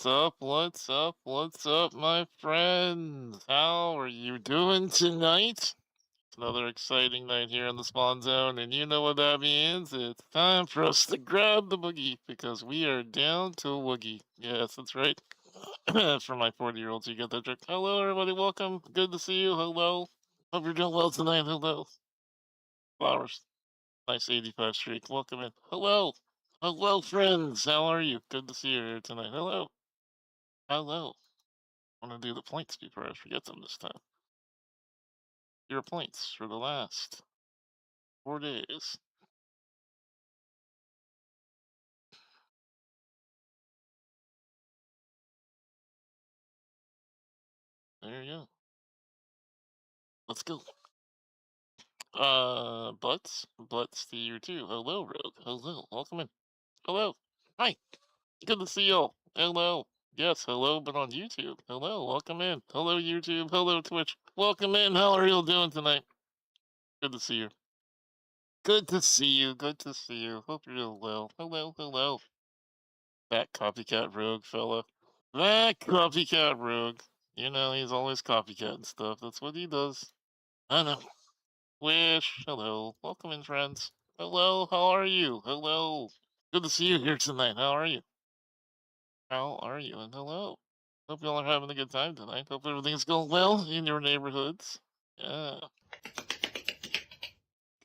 What's up? What's up, my friends? How are you doing tonight? It's another exciting night here in the spawn zone, and you know what that means. It's time for us to grab the boogie because we are down to woogie. Yes, that's right. For my 40-year-olds, you get that joke. Hello, everybody. Welcome. Good to see you. Hello. Hope you're doing well tonight. Hello. Flowers. Nice 85 streak. Welcome in. Hello. Hello, friends. How are you? Good to see you here tonight. Hello. Hello. I want to do the points before I forget them this time. Your points for the last 4 days. There you go. Let's go. Butts to you too. Hello, Rogue. Hello. Welcome in. Hello. Hi. Good to see you. Hello. Yes, hello, but on YouTube. Hello. Welcome in. Hello, YouTube. Hello, Twitch. Welcome in. How are you doing tonight? Good to see you. Good to see you. Good to see you. Hope you're doing well. Hello. Hello. That copycat rogue fella. That copycat rogue. You know, he's always copycatting stuff. That's what he does. I know. Wish. Hello. Welcome in, friends. Hello. How are you? Hello. Good to see you here tonight. How are you? How are you? And hello. Hope y'all are having a good time tonight. Hope everything's going well in your neighborhoods. Yeah.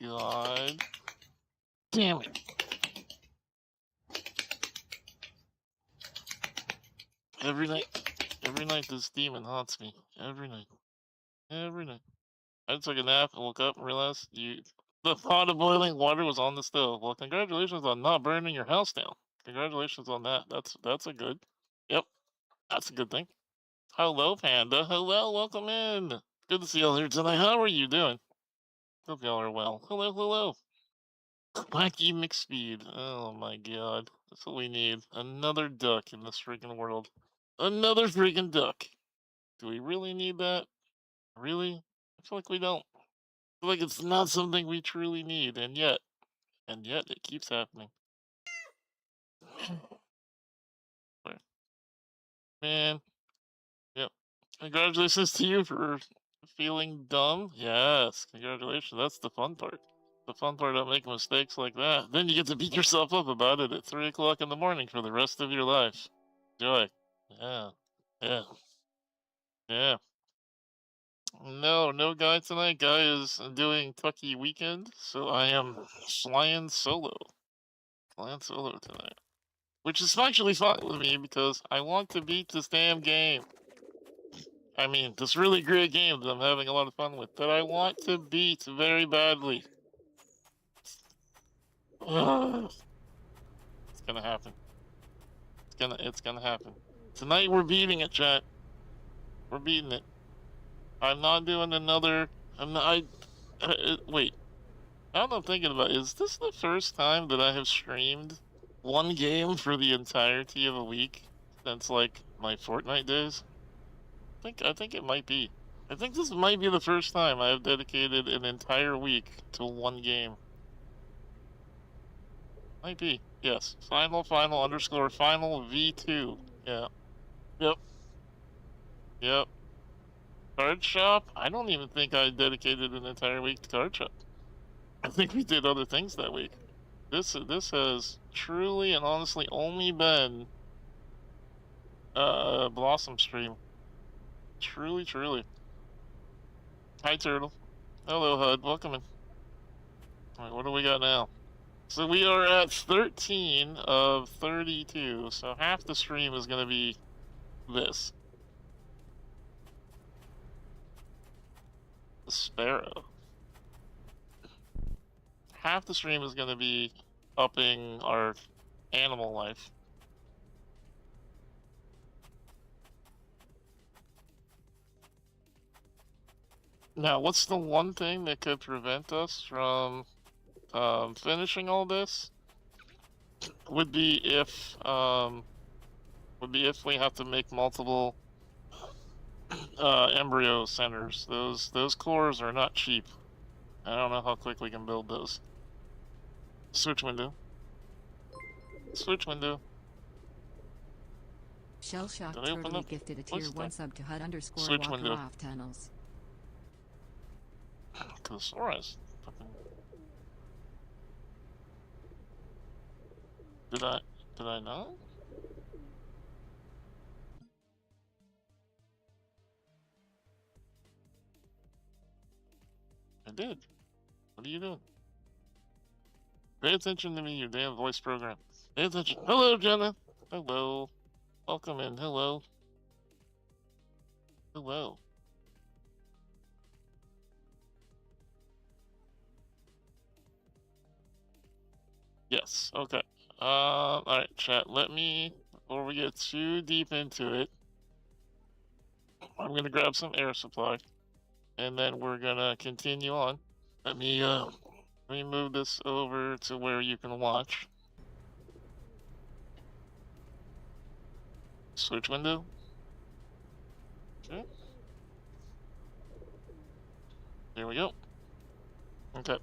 God. Damn it. Every night this demon haunts me. Every night. Every night. I took a nap and woke up and realized the pot of boiling water was on the stove. Well, congratulations on not burning your house down. Congratulations on that. That's a good. Yep, that's a good thing. Hello, Panda. Hello, welcome in. Good to see y'all here tonight. How are you doing? Hope y'all are well. Hello, hello. Wacky McSpeed. Oh my god. That's what we need. Another duck in this freaking world. Another freaking duck. Do we really need that? Really? I feel like we don't. Feel like it's not something we truly need, and yet it keeps happening. Man, yep. Congratulations to you for feeling dumb. Yes, congratulations. That's the fun part. The fun part about making mistakes like that. Then you get to beat yourself up about it at 3 o'clock in the morning for the rest of your life. Joy. Yeah. Yeah. Yeah. No, no guy tonight. Guy is doing Tucky weekend, so I am flying solo. Flying solo tonight. Which is actually fine with me because I want to beat this damn game. I mean, this really great game that I'm having a lot of fun with that I want to beat very badly. It's gonna happen. It's gonna happen. Tonight we're beating it, chat. We're beating it. I'm not doing another. I'm not. Wait. Now that I'm thinking about it, is this the first time that I have streamed one game for the entirety of a week since like my Fortnite days? I think it might be. I think this might be the first time I have dedicated an entire week to one game. Might be. Yes. Final underscore final V2. Yeah. Yep. Yep. Card shop? I don't even think I dedicated an entire week to card shop. I think we did other things that week. This has truly and honestly only been Blossom stream. Truly, truly. Hi Turtle. Hello HUD. Welcome in. Alright, what do we got now? So we are at 13 of 32, so half the stream is gonna be this. The Sparrow. Half the stream is gonna be upping our animal life. Now, what's the one thing that could prevent us from finishing all this? Would be if we have to make multiple embryo centers. Those cores are not cheap. I don't know how quick we can build those. Switch window. Switch window. Shellshock Did I open Turtley up? gifted a tier What's 1 that? sub to HUD underscore Switch walker window. off tunnels. Cause Sora's fucking. Did I not? I did. What are you doing? Pay attention to me, you damn voice program. Pay attention. Hello, Jenna. Hello. Welcome in. Hello. Hello. Yes. Okay. Alright, chat. Let me, before we get too deep into it, I'm gonna grab some air supply, and then we're gonna continue on. Let me move this over to where you can watch. Switch window. Okay. There we go. Okay.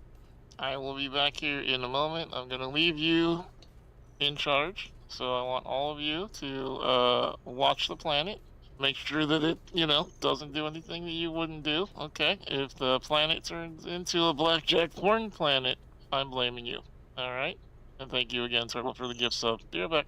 I will be back here in a moment. I'm gonna leave you in charge. So I want all of you to watch the planet. Make sure that it, doesn't do anything that you wouldn't do. Okay. If the planet turns into a blackjack porn planet, I'm blaming you. Alright? And thank you again, Turtle, for the gift sub. Be right back.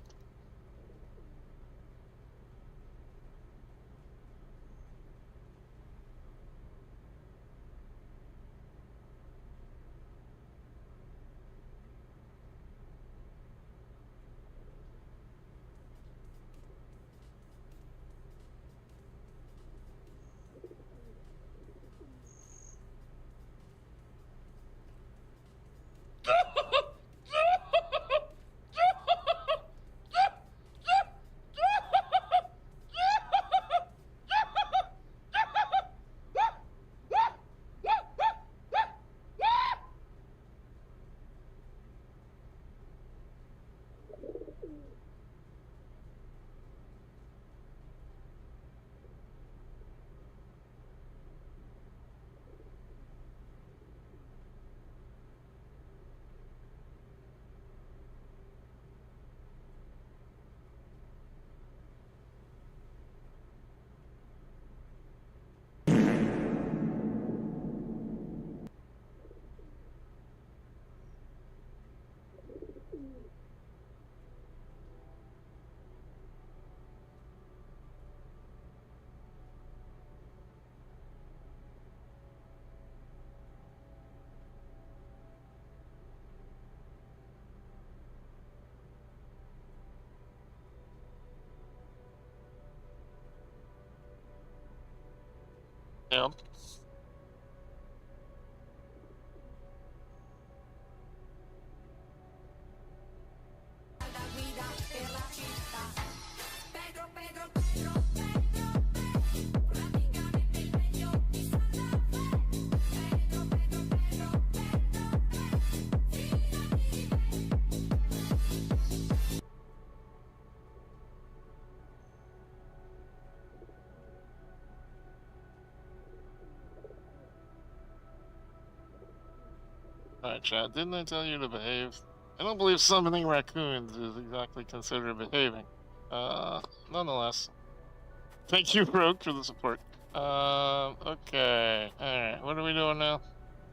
Yeah. Alright, chat. Didn't I tell you to behave? I don't believe summoning raccoons is exactly considered behaving. Nonetheless. Thank you, Rogue, for the support. Okay. Alright, what are we doing now?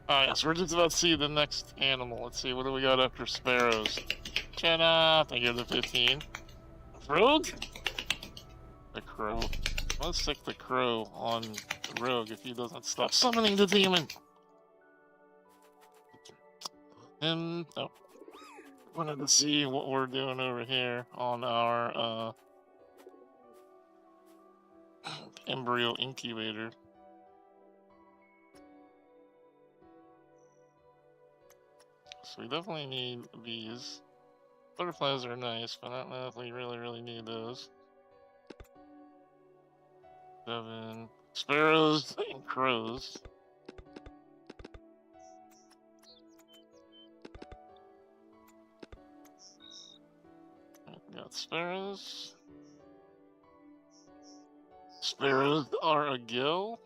Ah, yes, we're just about to see the next animal. Let's see, what do we got after sparrows? Jenna, thank you for the 15. Rogue? The crow. Let's stick the crow on the rogue if he doesn't stop summoning the demon. Oh. Wanted to see what we're doing over here on our, embryo incubator. So we definitely need bees. Butterflies are nice, but I don't know if we really need those. 7 sparrows and crows. Got sparrows. Sparrows are a gill.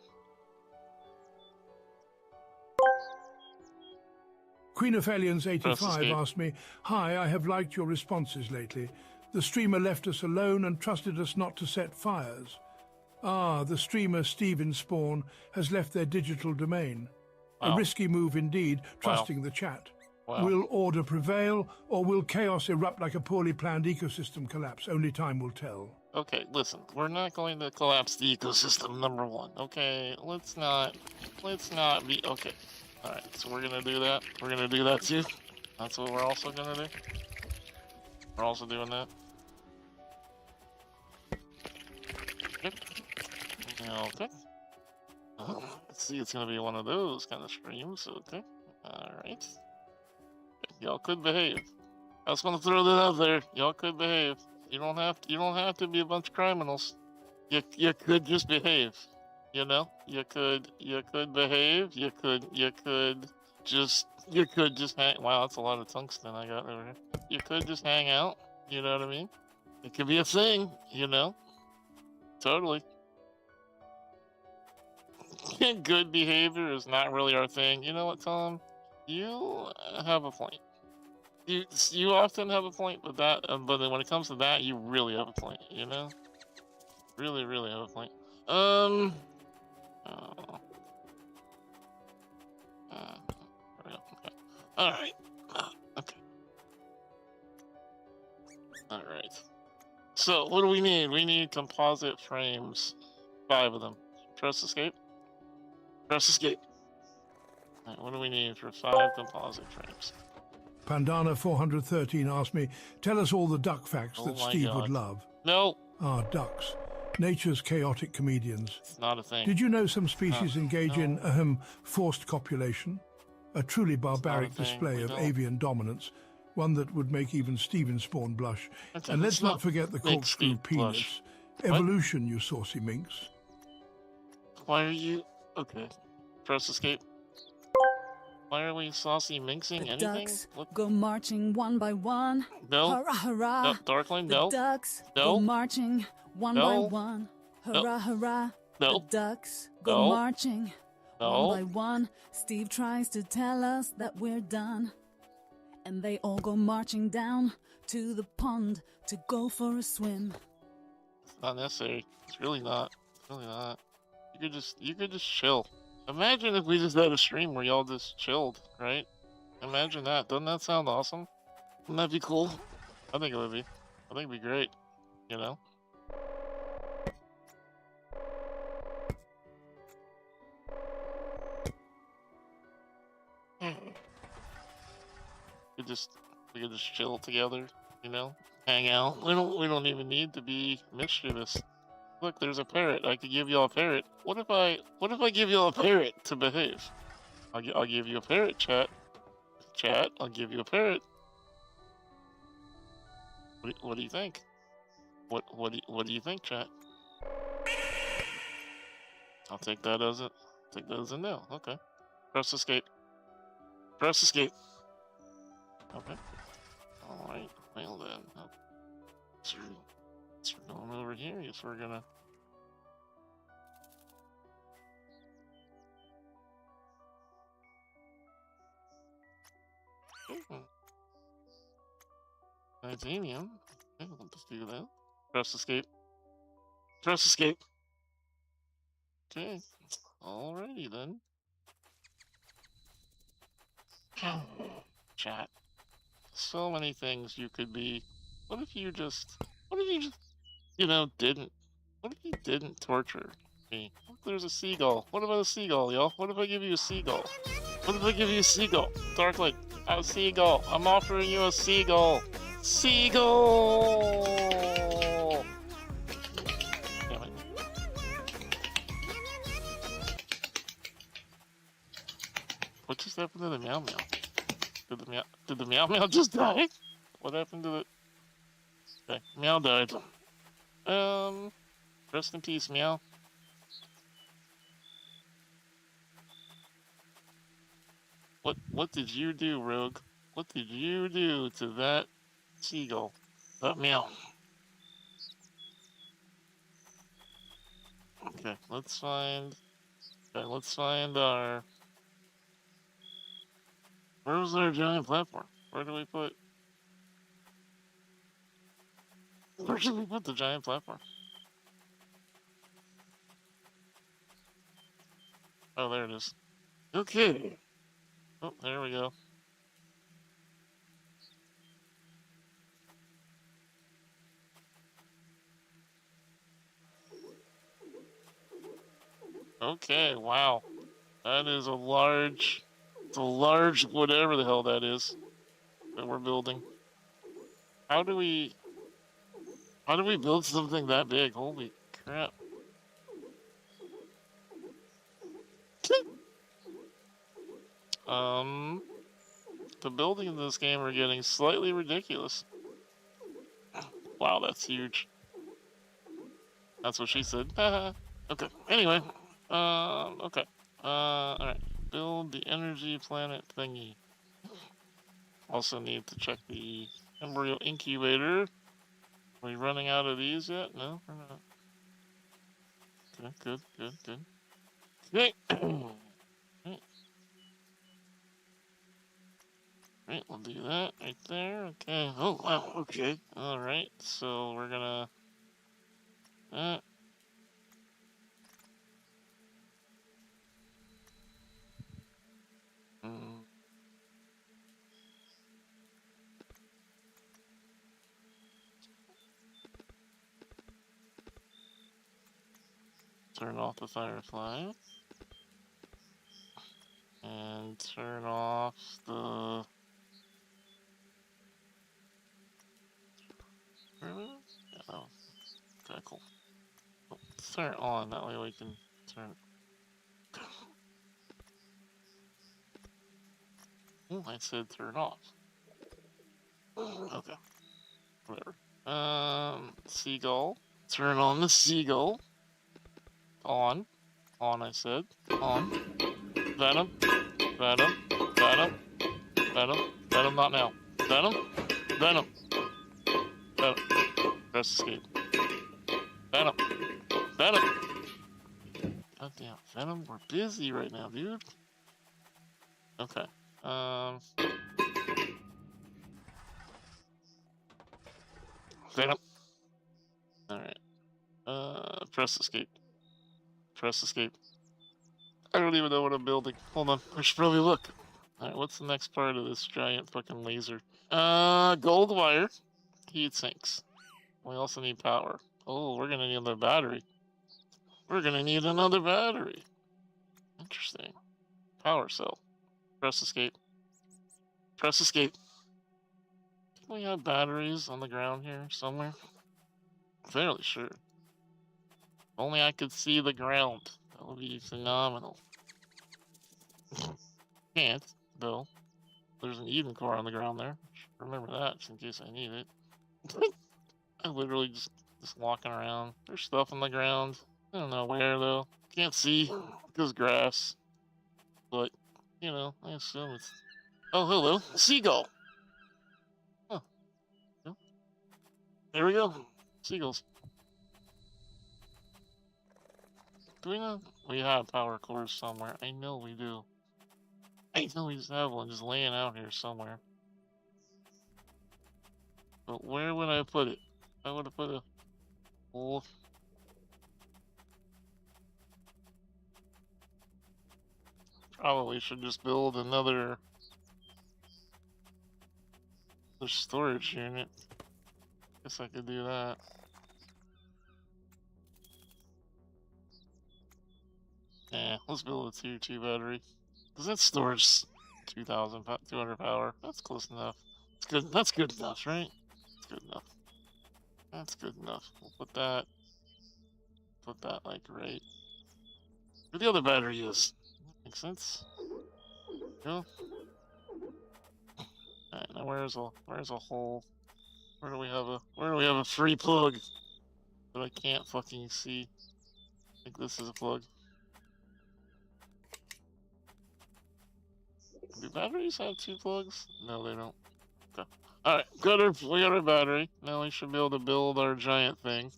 Queen of Aliens 85 asked me, "Hi, I have liked your responses lately. The streamer left us alone and trusted us not to set fires. Ah, the streamer Stephen Spohn has left their digital domain. Wow. A risky move indeed, trusting the chat. Wow. Will order prevail, or will chaos erupt like a poorly planned ecosystem collapse? Only time will tell. Okay, listen, we're not going to collapse the ecosystem, number one. Okay, let's not be, okay. Alright, so we're gonna do that. We're gonna do that too. That's what we're also gonna do. We're also doing that. Okay. Okay. Let's see, it's gonna be one of those kind of streams, okay. Alright. Y'all could behave. I was gonna throw that out there. Y'all could behave. You don't have to be a bunch of criminals. You could just behave. You know? You could behave. You could just hang. Wow, that's a lot of tungsten I got over here. You could just hang out. You know what I mean? It could be a thing. You know? Totally. Good behavior is not really our thing. You know what, Tom? You have a point. You often have a point with that, but then when it comes to that, you really have a point. You know, really have a point. Oh. Okay. All right. Okay. All right. So what do we need? We need composite frames, 5 of them. Press escape. Press escape. All right, what do we need for 5 composite frames? Pandana 413 asked me, tell us all the duck facts that Steve would love. No. Ah, ducks. Nature's chaotic comedians. It's not a thing. Did you know some species engage in forced copulation? A truly barbaric display of avian dominance, one that would make even Stephen Spohn blush. And let's not forget the corkscrew penis. Evolution, you saucy minx. Why are you... Okay. Press escape. Why are we saucy minxing anything? Ducks go marching one by one. No. Hurrah, hurrah. No, Darkling, no. The ducks no. go marching one by one. Hurrah, no. hurrah. No. The ducks go marching no. one by one. Steve tries to tell us that we're done. And they all go marching down to the pond to go for a swim. It's not necessary. It's really not. It's really not. You could just chill. Imagine if we just had a stream where y'all just chilled, right? Imagine that. Doesn't that sound awesome? Wouldn't that be cool? I think it would be. I think it'd be great. You know? We could just chill together, you know? Hang out. We don't even need to be mischievous. Look, there's a parrot. I could give y'all a parrot. What if I give y'all a parrot to behave? I'll give you a parrot, chat. Chat, I'll give you a parrot. What do you think? What do you think, chat? I'll take that as a no. Okay. Press escape. Press escape. Okay. All right. Well then. So we're going over here. Yes, we're gonna. Titanium. Okay, we'll just do that. Press escape. Press escape. Okay. Alrighty then. Chat. So many things you could be. What if you just, you know, didn't? What if you didn't torture me? What if there's a seagull? What about a seagull, y'all? What if I give you a seagull? What if I give you a seagull? Darklight, a seagull. I'm offering you a seagull. Seagull! Damn it. What just happened to the meow meow? Did the meow meow just die? What happened to the... Okay, meow died. Rest in peace, meow. What did you do, Rogue? What did you do to that seagull? That meow. Okay, let's find our... Where was our giant platform? Where do we put... Where should we put the giant platform? Oh, there it is. Okay. Oh, there we go. Okay, wow. That is it's a large whatever the hell that is that we're building. How do we build something that big? Holy crap. The buildings in this game are getting slightly ridiculous. Wow, that's huge. That's what she said. Okay. Anyway, okay. Alright. Build the energy planet thingy. Also need to check the embryo incubator. Are we running out of these yet? No, we're not. Okay, good. Okay. Right, we'll do that right there. Okay. Oh, wow. Okay. Alright, so we're gonna... mm, turn off the firefly. And turn off the... Oh, okay, cool. Oh, turn it on, that way we can turn it. Oh, I said turn off. Okay. Whatever. Seagull. Turn on the seagull. On. On, I said. On. Venom. Venom. Venom. Venom. Venom, not now. Venom. Venom. Venom. Press escape. Venom. Venom. Goddamn, Venom, we're busy right now, dude. Okay. Venom. Alright. Press escape. Press escape. I don't even know what I'm building. Hold on, I should probably look. Alright, what's the next part of this giant fucking laser? Gold wire. Heat sinks. We also need power. Oh, we're gonna need another battery. We're gonna need another battery. Interesting. Power cell. Press escape. Press escape. Can we have batteries on the ground here somewhere? Fairly sure. Only I could see the ground. That would be phenomenal. Can't, though. There's an Eden core on the ground there. Remember that, just in case I need it. I literally just walking around. There's stuff on the ground. I don't know where, though. Can't see, because grass. But, you know, I assume it's... Oh, hello. Seagull! Oh. There we go. Seagulls. Do we know? We have power cores somewhere. I know we do. I know we just have one just laying out here somewhere. But where would I put it? I would have put a hole. Probably should just build another storage unit. Guess I could do that. Yeah, let's build a tier 2 battery. Does that storage 200 power? That's close enough. It's good. That's good enough, right? It's good enough. That's good enough. We'll put that like right where the other battery is. Makes sense. Go. Alright, now where's a hole? Where do we have a free plug that I can't fucking see? I think this is a plug. Do batteries have 2 plugs? No, they don't. Okay. Alright, we got our battery. Now we should be able to build our giant thing.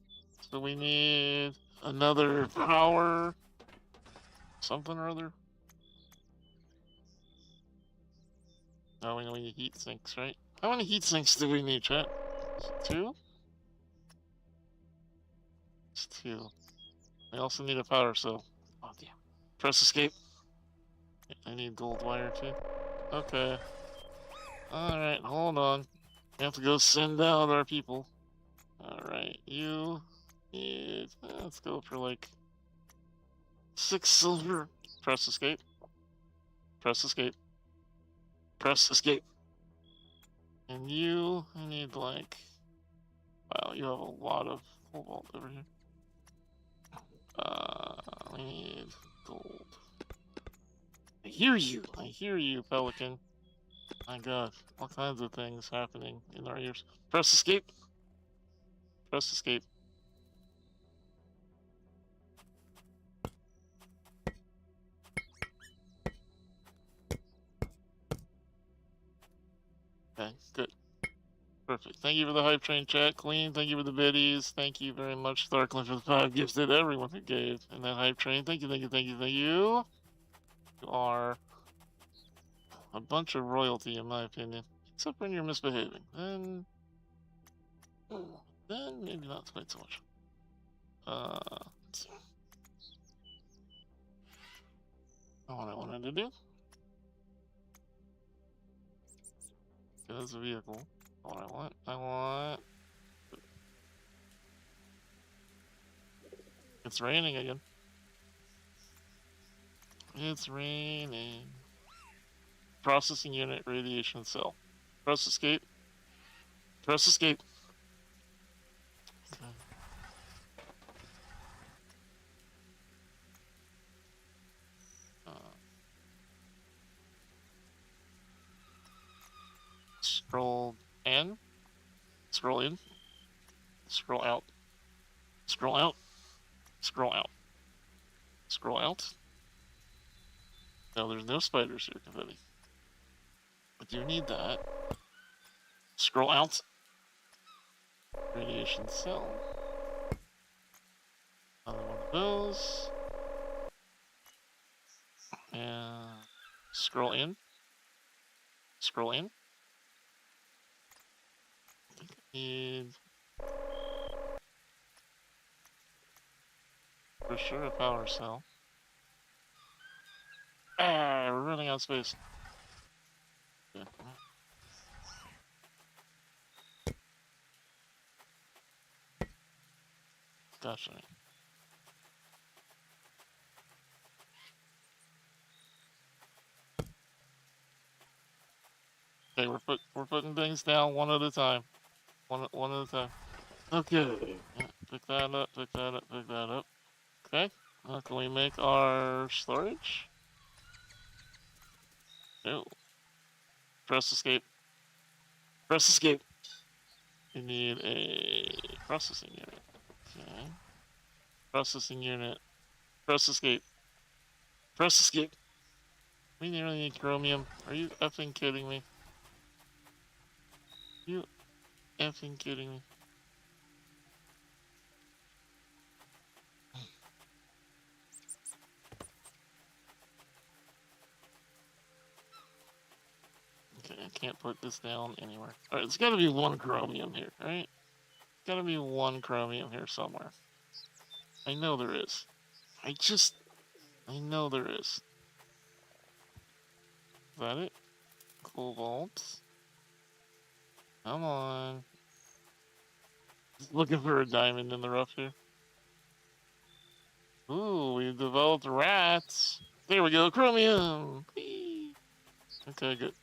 So we need another power something or other. Oh, we need heat sinks, right? How many heat sinks do we need, chat? 2? It's 2. I also need a power cell. Oh, damn. Press escape. I need gold wire, too. Okay. Alright, hold on. We have to go send out our people. Alright, you need... let's go for, like... 6 silver. Press escape. Press escape. Press escape. And you, I need, like... Wow, you have a lot of cobalt over here. We need gold. I hear you, Pelican. My god, all kinds of things happening in our ears. Press escape. Press escape. Okay, good. Perfect. Thank you for the hype train chat, Queen. Thank you for the biddies. Thank you very much, Starklin, for the 5 gifts that everyone who gave in that hype train. Thank you, thank you, thank you, thank you. You are a bunch of royalty, in my opinion. Except when you're misbehaving. Then maybe not quite so much. Let's see. What I wanted to do. There's a vehicle. What I want. It's raining again. It's raining. Processing unit, radiation cell. Press escape. Press escape. Okay. Scroll in. Scroll in. Scroll out. Scroll out. Scroll out. Scroll out. No, there's no spiders here, confetti. But you need that. Scroll out. Radiation cell. Another one of those. And scroll in. Scroll in. I think I need... for sure a power cell. Ah, we're running out of space. Yeah. Gotcha. Okay, we're putting things down one at a time. One at a time. Okay. Yeah, pick that up, pick that up, pick that up. Okay. Now can we make our storage? No. Press escape. Press escape. We need a processing unit. Okay. Processing unit. Press escape. Press escape. We nearly need chromium. Are you effing kidding me? You effing kidding me? Okay, I can't put this down anywhere. Alright, there's gotta be one chromium here, right? Gotta be one chromium here somewhere. I know there is. I know there is. Is that it? Cobalt. Come on. Just looking for a diamond in the rough here. Ooh, we've developed rats. There we go, chromium. Whee! Okay, good.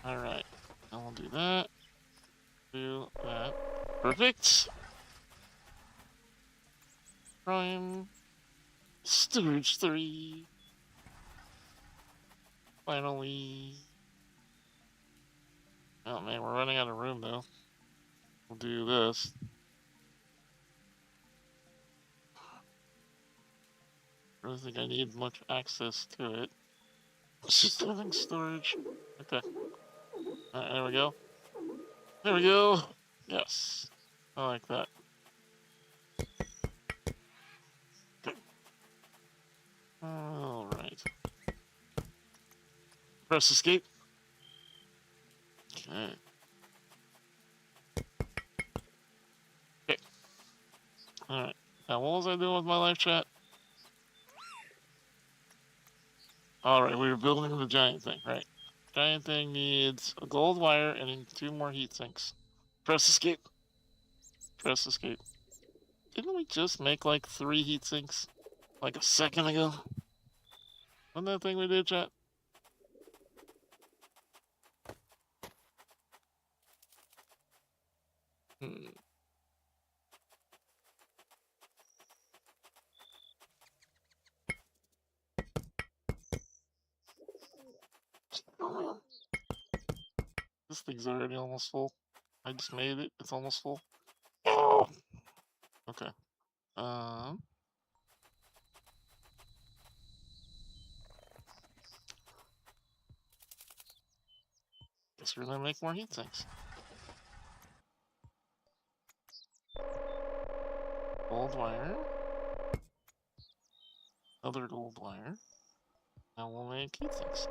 Alright. Now we'll do that. Do that. Perfect. Prime. Storage 3. Finally. Oh man, we're running out of room though. We'll do this. I don't think I need much access to it. It's just living storage. Okay. Alright, there we go. There we go. Yes. I like that. Okay. Alright. Press escape. Okay. Okay. Alright. with my live chat? Alright, we were building the giant thing, right? Giant thing needs a gold wire and 2 more heat sinks. Press escape. Press escape. Didn't we just make like 3 heat sinks? Like a second ago? Wasn't that thing we did, chat? Hmm. This thing's already almost full. I just made it. It's almost full. Oh! Okay. Guess we're gonna make more heat sinks. Gold wire. Other gold wire. Now we'll make heat sinks.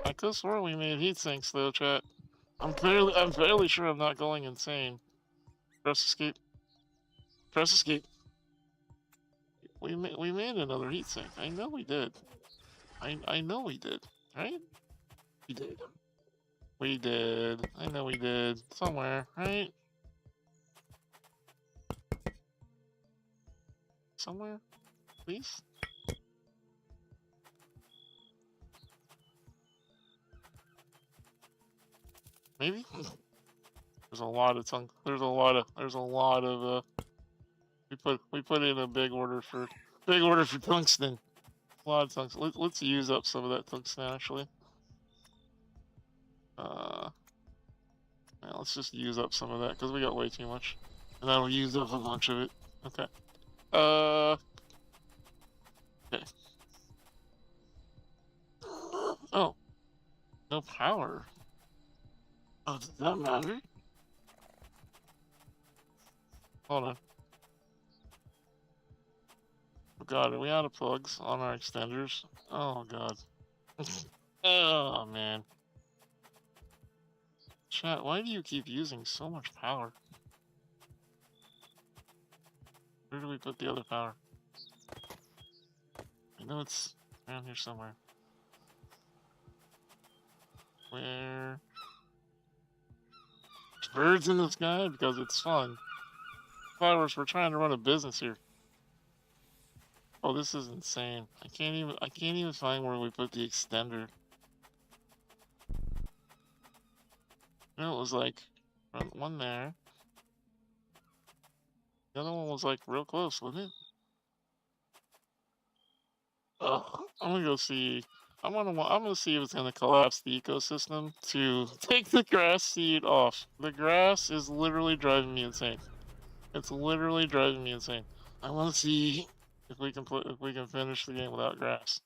I could swear we made heat sinks though, chat. I'm fairly sure I'm not going insane. Press escape. Press escape. We made another heat sink. I know we did. I know we did. Right? We did. We did. I know we did. Somewhere, right? Somewhere? Please? Maybe? There's a lot of we put in a big order for tungsten. A lot of tungsten. Let's use up some of that tungsten actually. Yeah, let's just use up some of that because we got way too much. And that'll use up a bunch of it. Okay. Okay. Oh. No power. Oh, does that matter? Hold on. Oh god, are we out of plugs on our extenders? Oh god. Oh man. Chat, why do you keep using so much power? Where do we put the other power? I know it's around here somewhere. Where? There's birds in the sky because it's fun. Flowers, we're trying to run a business here. Oh, this is insane. I can't even find where we put the extender. You know, it was like one there. The other one was like real close, wasn't it? Ugh, I'm gonna go see. I'm gonna see if it's gonna collapse the ecosystem to take the grass seed off. The grass is literally driving me insane. It's literally driving me insane. I want to see if we can finish the game without grass.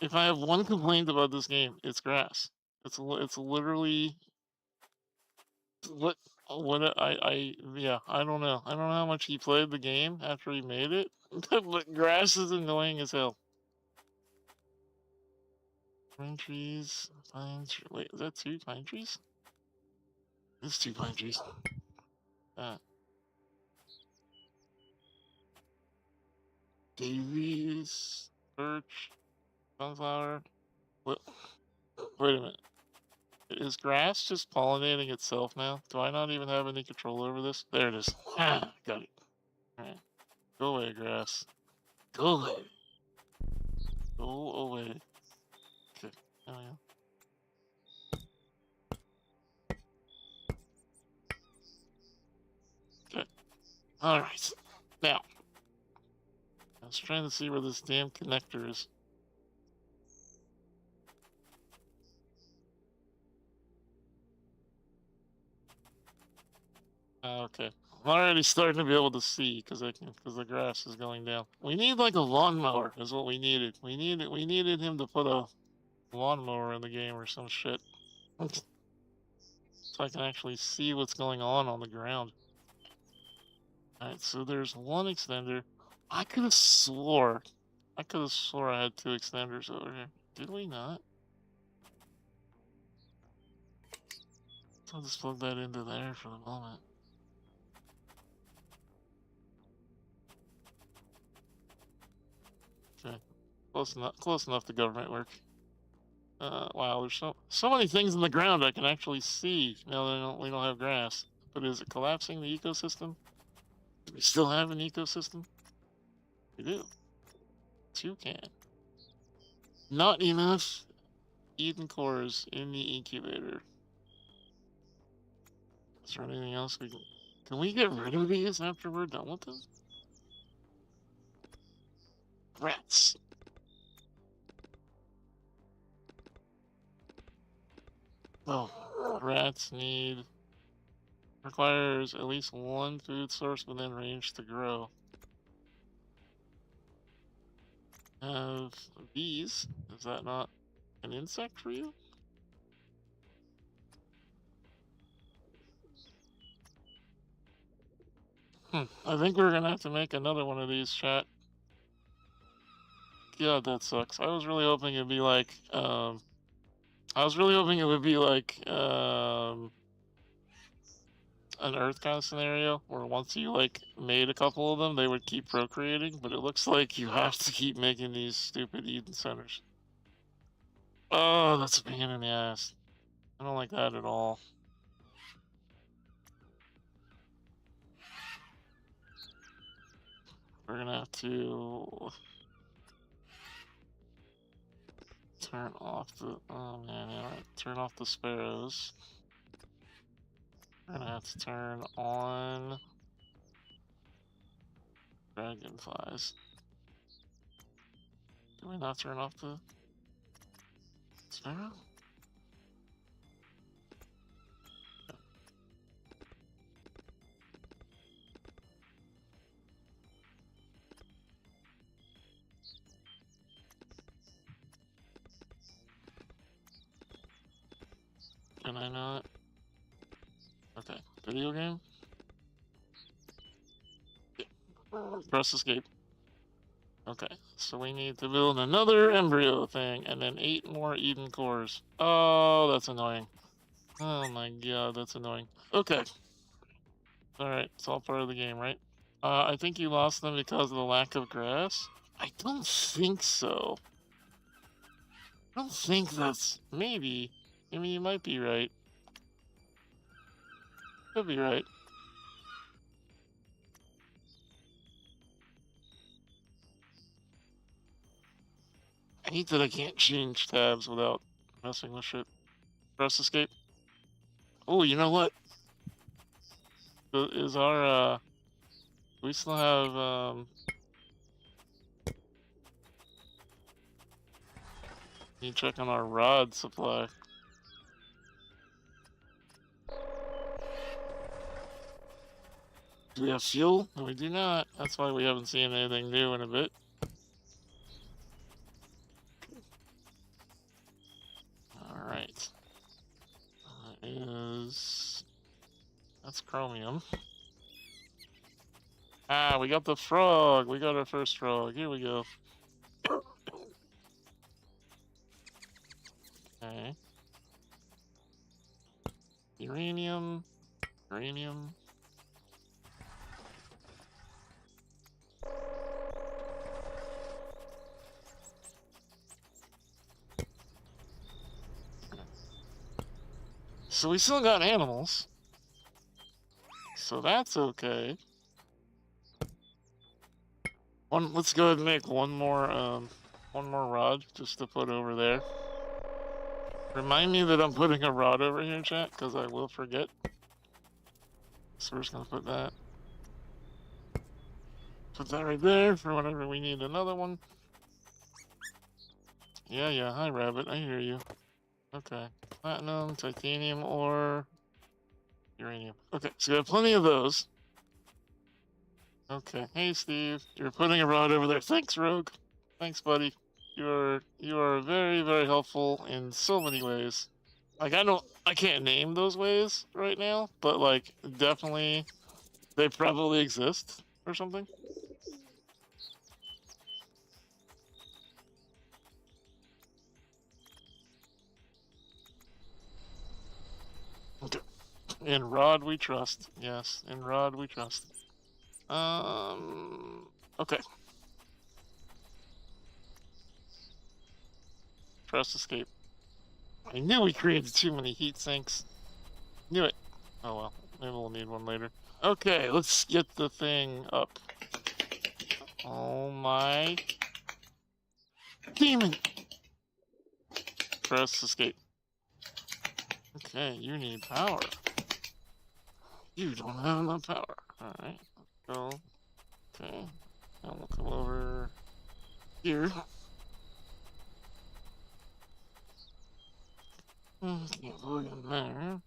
If I have one complaint about this game, it's grass. It's literally what yeah, I don't know. I don't know how much he played the game after he made it, but grass is annoying as hell. Pine trees, wait, is that 2 pine trees? It's 2 pine trees. Daisies, birch, sunflower. Wait a minute. Is grass just pollinating itself now? Do I not even have any control over this? There it is. Ah, got it. Alright. Go away, grass. Go away. Go away. Okay. There we go. Okay. Alright. Now. I was trying to see where this damn connector is. Okay. I'm already starting to be able to see because the grass is going down. We need like a lawnmower is what we needed. We needed him to put a lawnmower in the game or some shit. So I can actually see what's going on the ground. Alright, so there's one extender. I could have swore I had 2 extenders over here. Did we not? So I'll just plug that into there for the moment. Close enough to government work. Wow, there's so many things in the ground I can actually see now that we don't have grass. But is it collapsing the ecosystem? Do we still have an ecosystem? We do. Toucan. Not enough Eden cores in the incubator. Is there anything else we can... Can we get rid of these after we're done with them? Rats. Oh, rats requires at least one food source within range to grow. Have bees. Is that not an insect for you? I think we're gonna have to make another one of these, chat. God, that sucks. I was really hoping it'd be like, an Earth kind of scenario where once you like made a couple of them, they would keep procreating. But it looks like you have to keep making these stupid Eden centers. Oh, that's a pain in the ass. I don't like that at all. We're gonna have to turn off the... Oh man, yeah, right. Turn off the sparrows. We're gonna have to turn on dragonflies. Can we not turn off the sparrow? Can I not? Okay, video game? Yeah. Press escape. Okay, so we need to build another embryo thing, and then 8 more Eden cores. Oh, that's annoying. Oh my god, that's annoying. Okay. Alright, it's all part of the game, right? I think you lost them because of the lack of grass? I don't think so. I don't think that's... Maybe. I mean, you might be right. Could be right. I hate that I can't change tabs without messing with shit. Press escape. Oh, you know what? Is our, we still have, need to check on our rod supply. Do we have fuel? No, we do not. That's why we haven't seen anything new in a bit. Alright. That's chromium. Ah, we got the frog. We got our first frog. Here we go. Okay. Uranium. Uranium. So we still got animals. So that's okay. Let's go ahead and make one more rod just to put over there. Remind me that I'm putting a rod over here, chat, because I will forget. So we're just gonna put that. Put that right there for whenever we need another one. Yeah, hi rabbit, I hear you. Okay. Platinum, titanium ore, uranium. Okay, so we have plenty of those. Okay, hey Steve, you're putting a rod over there. Thanks, Rogue. Thanks, buddy. You are very, very helpful in so many ways. Like I can't name those ways right now, but like definitely they probably exist or something. Okay. In Rod we trust. Yes, in Rod we trust. Okay. Press escape. I knew we created too many heat sinks. Knew it. Oh well, maybe we'll need one later. Okay, let's get the thing up. Oh my demon! Press escape. Okay, you need power. You don't have enough power. Alright, let's go. Okay, now we'll come over here. Can't plug in there.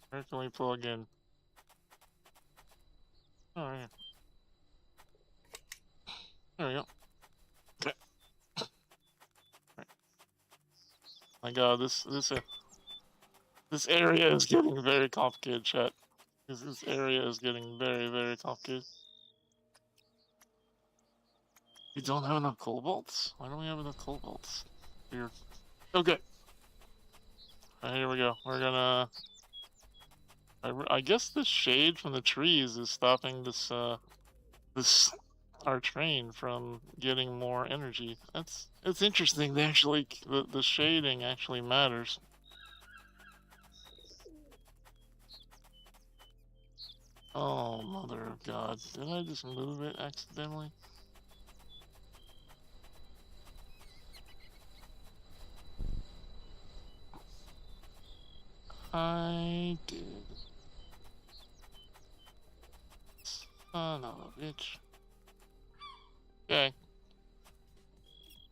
Where can we plug in? Oh, yeah. There we go. Okay. Right. My God, this area is getting very complicated, chat. This area is getting very, very complicated. We don't have enough cobalts? Why don't we have enough cobalts? Weird. Okay. Alright, here we go. We're gonna... I guess the shade from the trees is stopping this, our train from getting more energy. It's interesting. They actually, the shading actually matters. Oh, mother of God. Did I just move it accidentally? I did. Son of a bitch. Okay.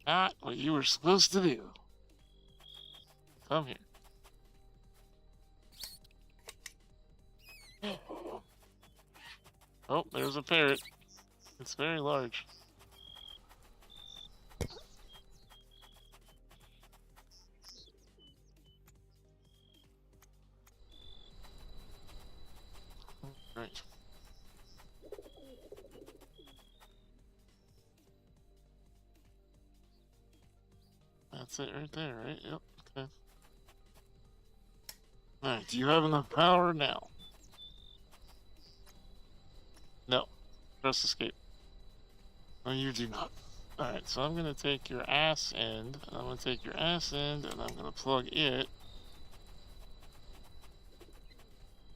Not what you were supposed to do. Come here. Oh, there's a parrot. It's very large. Right. That's it right there, right? Yep, okay. Alright, do you have enough power now? No. Press escape. No, you do not. Alright, so I'm gonna take your ass end, and I'm gonna take your ass end, and I'm gonna plug it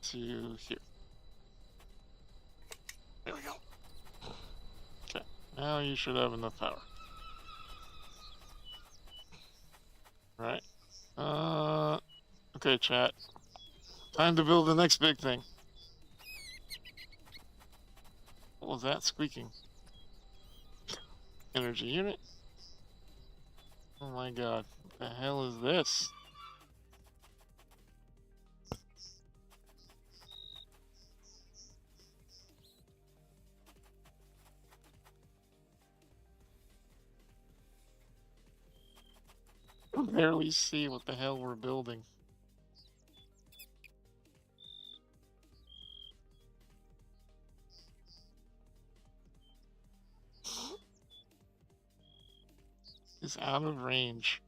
to here. There we go. Okay, now you should have enough power. Right. Okay, chat. Time to build the next big thing. What was that squeaking? Energy unit? Oh my God. What the hell is this? I can barely see what the hell we're building. It's out of range.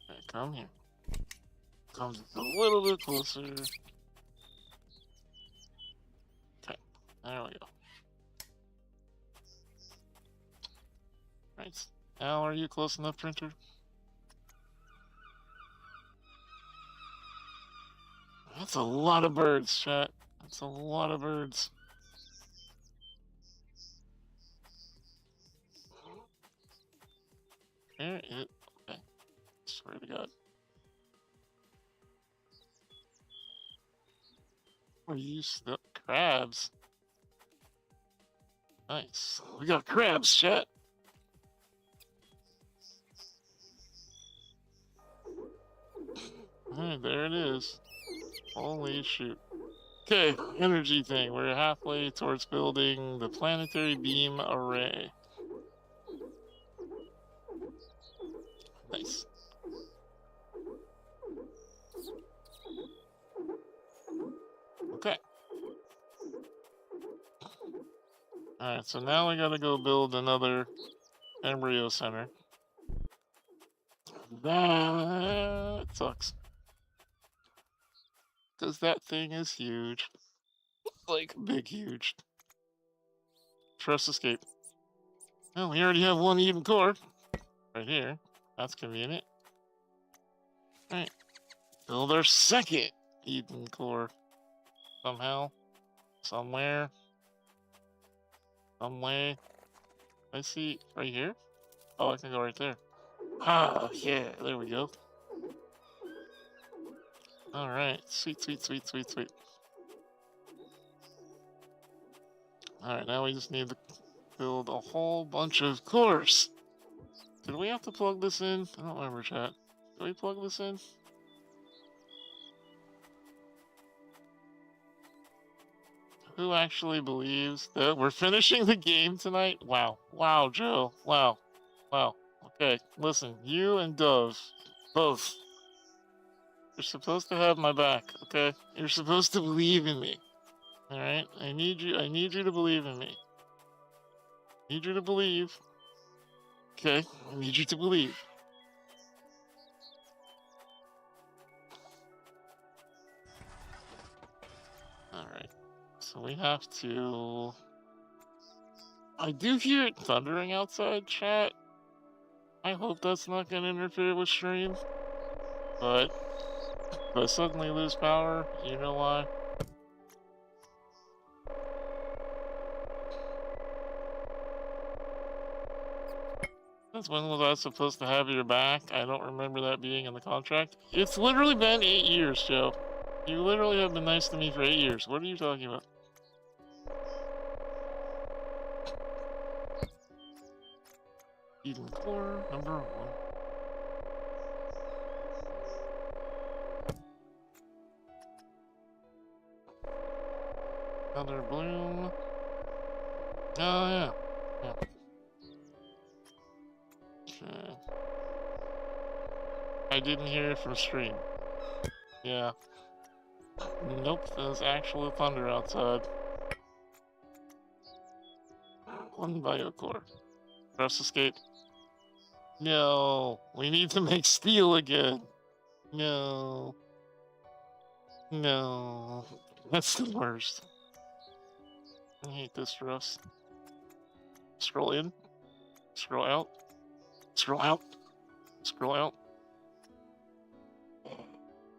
Okay, come here. Come just a little bit closer. Okay, there we go. Right. Now, are you close enough, printer? That's a lot of birds, chat. That's a lot of birds. There it. Okay. Swear to God. Are you still crabs? Nice. We got crabs, chat. Alright, there it is. Holy shoot. Okay, energy thing. We're halfway towards building the planetary beam array. Nice. Okay. Alright, so now we gotta go build another Embryo center. That sucks. Because that thing is huge. Like, big huge. Trust escape. Well, we already have one even core. Right here. That's convenient. Alright. Build our second Eden core. Somehow. Somewhere. Some way. I see right here. Oh, I can go right there. Ah, yeah, there we go. Alright, sweet, sweet, sweet, sweet, sweet. Alright, now we just need to build a whole bunch of cores. Did we have to plug this in? I don't remember, chat. Did we plug this in? Who actually believes that we're finishing the game tonight? Wow. Wow, Joe. Wow. Wow. Okay, listen, you and Dove, both. You're supposed to have my back, okay? You're supposed to believe in me. Alright? I need you to believe in me. I need you to believe. Okay? I need you to believe. Alright. So we have to... I do hear it thundering outside, chat. I hope that's not gonna interfere with stream. But if I suddenly lose power, you know why. Since when was I supposed to have your back? I don't remember that being in the contract. It's literally been 8 years, Joe. You literally have been nice to me for 8 years. What are you talking about? Eden core number 1. Another bloom. Oh, yeah. Yeah. Okay. I didn't hear it from stream. Yeah. Nope, there's actual thunder outside. One biocore. Press escape. No, we need to make steel again. No. No. That's the worst. I hate this for us. Scroll in. Scroll out. Scroll out. Scroll out.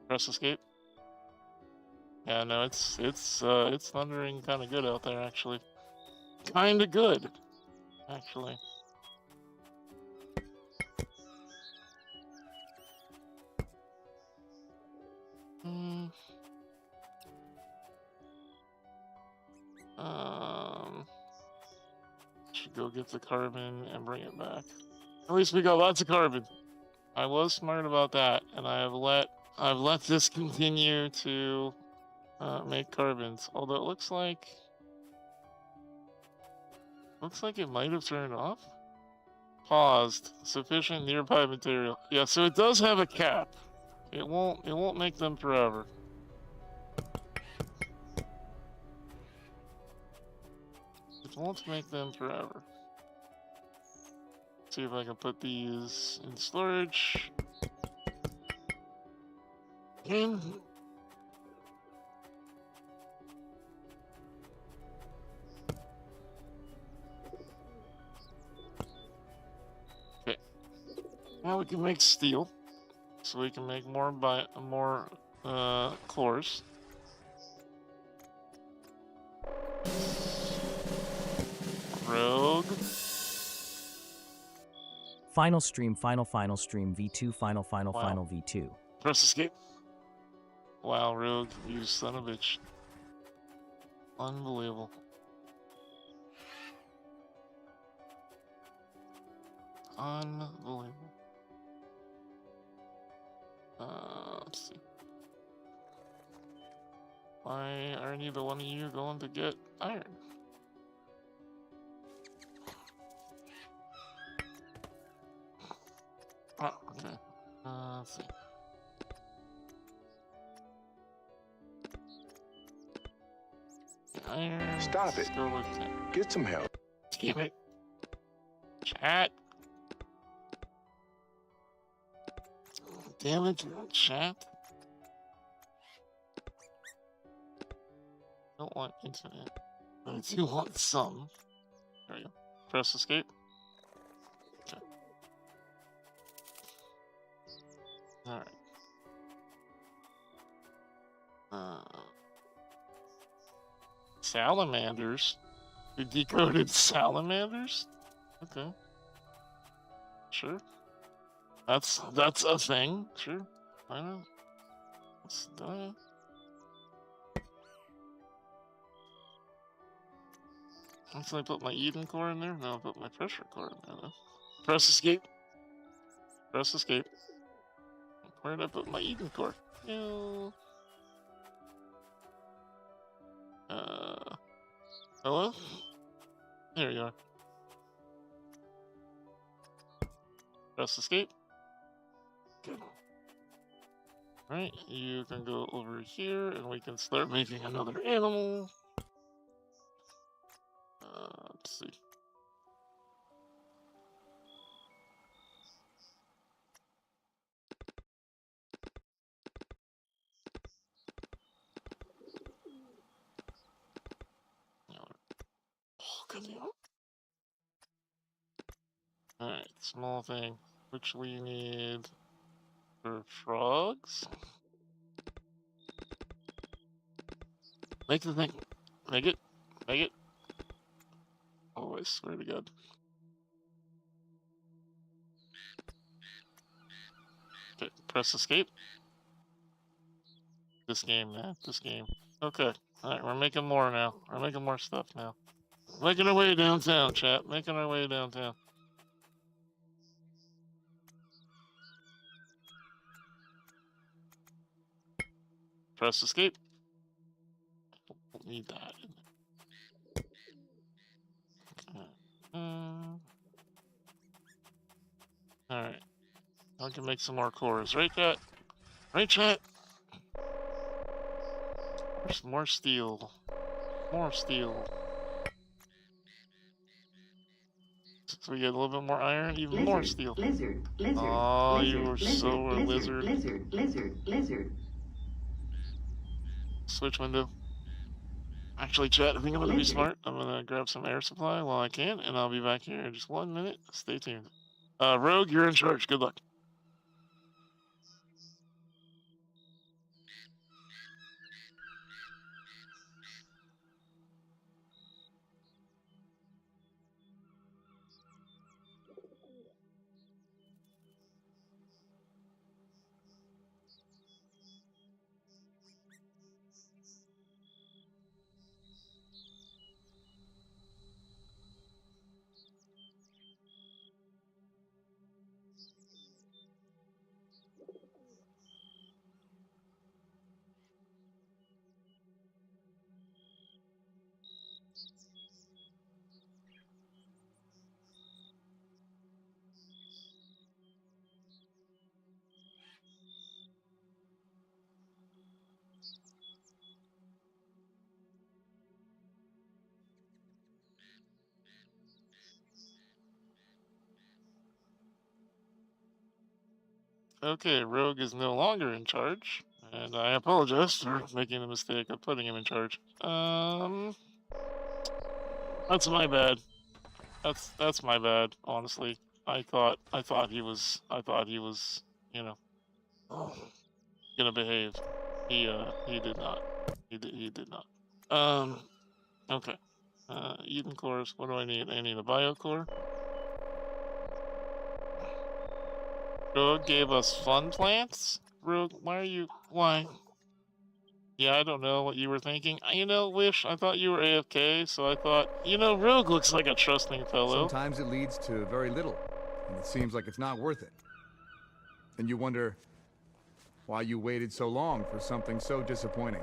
Press escape. Yeah, no, it's thundering kind of good out there, actually. Kind of good, actually. Should go get the carbon and bring it back. At least we got lots of carbon. I was smart about that, and I've let this continue to make carbons. Although it looks like it might have turned off. Paused. Sufficient nearby material. Yeah, so it does have a cap. It won't make them forever. It won't make them forever. See if I can put these in storage. Okay. Now we can make steel, so we can make more cores. Rogue. Final stream, final stream, V2, final V2. Press escape. Wow, Rogue, you son of a bitch. Unbelievable. Unbelievable. Let's see. Why are neither one of you going to get iron? Oh, okay. Let's see. Iron. Stop it. Get some help. Damn it. Chat. damn it, chat. Don't want internet. But I do want some. There we go. Press escape. Okay. Alright. Salamanders? We decoded salamanders? Okay. Sure. That's a thing. Sure. Why not? Let's die. Can I put my Eden core in there? No, I'll put my pressure core in there though. Press escape. Press escape. Where did I put my Eden core? No. Hello? There you are. Press escape. Good. Alright, you can go over here and we can start making another animal. Let's see. Alright, small thing. Which we need for frogs. Make the thing. Make it. Make it. Oh, I swear to God. Okay, press escape. This game, man. This game. Okay. Alright, we're making more now. We're making more stuff now. Making our way downtown, chat. Making our way downtown. Press escape. Don't need that. Okay. Alright. I can make some more cores. Right, chat? Right, chat? There's more steel. More steel. So we get a little bit more iron, even lizard, more steel. Lizard, oh, lizard, you were lizard, so a lizard. Lizard. Switch window. Actually, chat, I think I'm gonna be smart. I'm gonna grab some air supply while I can, and I'll be back here in just 1 minute. Stay tuned. Rogue, you're in charge. Good luck. Okay, Rogue is no longer in charge, and I apologize for making the mistake of putting him in charge. That's my bad. That's my bad. Honestly, I thought he was you know gonna behave. He did not. He did not. Okay. Eden cores. What do I need? I need a bio core. Rogue gave us fun plants? Rogue, why? Yeah, I don't know what you were thinking. Wish, I thought you were AFK, so I thought, Rogue looks like a trusting fellow. Sometimes it leads to very little, and it seems like it's not worth it. And you wonder why you waited so long for something so disappointing.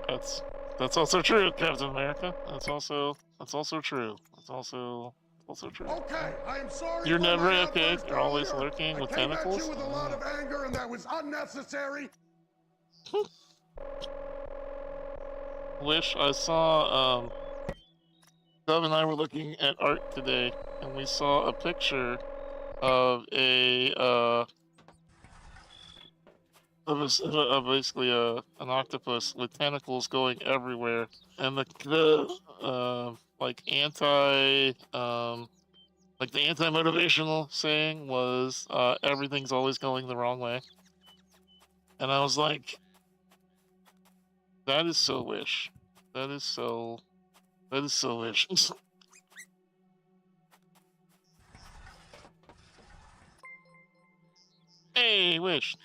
That's also true, Captain America. That's also true. That's also true. Okay, I am sorry. You're never AFK. You're always lurking with tentacles. I came at you with a lot of anger, and that was unnecessary. Wish, I saw, Dub and I were looking at art today, and we saw a picture of a basically an octopus with tentacles going everywhere, and the like like the anti-motivational saying was everything's always going the wrong way, and I was like, that is so Wish, that is so Wish. Hey, Wish.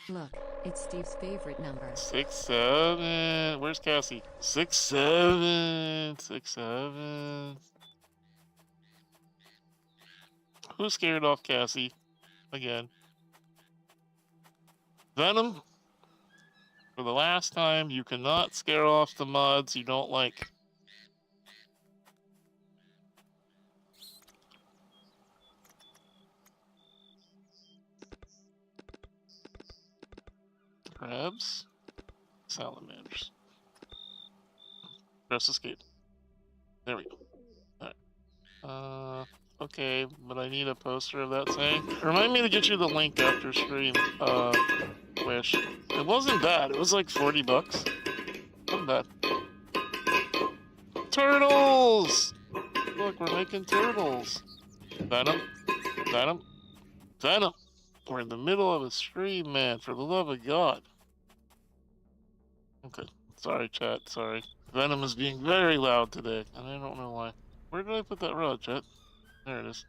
Look, it's Steve's favorite number. 6, 7. Where's Cassie? 6, 7. 6, 7. Who scared off Cassie? Again. Venom? For the last time, you cannot scare off the mods you don't like. Crabs? Salamanders. Press escape. There we go. Alright. Okay, but I need a poster of that saying. Remind me to get you the link after stream, Wish. It wasn't bad. It was like 40 bucks. Wasn't bad. Turtles! Look, we're making turtles. Venom. Venom. Venom. We're in the middle of a stream, man. For the love of God. Okay. Sorry, chat. Sorry. Venom is being very loud today, and I don't know why. Where did I put that rod, chat? There it is.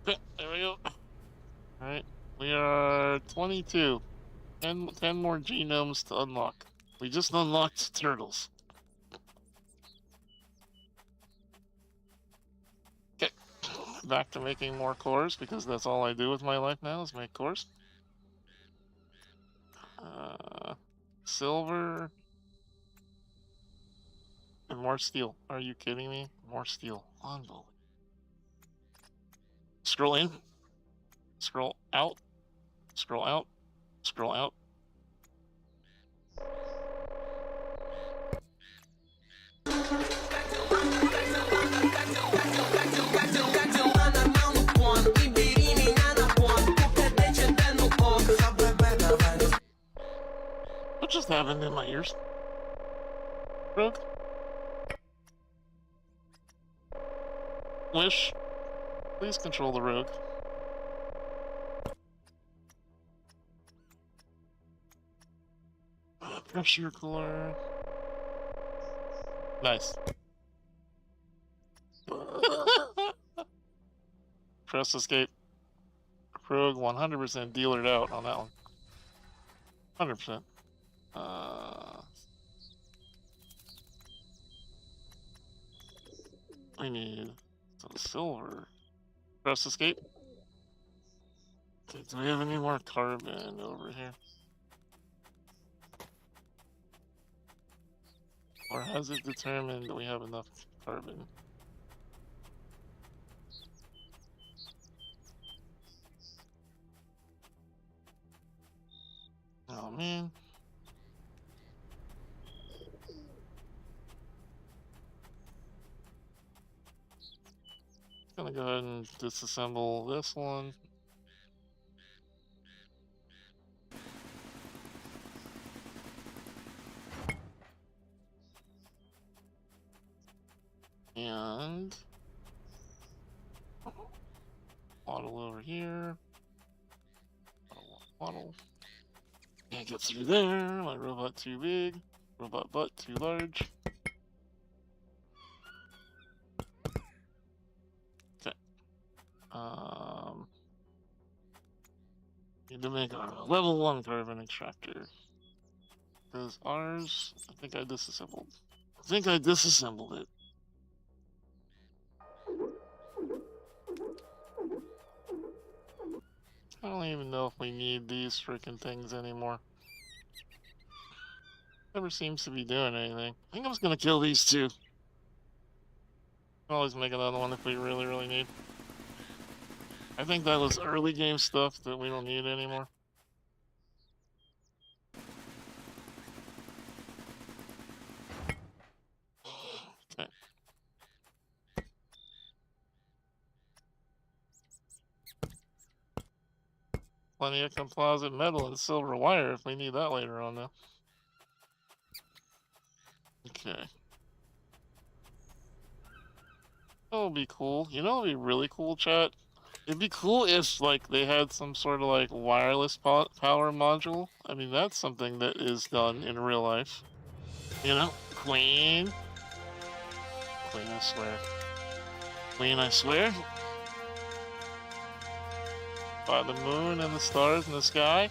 Okay, there we go. Alright. We are 22. 10 more genomes to unlock. We just unlocked turtles. Okay. Back to making more cores, because that's all I do with my life now is make cores. Silver. And more steel. Are you kidding me? More steel. Unbelievable. Scroll in. Scroll out. Scroll out. Scroll out. What just happened in my ears? Rogue? Wish, please control the rogue. Pressure cooler. Nice. Press escape. Rogue 100% dealered out on that one. 100%. We need some silver. Press escape. Okay, do we have any more carbon over here? Or has it determined that we have enough carbon? Oh man. Gonna go ahead and disassemble this one. And waddle over here. Waddle. Can't get through there. My robot too big. Robot butt too large. Okay. Need to make a level 1 carbon extractor. Because ours, I think I disassembled. it. I don't even know if we need these freaking things anymore. Never seems to be doing anything. I think I'm just gonna kill these two. I'll always make another one if we really, really need. I think that was early game stuff that we don't need anymore. Okay. Plenty of composite metal and silver wire if we need that later on, though. Okay. That would be cool. You know, it'd be really cool, chat. It'd be cool if, like, they had some sort of, like, wireless power module. I mean, that's something that is done in real life. You know? Queen. Queen, I swear. Queen, I swear. By the moon and the stars in the sky.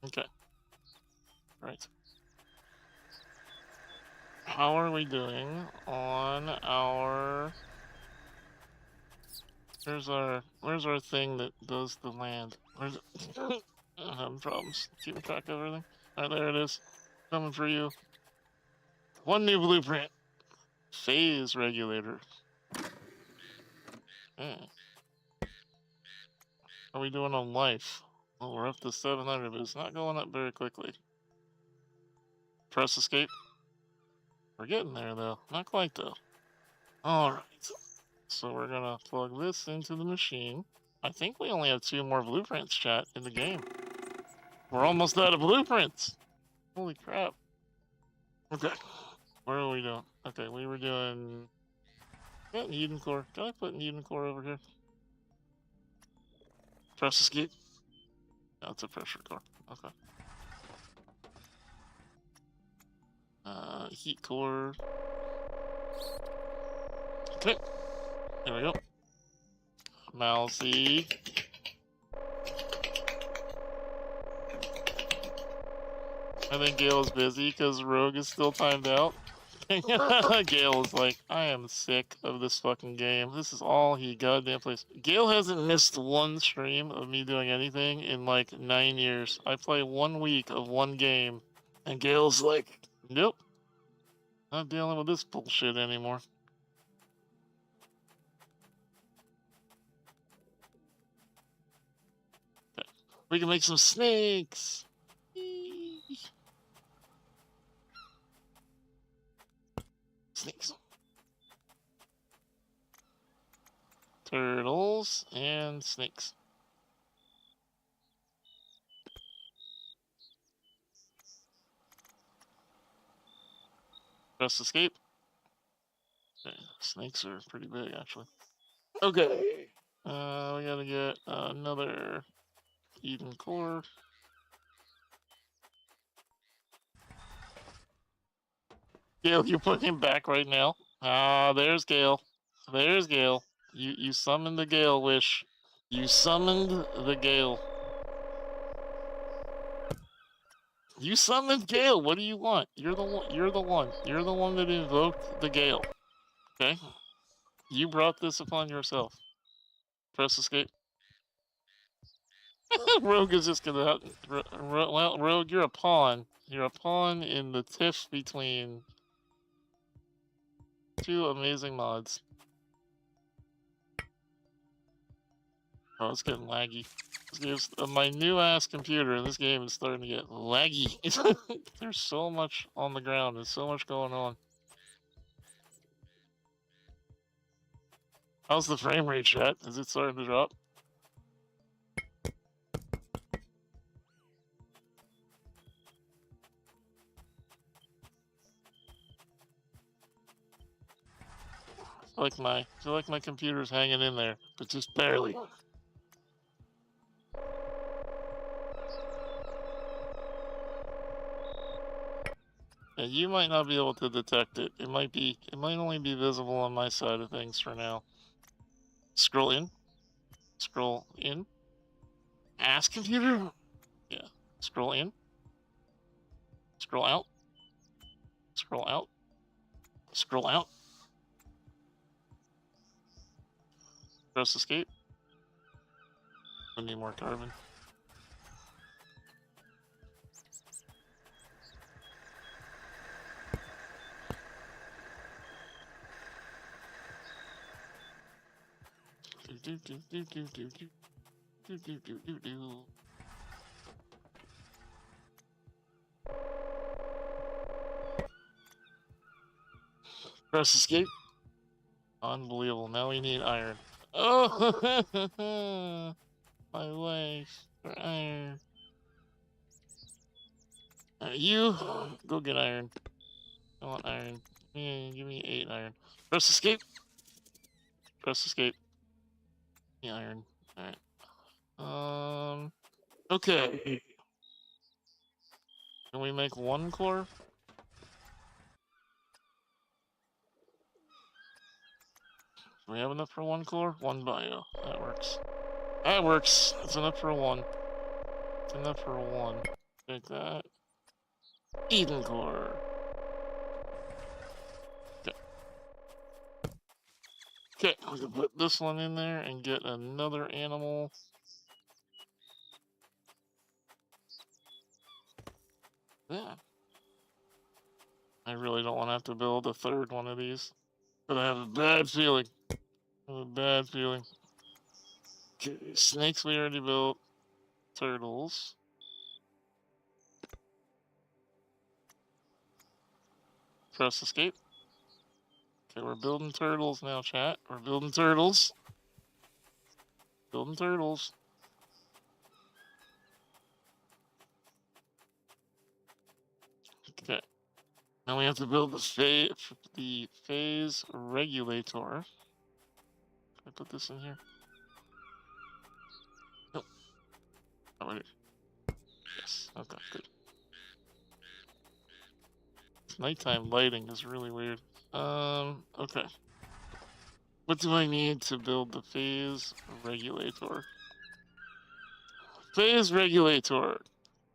Okay. Right. How are we doing on our... where's our thing that does the land? Where's it? I'm having problems keeping track of everything. Alright, there it is. Coming for you. One new blueprint. Phase regulator. Hmm. How are we doing on life? Well, we're up to 700, but it's not going up very quickly. Press escape. We're getting there, though. Not quite, though. Alright. So we're gonna plug this into the machine. I think we only have 2 more blueprints, chat, in the game. We're almost out of blueprints! Holy crap. Okay. Where are we doing? Okay, we were doing... yeah, Eden core. Can I put an Eden core over here? Press escape. No, it's a pressure core. Okay. Heat core. Okay. There we go. Mousy. I think Gale is busy because Rogue is still timed out. Gale is like, I am sick of this fucking game. This is all he goddamn plays. Gale hasn't missed one stream of me doing anything in like 9 years. I play 1 week of one game, and Gale's like, nope. Not dealing with this bullshit anymore. Okay. We can make some snakes! Snakes. Turtles and snakes. Press escape. Okay. Snakes are pretty big, actually. Okay. We gotta get another Eden core. Gale, you put him back right now. Ah, there's Gale. There's Gale. You summoned the Gale wish. You summoned the Gale. You summoned Gale. What do you want? You're the one. You're the one. You're the one that invoked the Gale. Okay. You brought this upon yourself. Press escape. Rogue is just gonna. Well, Rogue, you're a pawn. You're a pawn in the tiff between 2 amazing mods. Oh, it's getting laggy. My new ass computer in this game is starting to get laggy. There's so much on the ground. There's so much going on. How's the frame rate, chat? Is it starting to drop? I feel like my computer's hanging in there, but just barely. Yeah, you might not be able to detect it. It might only be visible on my side of things for now. Scroll in. Scroll in. Ass computer? Yeah. Scroll in. Scroll out. Scroll out. Scroll out. Press escape. I need more carbon. Press escape. Unbelievable. Now we need iron. Oh, my life for iron. You go get iron. I want iron. Give me 8 iron. Press escape. Press escape. Yeah, iron. Alright. Okay. Can we make 1 core? Do we have enough for 1 core? 1 bio. That works. That works. That's enough for 1. It's enough for 1. Take that. Eden core. Okay. Okay, we can put this one in there and get another animal. Yeah. I really don't want to have to build a 3rd one of these. But I have a bad feeling. I have a bad feeling. Okay, snakes we already built. Turtles. Press escape. Okay, we're building turtles now, chat. We're building turtles. Building turtles. Okay. Now we have to build the phase regulator. Can I put this in here? Nope. Oh, wait. Yes. Okay, good. This nighttime lighting is really weird. Okay. What do I need to build the phase regulator? Phase regulator.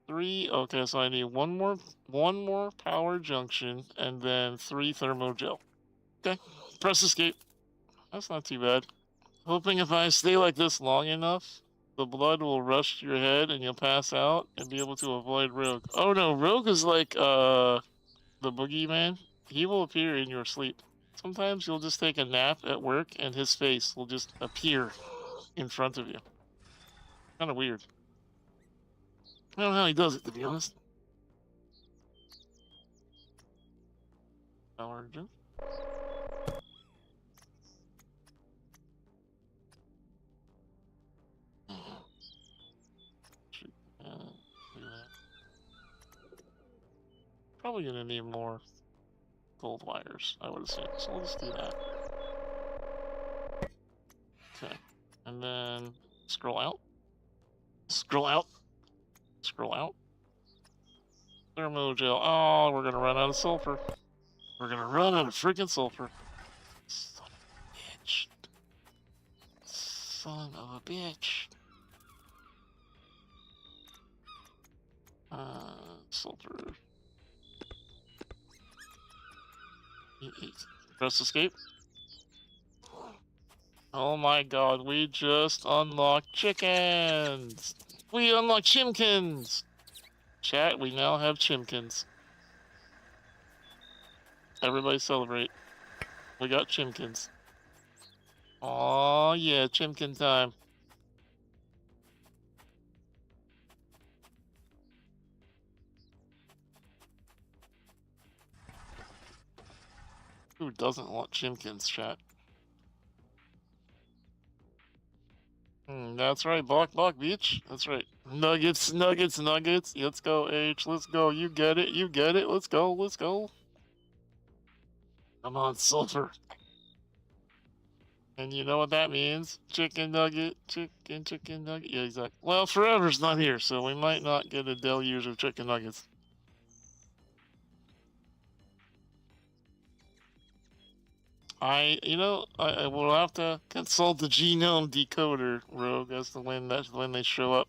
3. Okay, so I need one more power junction and then 3 thermogel. Okay. Press escape. That's not too bad. Hoping if I stay like this long enough, the blood will rush to your head and you'll pass out and be able to avoid Rogue. Oh no, Rogue is like the boogeyman. He will appear in your sleep. Sometimes you'll just take a nap at work and his face will just appear in front of you. Kind of weird. I don't know how he does it, to be honest. Power jump. Probably gonna need more gold wires, I would assume. So we'll just do that. Okay. And then scroll out. Scroll out. Scroll out. Thermogel. Oh, we're gonna run out of sulfur. We're gonna run out of freaking sulfur. Son of a bitch. Son of a bitch. Sulfur. Press escape. Oh my god, we just unlocked chickens! We unlocked chimkins! Chat, we now have chimkins. Everybody celebrate. We got chimkins. Aw, yeah, chimkin time. Who doesn't want chimkins, chat? That's right, Block Beach. That's right. Nuggets. Let's go, H. Let's go. You get it. Let's go. Come on, sulfur. And you know what that means? Chicken nugget. Yeah, exactly. Well, Forever's not here, so we might not get a deluge of chicken nuggets. I will have to consult the genome decoder, Rogue, as to when they show up.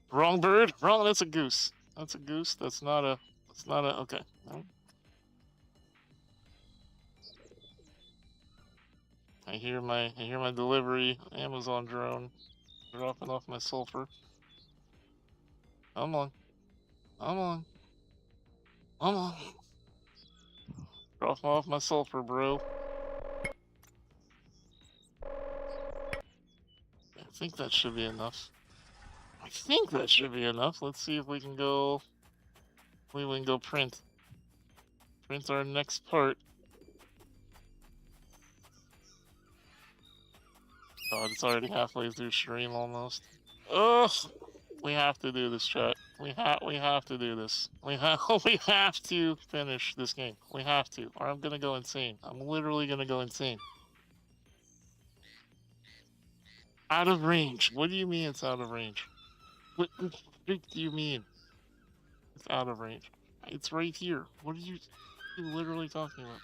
Wrong bird? Wrong, that's a goose. That's a goose. That's not a, okay. I hear my delivery Amazon drone dropping off my sulfur. Come on. Drop off my sulfur, bro. I think that should be enough. Let's see if we can go. We can go print our next part. God, it's already halfway through stream almost. Ugh! We have to do this, chat. We have to do this. We have to finish this game. We have to, or I'm gonna go insane. I'm literally gonna go insane. Out of range. What do you mean it's out of range? What the frick do you mean? It's out of range. It's right here. What are you literally talking about?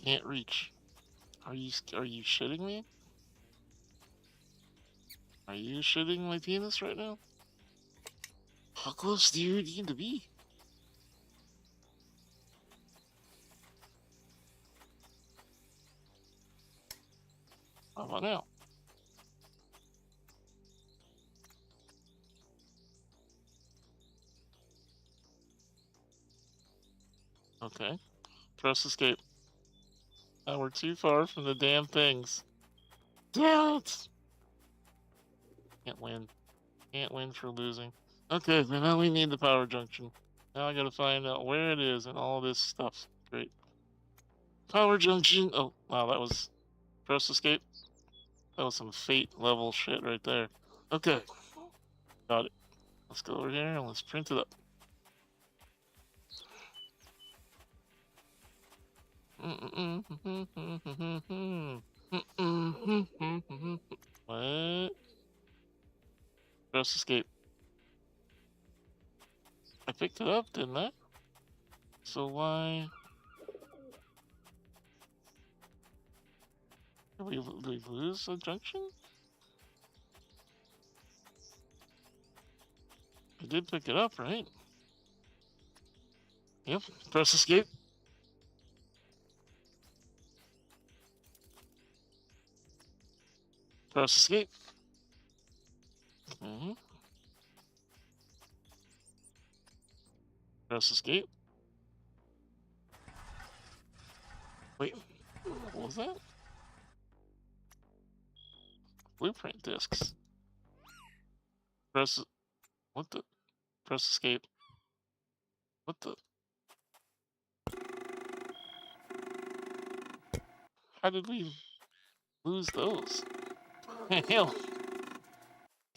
Can't reach. Are you shitting me? Are you shitting my penis right now? How close do you need to be? How about now? Okay. Press escape. Now we're too far from the damn things. Damn it! Can't win. Can't win for losing. Okay, so now we need the power junction. Now I gotta find out where it is and all this stuff. Great. Power junction. Oh, wow, that was... Press escape. That was some fate level shit right there. Okay. Got it. Let's go over here and let's print it up. What? Press escape. I picked it up, didn't I? So why... Did we lose a junction? I did pick it up, right? Yep. Press escape. Press escape. Mm-hmm. Press escape. Wait, what was that? Blueprint discs. Press... What the... Press escape. What the... How did we lose those? Hell.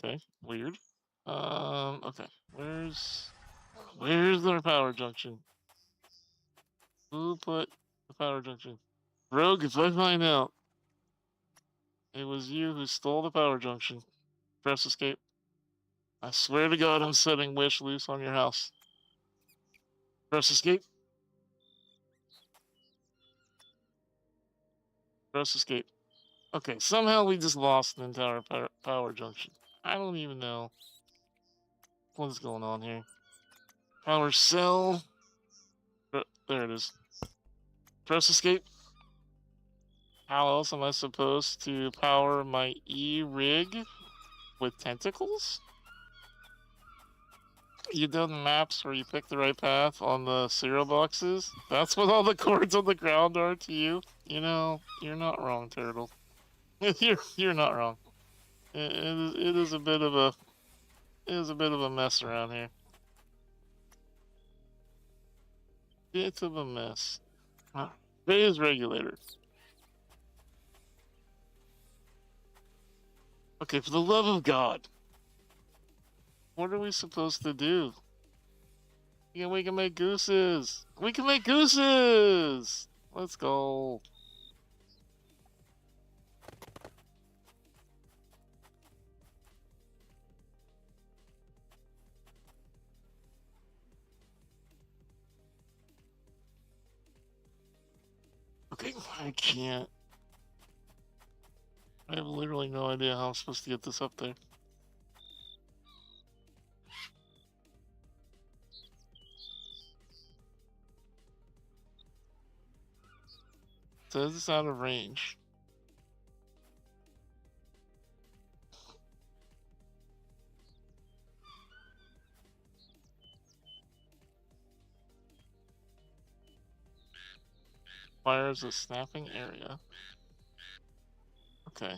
Okay, weird. Okay. Where's our power junction? Who put the power junction? Rogue, if I find out it was you who stole the power junction, press escape. I swear to God I'm setting Wish loose on your house. Press escape. Press escape. Okay, somehow we just lost an entire power junction. I don't even know what is going on here. Power cell. There it is. Press escape. How else am I supposed to power my E-rig with tentacles? You done maps where you pick the right path on the cereal boxes? That's what all the cords on the ground are to you? You know, you're not wrong, Turtle. You're not wrong. It is a bit of a mess around here. Bit of a mess. Phase regulator. Okay, for the love of God. What are we supposed to do? Yeah, we can make gooses. We can make gooses! Let's go. Okay, I can't. I have literally no idea how I'm supposed to get this up there. It says it's out of range. Fires a snapping area. Okay.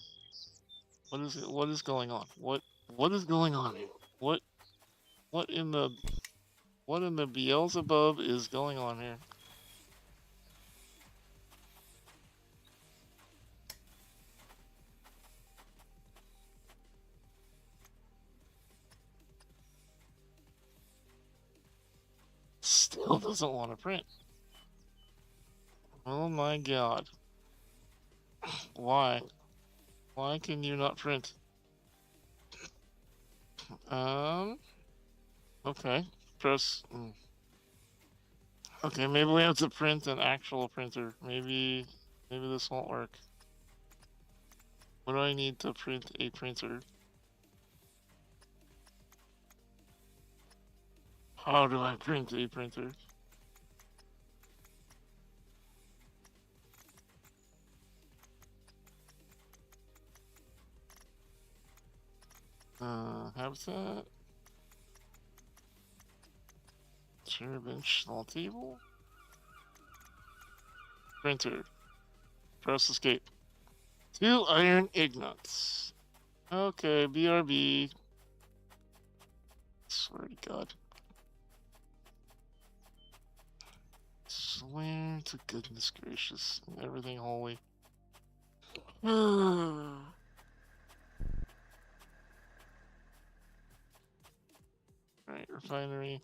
What is it? What is going on? What is going on here? What what in the Beelzebub is going on here? Still doesn't want to print. Oh my god. Why? Why can you not print? Okay. Press. Okay, maybe we have to print an actual printer. Maybe this won't work. What do I need to print a printer? How do I print a printer? Habitat. Chair, bench, small table. Printer. Press escape. 2 iron ingots. Okay, BRB. Swear to God. Swear to goodness gracious and everything holy. Alright, refinery.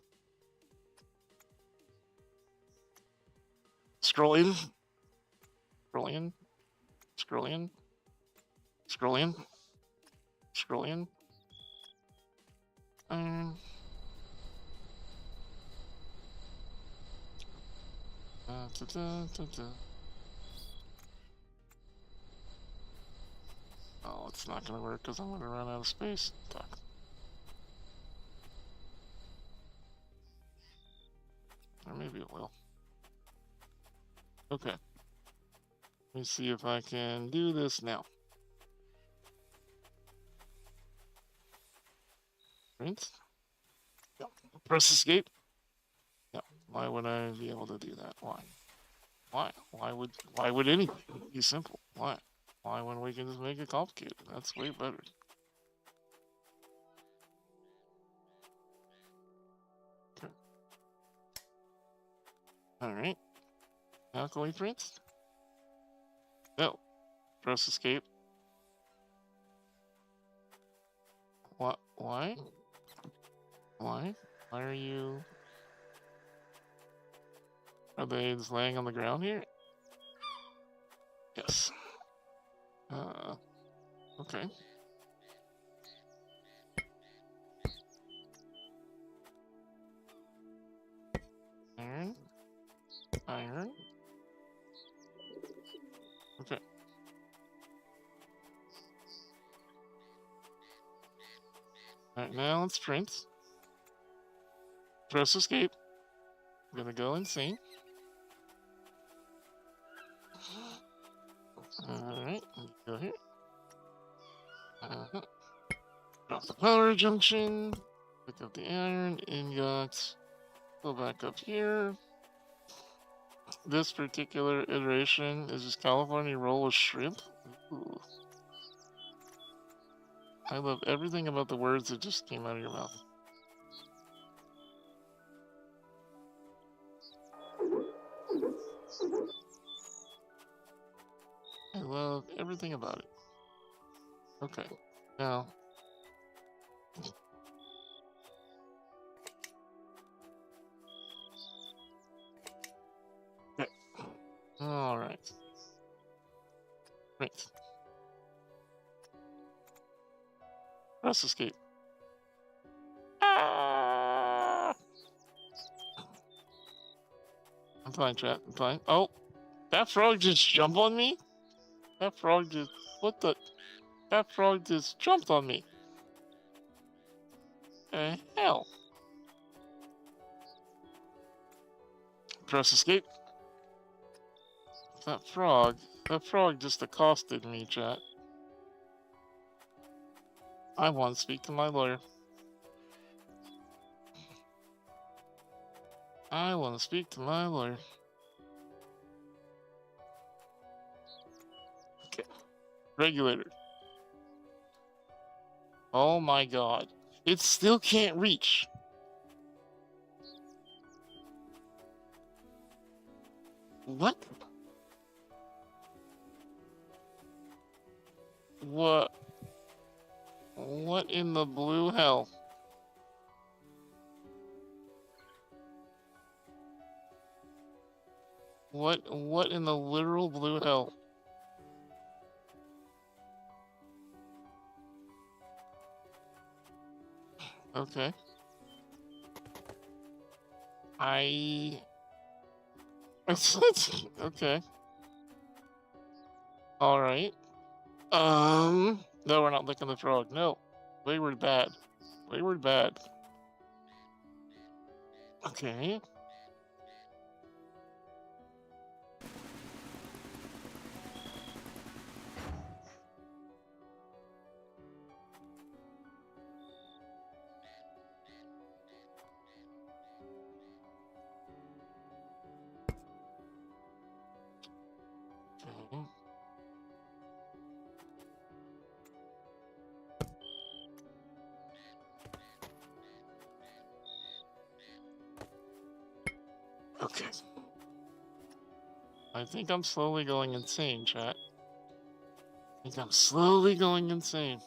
Scroll in. Scroll in. Scroll in. Scroll in. Scroll in. Oh, it's not gonna work because I'm gonna run out of space. Fuck. Or maybe it will. Okay. Let me see if I can do this now. Print. Yep. Press escape. Yep. Why would I be able to do that? Why? Why? Why would anything be simple? Why? Why when we can just make it complicated? That's way better. Okay. Alright. Now can we print? No. Press escape. What? Why? Why? Why are you... Are they just laying on the ground here? Yes. Okay. Iron. Iron. Okay. Alright, now let's print. Press escape. I'm gonna go insane. Alright, go here. Drop the power junction. Pick up the iron ingot. Go back up here. This particular iteration is just California roll of shrimp. Ooh. I love everything about the words that just came out of your mouth. I love everything about it. Okay, now. Okay. Alright. Right. Press escape. Ah! I'm fine, chat. I'm fine. Oh! That frog just jumped on me? That frog just... What the... That frog just jumped on me. Hell. Press escape. That frog just accosted me, chat. I want to speak to my lawyer. I want to speak to my lawyer. Regulator. Oh my god. It still can't reach. What? What? What in the blue hell? What in the literal blue hell? Okay. Okay. Alright. No, we're not licking the frog. No. Wayward bad. Wayward bad. Okay. Okay. Okay. I think I'm slowly going insane, chat. I think I'm slowly going insane.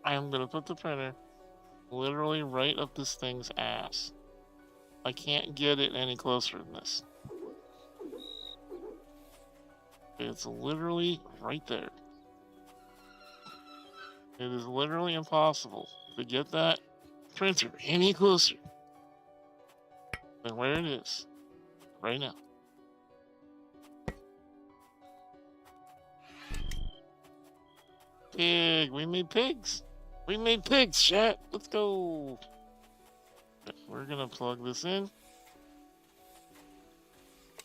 I am gonna put the printer literally right up this thing's ass. I can't get it any closer than this. It's literally right there. It is literally impossible to get that printer any closer than where it is right now. Pig, we made pigs. We made pigs, chat. Let's go. Okay, we're gonna plug this in.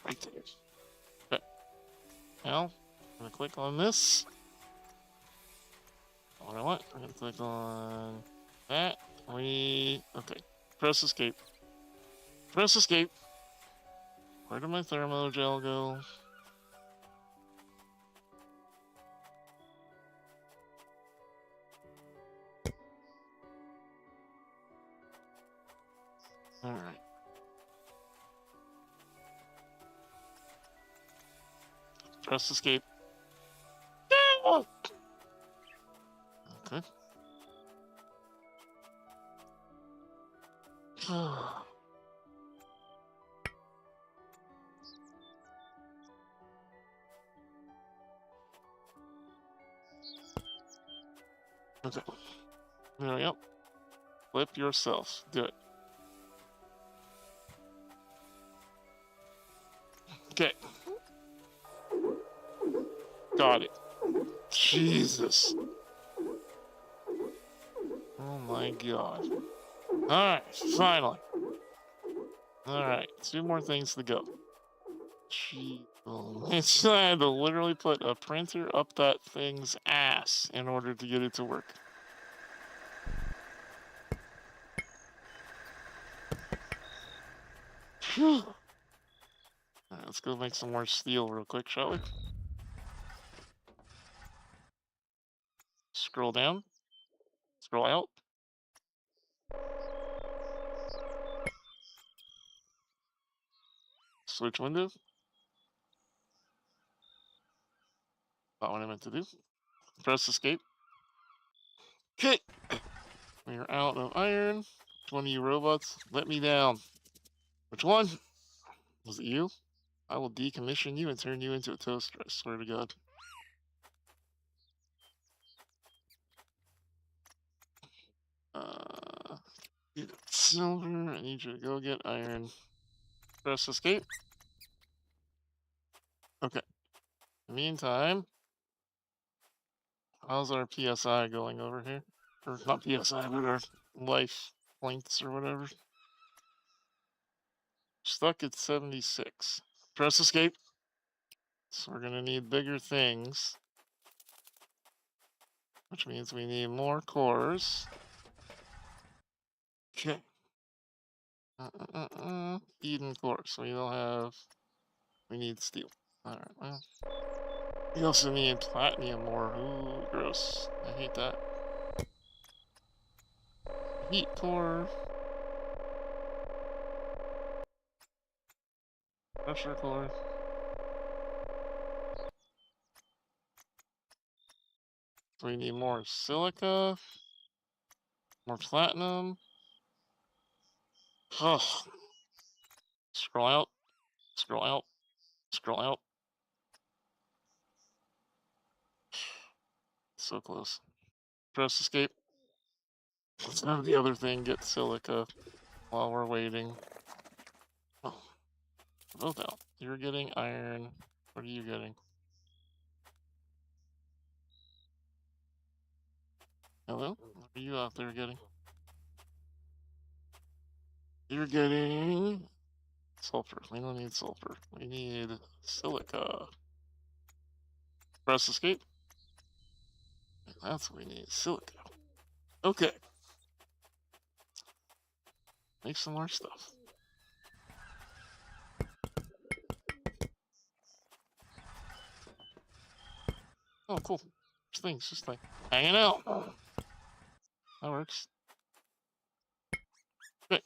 Right there. Okay. Now, I'm gonna click on this. What I want, I'm gonna click on that. Okay. Press escape. Press escape. Where did my thermogel go? Alright. Press escape. Okay. Okay. There we go. Flip yourself. Do it. Okay. Got it. Jesus. Oh my god. Alright, finally. Alright, 2 more things to go. Gee, I had to literally put a printer up that thing's ass in order to get it to work. Phew. Alright, let's go make some more steel real quick, shall we? Scroll down. Scroll out. Switch window. Not what I meant to do. Press escape. Okay. We're out of iron. Which one of you robots let me down? Which one? Was it you? I will decommission you and turn you into a toaster, I swear to God. Silver, I need you to go get iron. Press escape. Okay. In the meantime, how's our PSI going over here? Or not PSI, but our life points or whatever. Stuck at 76. Press escape. So we're gonna need bigger things. Which means we need more cores. Okay. Eden core, so we don't have. We need steel. Alright, well. We also need platinum ore. Ooh, gross. I hate that. Heat core. Pressure core. So we need more silica. More platinum. Ugh. Scroll out. Scroll out. Scroll out. So close. Press escape. Let's have the other thing get silica while we're waiting. Oh, both out. You're getting iron. What are you getting? Hello? What are you out there getting? You're getting sulfur. We don't need sulfur. We need silica. Press escape. That's what we need. Silica. Okay. Make some more stuff. Oh, cool. Just like hanging out. That works. Okay.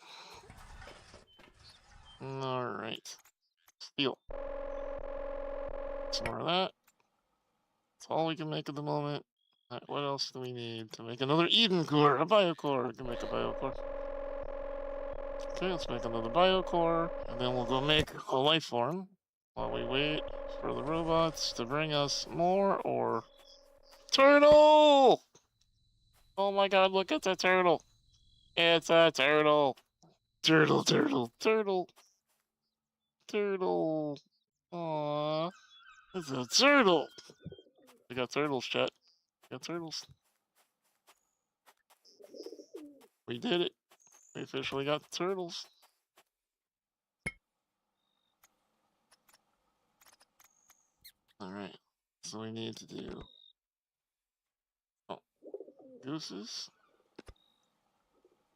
Alright. Steel. Some more of that. That's all we can make at the moment. Alright, what else do we need to make another Eden core? A biocore. We can make a biocore. Okay, let's make another biocore, and then we'll go make a life form while we wait for the robots to bring us more ore. Turtle! Oh my god, look at the turtle! It's a turtle! Turtle, turtle, turtle! Turtle! Aww. It's a turtle! We got turtles, chat. We got turtles. We did it. We officially got the turtles. Alright. So we need to do... Oh. Gooses.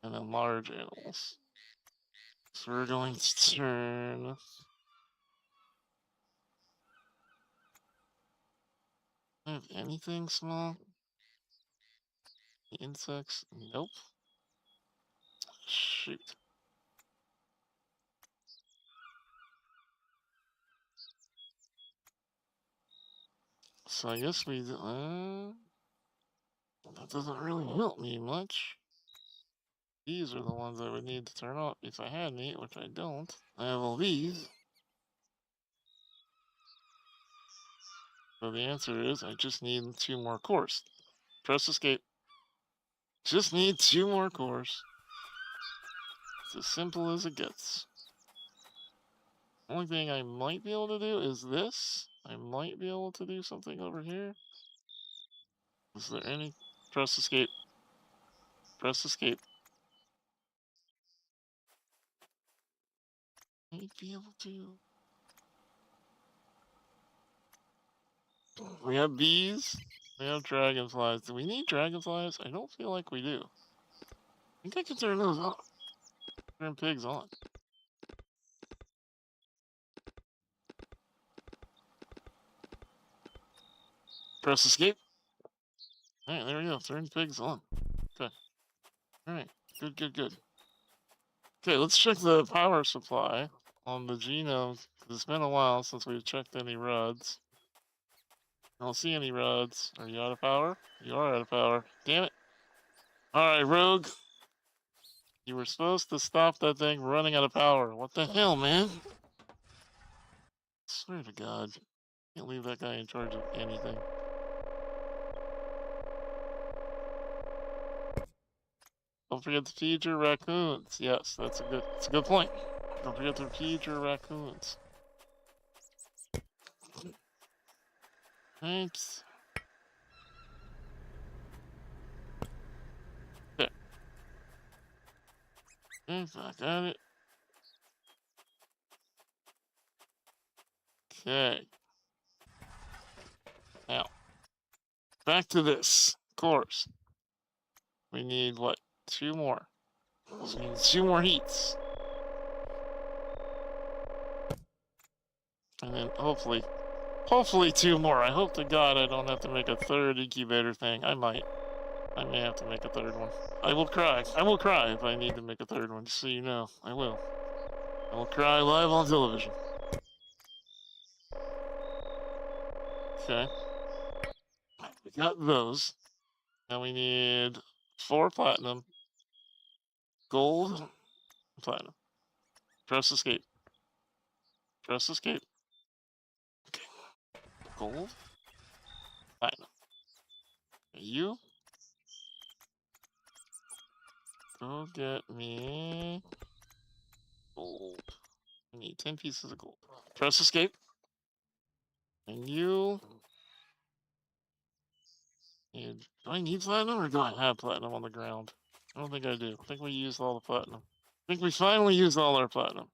And then large animals. So we're going to turn... Do I have anything small? Insects? Nope. Shoot. So I guess we... that doesn't really help me much. These are the ones I would need to turn off if I had any, which I don't. I have all these. So the answer is I just need 2 more cores. Press escape. Just need 2 more cores. It's as simple as it gets. Only thing I might be able to do is this. I might be able to do something over here. Is there any... Press escape. Press escape. Might be able to... We have bees. We have dragonflies. Do we need dragonflies? I don't feel like we do. I think I can turn those on. Turn pigs on. Press escape. Alright, there we go. Turn pigs on. Okay. Alright. Good, good, good. Okay, let's check the power supply on the genome. It's been a while since we've checked any rods. I don't see any rods. Are you out of power? You are out of power. Damn it. Alright, Rogue. You were supposed to stop that thing running out of power. What the hell, man? Swear to God. Can't leave that guy in charge of anything. Don't forget to feed your raccoons. Yes, that's a good point. Don't forget to feed your raccoons. Thanks. Okay. Okay, back at it. Okay. Now, back to this. Of course. We need, what, 2 more. So we need 2 more heats. And then hopefully 2 more. I hope to God I don't have to make a third incubator thing. I might. I may have to make a third one. I will cry. I will cry if I need to make a third one, just so you know. I will. I will cry live on television. Okay. We got those. Now we need 4 platinum, gold, platinum. Press escape. Press escape. Okay. Gold, platinum. You go get me gold. I need 10 pieces of gold. Press escape. And you need. Do I need platinum or do I have platinum on the ground? I don't think I do. I think we used all the platinum. I think we finally used all our platinum.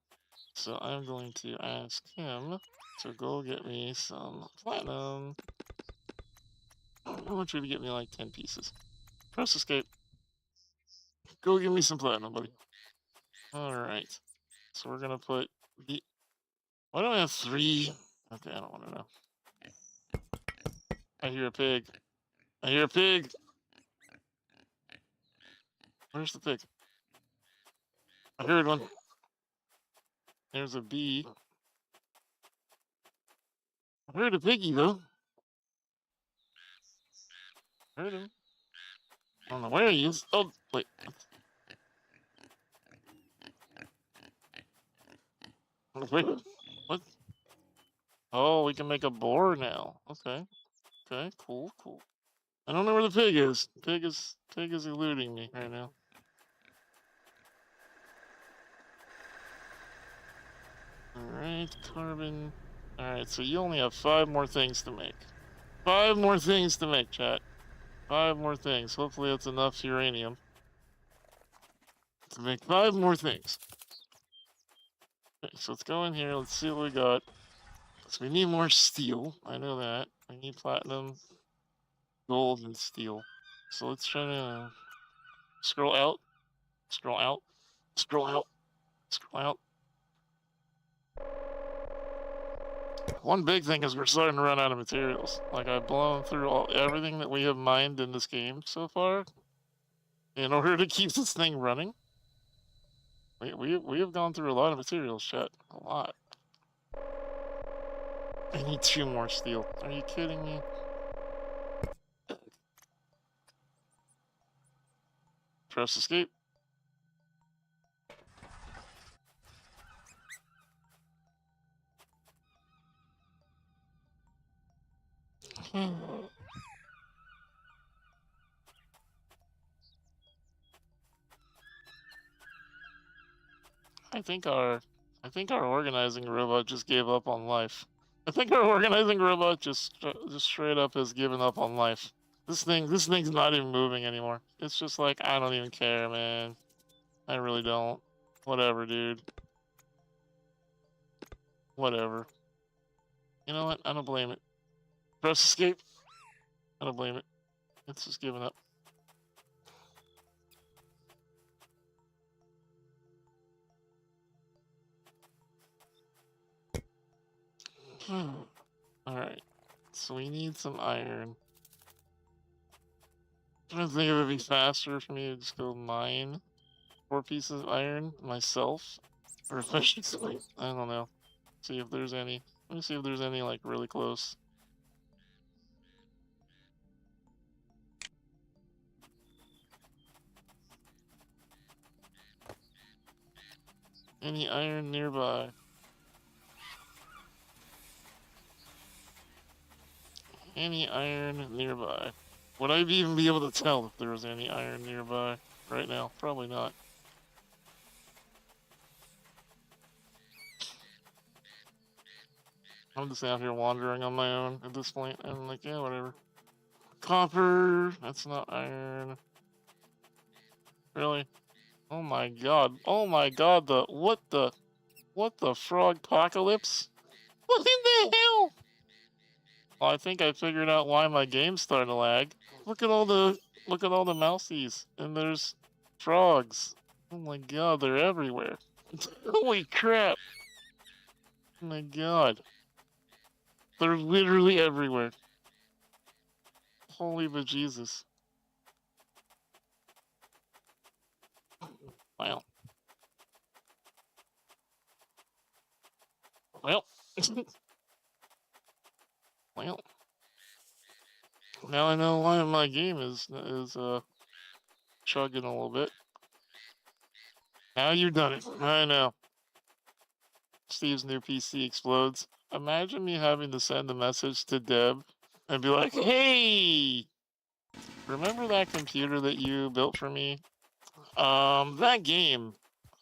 So I'm going to ask him to go get me some platinum. I want you to get me like 10 pieces. Press escape. Go give me some platinum, buddy. Alright. So we're gonna put the. Why do I have 3? Okay, I don't want to know. I hear a pig. I hear a pig. Where's the pig? I heard one. There's a bee. I heard a piggy though. Heard him. I don't know where he is. Oh, wait. Wait. What? Oh, we can make a boar now. Okay. Okay, cool, cool. I don't know where the pig is. Pig is eluding me right now. Alright, carbon. Alright, so you only have 5 more things to make. 5 more things to make, chat. 5 more things. Hopefully that's enough uranium to make 5 more things. Okay, so let's go in here. Let's see what we got. So we need more steel. I know that. We need platinum, gold, and steel. So let's try to scroll out, scroll out, scroll out, scroll out. One big thing is we're starting to run out of materials. Like, I've blown through everything that we have mined in this game so far in order to keep this thing running. We have gone through a lot of materials, chat. A lot. I need 2 more steel. Are you kidding me? Press escape. I think our organizing robot just gave up on life. I think our organizing robot just straight up has given up on life. This thing's not even moving anymore. It's just like, I don't even care, man. I really don't. Whatever, dude. Whatever. You know what? I don't blame it. Press escape. I don't blame it. It's just giving up. Alright. So we need some iron. I'm trying to think if it'd be faster for me to just go mine 4 pieces of iron myself. Or if I should, I don't know. See if there's any. Let me see if there's any, like, really close. Any iron nearby? Any iron nearby? Would I even be able to tell if there was any iron nearby right now? Probably not. I'm just out here wandering on my own at this point. I'm like, yeah, whatever. Copper, that's not iron. Really? Oh my god. Oh my god, what the frog apocalypse? What in the hell? Well, I think I figured out why my game's starting to lag. Look at all the mousies, and there's frogs. Oh my god, they're everywhere. Holy crap. Oh my god. They're literally everywhere. Holy bejesus. Wow. Well. Well. Now I know why my game is chugging a little bit. Now you've done it. I know. Steve's new PC explodes. Imagine me having to send a message to Deb and be like, hey, remember that computer that you built for me? That game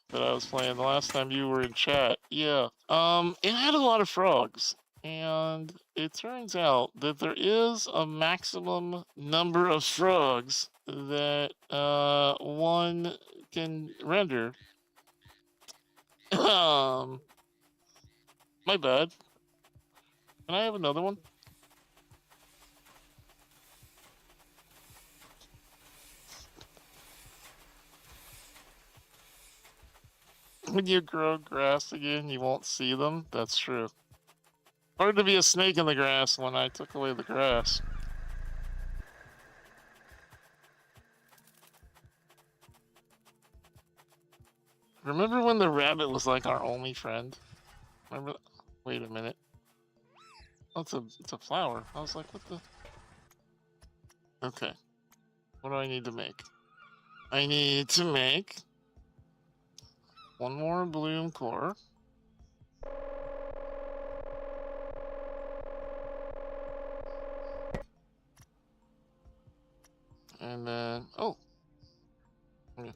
that I was playing the last time you were in chat, yeah. It had a lot of frogs. And it turns out that there is a maximum number of frogs that one can render. My bad. Can I have another one? When you grow grass again, you won't see them. That's true. Hard to be a snake in the grass when I took away the grass. Remember when the rabbit was like our only friend? Remember? Wait a minute. Oh, it's a flower. I was like, what the? Okay. What do I need to make? I need to make one more bloom core. And then, oh,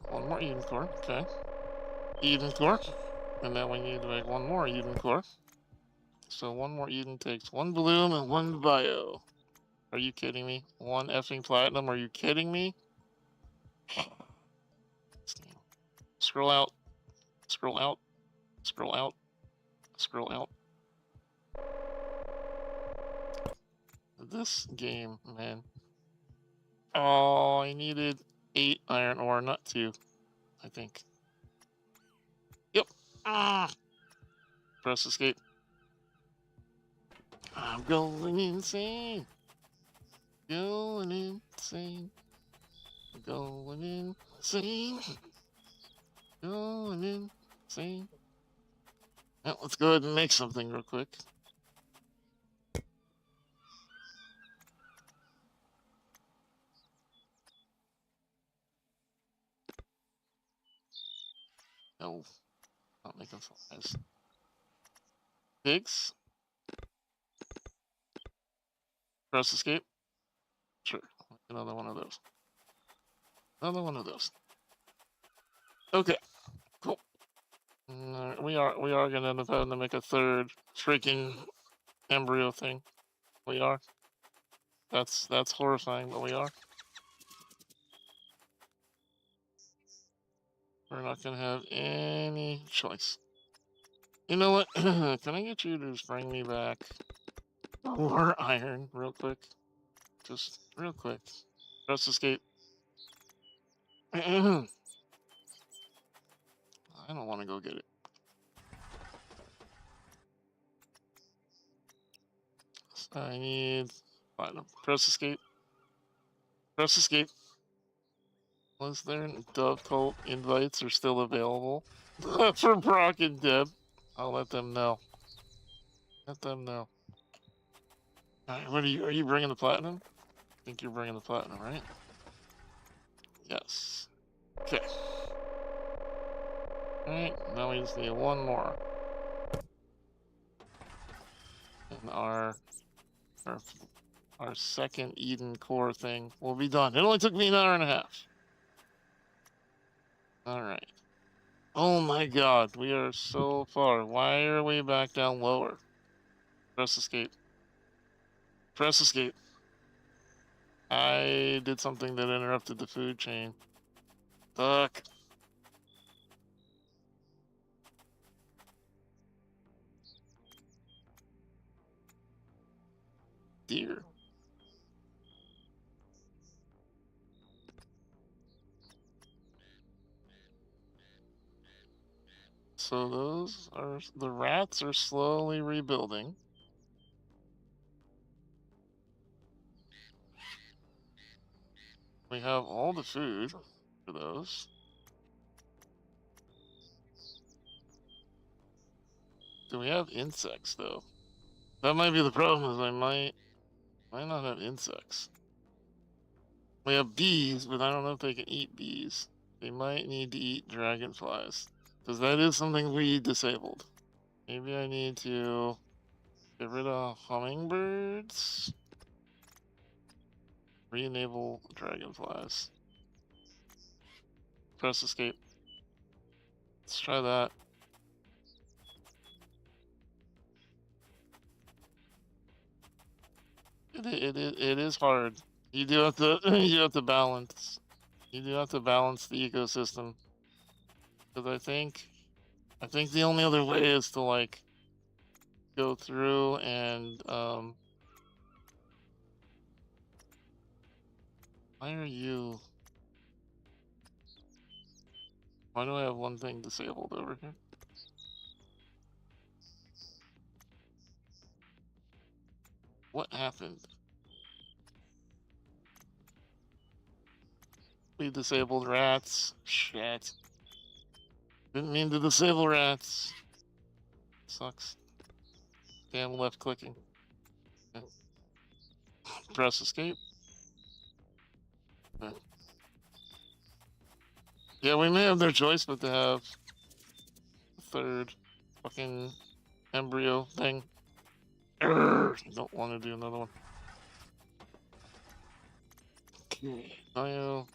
one more Eden core. Okay. Eden core. And then we need to make one more Eden core. So one more Eden takes one bloom and one bio. Are you kidding me? One effing platinum? Are you kidding me? Scroll out. Scroll out. Scroll out. Scroll out. This game, man. Oh, I needed 8 iron ore, not 2, I think. Yep. Ah. Press escape. I'm going insane. Going insane. Going insane. Going insane. Now, let's go ahead and make something real quick. No, not making flies. Pigs. Press escape. Sure, another one of those. Another one of those. Okay, cool. We are gonna end up having to make a third freaking embryo thing. We are. That's horrifying, but we are. We're not gonna have any choice. You know what? Can I get you to just bring me back more iron real quick? Just real quick. Press escape. I don't want to go get it. I need platinum. Press escape. Press escape. Was there Dove Cult invites are still available for Brock and Deb? I'll let them know. Let them know. Alright, what are you bringing the platinum? I think you're bringing the platinum, right? Yes. Okay. Alright, now we just need one more. And our second Eden core thing will be done. It only took me an hour and a half. Alright. Oh my god, we are so far. Why are we back down lower? Press escape. Press escape. I did something that interrupted the food chain. Fuck. Dear. So those are the rats are slowly rebuilding. We have all the food for those. Do we have insects though? That might be the problem. Is I might not have insects. We have bees, but I don't know if they can eat bees. They might need to eat dragonflies, because that is something we disabled. Maybe I need to get rid of hummingbirds. Re-enable dragonflies. Press escape. Let's try that. It is hard. You do have to you have to balance. You do have to balance the ecosystem. Because I think the only other way is to like go through and why are you? Why do I have one thing disabled over here? What happened? We disabled rats. Shit. Didn't mean to disable rats. Sucks. Damn left clicking. Okay. Press escape. Okay. Yeah, we may have their choice, but to have a third fucking embryo thing. Don't want to do another one. Okay. Bio.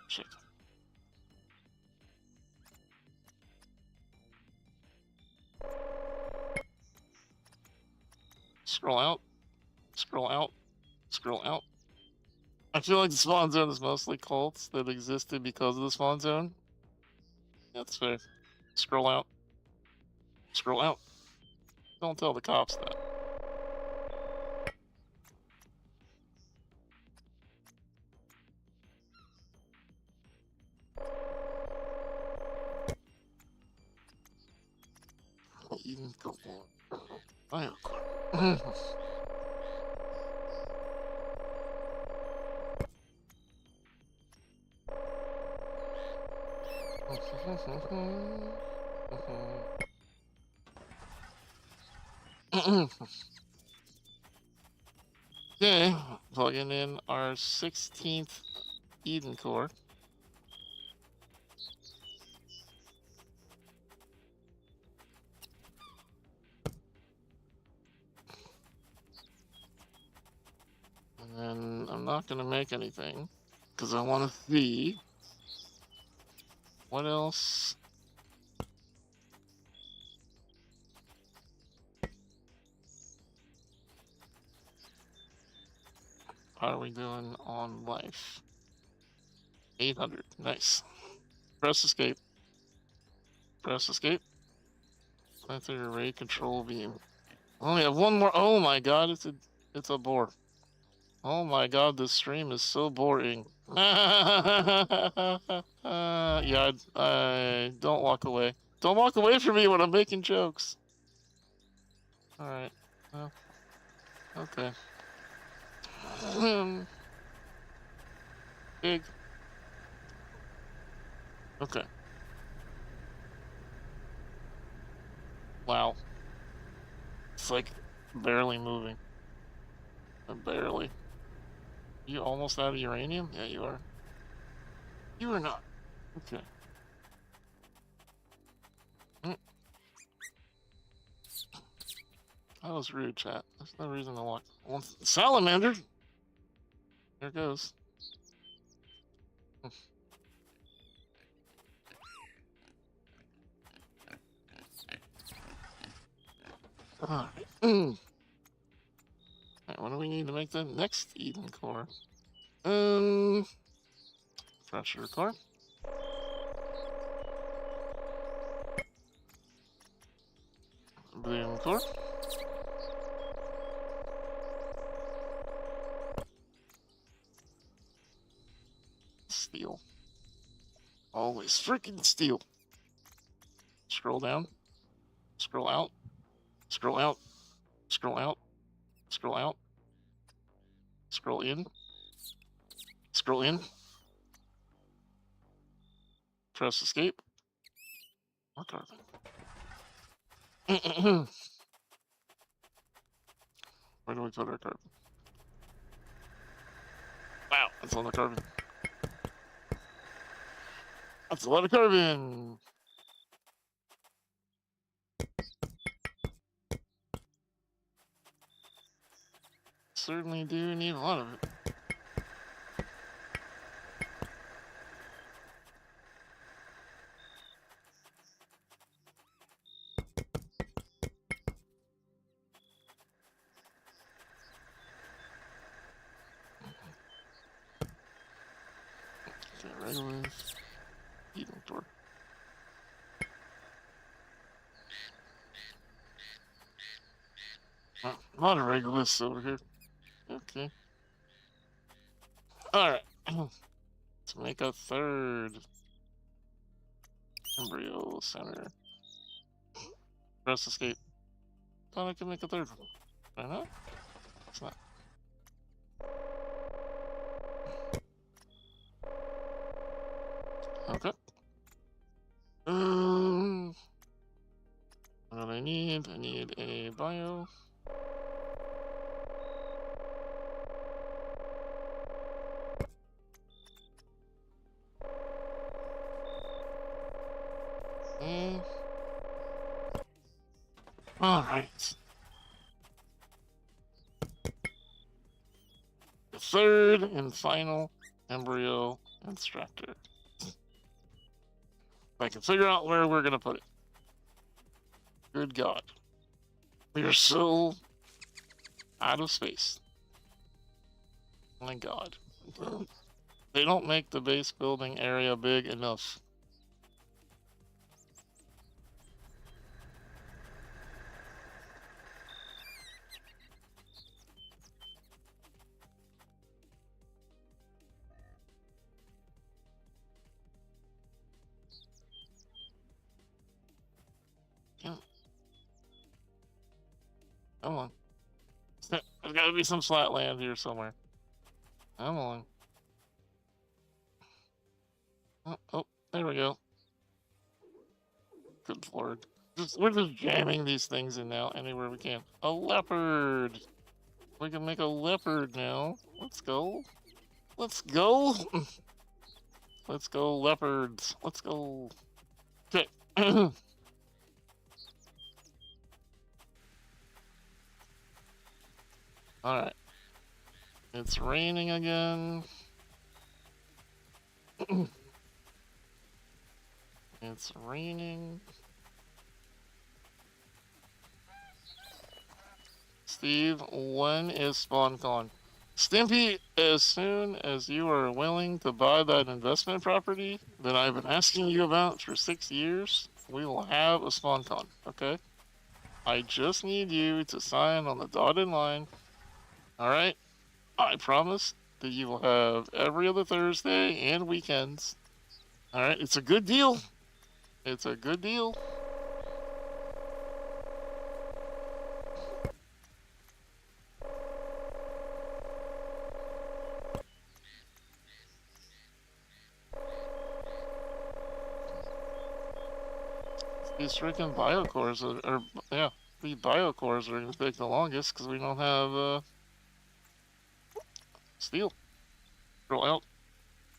Shit. Scroll out. Scroll out. Scroll out. I feel like the spawn zone is mostly cults that existed because of the spawn zone. That's fair. Scroll out. Scroll out. Don't tell the cops that. Even go on. Okay, plugging in our 16th Eden core. And then I'm not going to make anything because I want to see what else. How are we doing on life? 800. Nice. Press escape. Press escape. Planetary array control beam. I only have one more. Oh my god, it's a bore. Oh my god, this stream is so boring. Yeah, I don't walk away. Don't walk away from me when I'm making jokes. Alright. Well, okay. Big. Okay. Wow. It's like barely moving. Barely. You almost out of uranium? Yeah, you are. You are not. Okay. That was rude, chat. There's no reason to walk. Salamander! There goes. Alright. Alright, what do we need to make the next Eden core? Pressure core. Bloom core. Steel. Always freaking steel. Scroll down. Scroll out. Scroll out. Scroll out. Scroll out. Scroll in. Scroll in. Press escape. More carbon. Where do we put our carbon? Wow, that's a lot of carbon. That's a lot of carbon. Certainly do need a lot of it. Okay, regulars. Heating door. A lot of regulars over here. Okay. Alright. Let's make a third embryo center. Press escape. Thought I could make a third one. Why not? It's not. Okay. What do I need? I need a bio. Alright. The third and final embryo extractor. If I can figure out where we're gonna put it. Good God. We are so out of space. My God. They don't make the base building area big enough. Yeah. Come on. There's gotta be some flat land here somewhere. Come on. Oh, there we go. Good lord. We're just jamming these things in now anywhere we can. A leopard! We can make a leopard now. Let's go. Let's go! Let's go, leopards. Let's go. Okay. Alright. It's raining again. It's raining. Steve, when is SpawnCon? Stimpy, as soon as you are willing to buy that investment property that I've been asking you about for 6 years, we will have a SpawnCon, okay? I just need you to sign on the dotted line. Alright? I promise that you will have every other Thursday and weekends. Alright? It's a good deal. It's a good deal. These freaking biocores are yeah, the biocores are gonna take the longest because we don't have steel. Scroll out,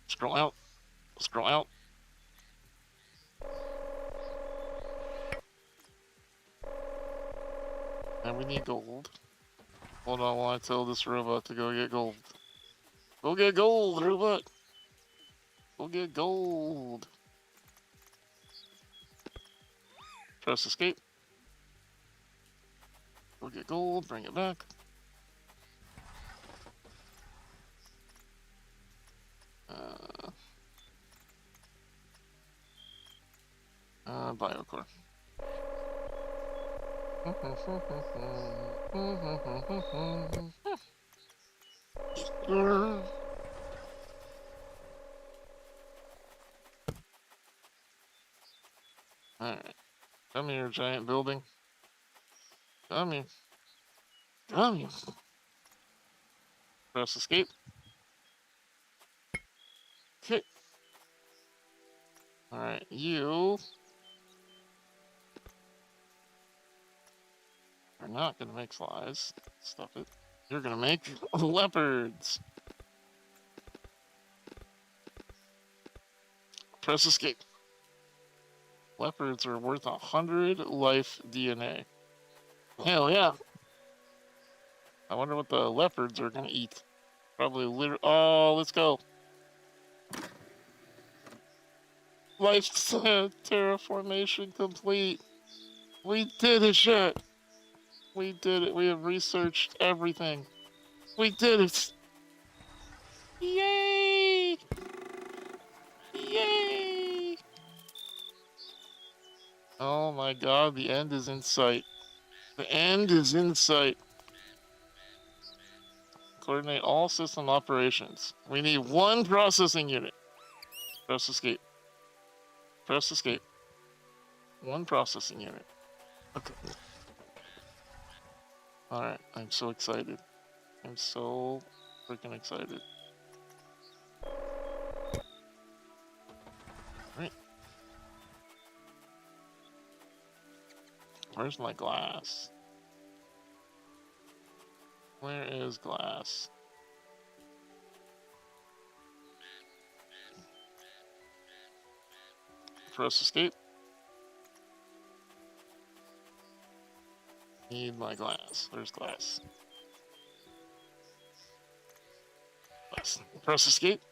scroll out, scroll out. And we need gold. Hold on while I tell this robot to go get gold. Go get gold, robot. Go get gold. Press escape. Go get gold, bring it back. Biocore. Alright. Come here, giant building. Come here. Come here. Press escape. Okay. Alright, you are not gonna make flies. Stuff it. You're gonna make leopards. Press escape. Leopards are worth 100 life DNA. Hell yeah. I wonder what the leopards are gonna eat. Probably literally. Oh, let's go. Life terraformation complete. We did it, shit. We did it. We have researched everything. We did it. Yay! Yay! Oh my god, the end is in sight. The end is in sight. Coordinate all system operations. We need one processing unit. Press escape. Press escape. One processing unit. Okay. Alright, I'm so excited. I'm so freaking excited. Alright. Where's my glass? Where is glass? Press escape. Need my glass. Where's glass? Glass. Press escape.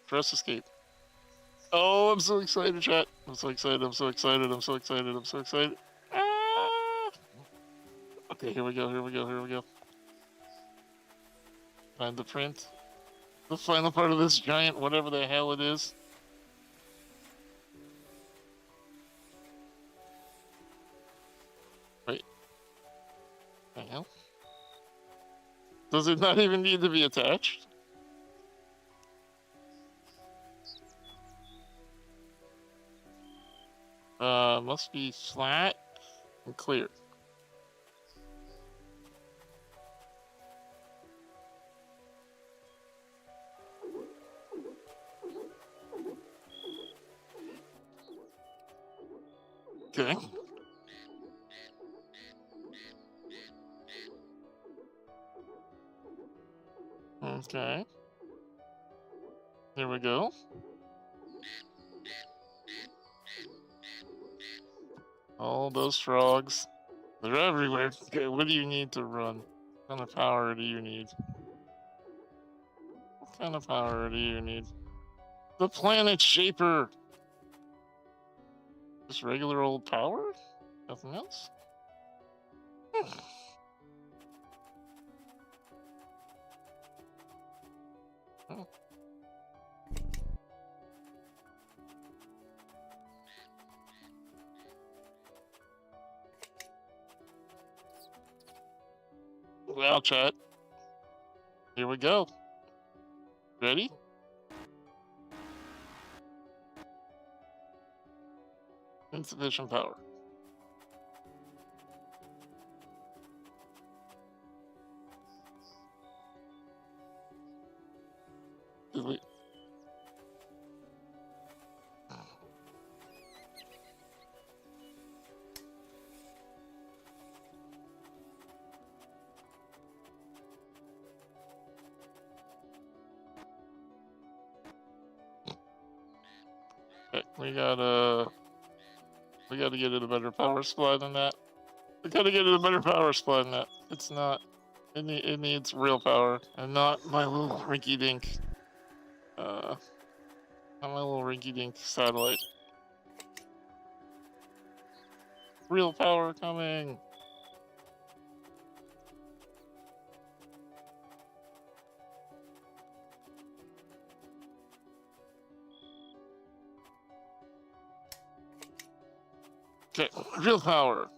Press escape. Oh, I'm so excited, chat. I'm so excited. I'm so excited. I'm so excited. I'm so excited. Ah! Okay, here we go. Here we go. Here we go. Find the print. The final part of this giant, whatever the hell it is. Wait. The hell? Does it not even need to be attached? Must be flat and clear. Okay. Okay. Here we go. All those frogs. They're everywhere. Okay, what do you need to run? What kind of power do you need? What kind of power do you need? The planet shaper! Just regular old power? Nothing else? Hmm. Well, chat. Here we go. Ready? Insufficient power. Delete. Okay, we gotta get it a better power supply than that. We gotta get it a better power supply than that. It's not. It needs real power and not my little rinky-dink. Not my little rinky-dink satellite. Real power coming. Okay, real power.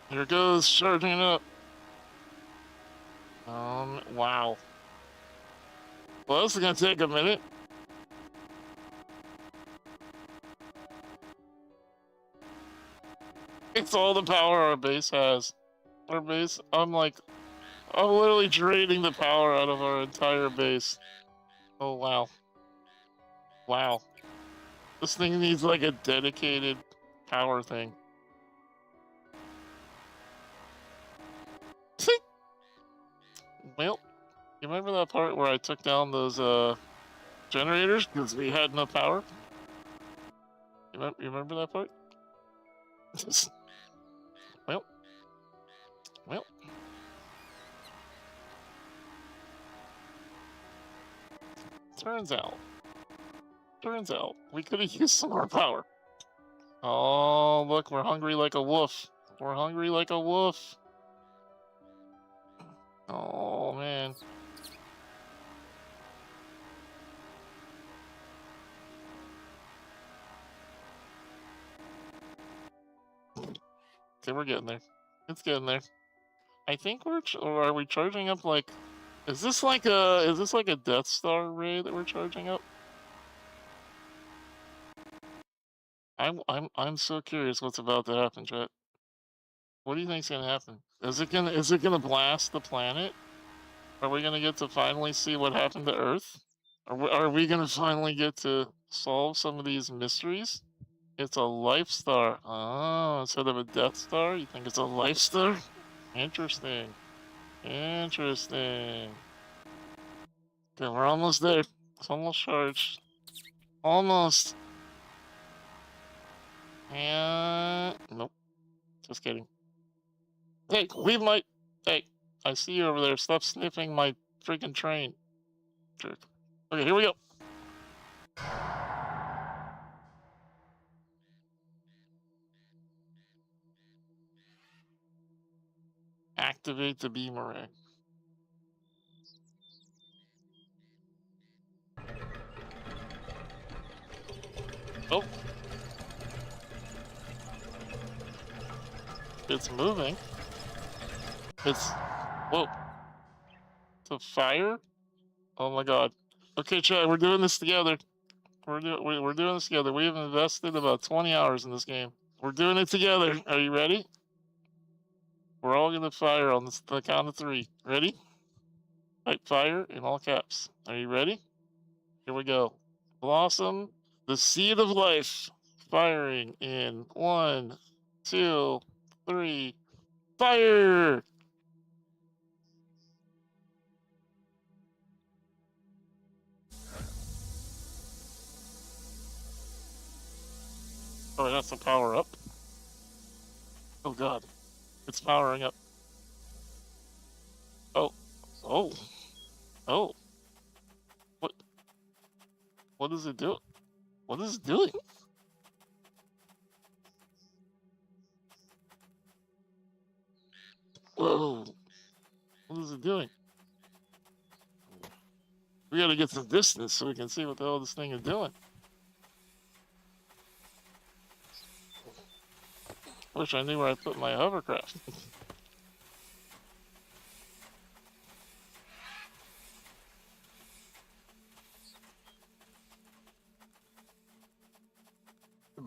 Here it goes, charging it up. Wow. Well, this is gonna take a minute. It's all the power our base has. our base. I'm literally draining the power out of our entire base. Oh, wow. Wow. This thing needs like a dedicated power thing. Well, you remember that part where I took down those generators because we had no power? You remember that part? well, well. Turns out, we could have used some more power. Oh, look, we're hungry like a wolf. We're hungry like a wolf. Oh, man. Okay, we're getting there. It's getting there. I think or are we charging up like... Is this like a Death Star raid that we're charging up? I'm so curious what's about to happen, chat. What do you think's gonna happen? Is it gonna blast the planet? Are we gonna get to finally see what happened to Earth? Are we gonna finally get to solve some of these mysteries? It's a Life Star. Oh, instead of a Death Star, you think it's a Life Star? Interesting. Interesting. Okay, we're almost there. It's almost charged. Almost. And nope. Just kidding. Hey, we might. Hey, I see you over there. Stop sniffing my freaking train. Jerk. Okay, here we go. Activate the beamerang. Oh. It's moving. It's... Whoa. It's a fire? Oh my god. Okay, Chad, we're doing this together. We're doing this together. We have invested about 20 hours in this game. We're doing it together. Are you ready? We're all gonna fire on the count of 3. Ready? Type fire in all caps. Are you ready? Here we go. Blossom, the seed of life. Firing in 1, 2, 3. Fire! Oh, that's the power up. Oh god. It's powering up. Oh. Oh. Oh. What? What does it do? What is it doing? Whoa. What is it doing? We gotta get some distance so we can see what the hell this thing is doing. Wish I knew where I put my hovercraft.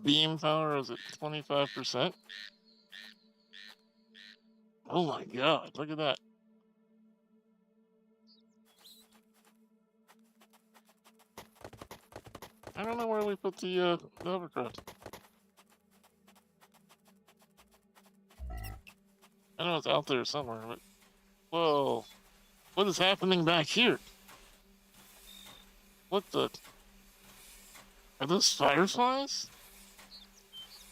Beam power is at 25%. Oh my god, look at that. I don't know where we put the hovercraft. I know it's out there somewhere, but... Whoa. What is happening back here? What the... Are those fireflies?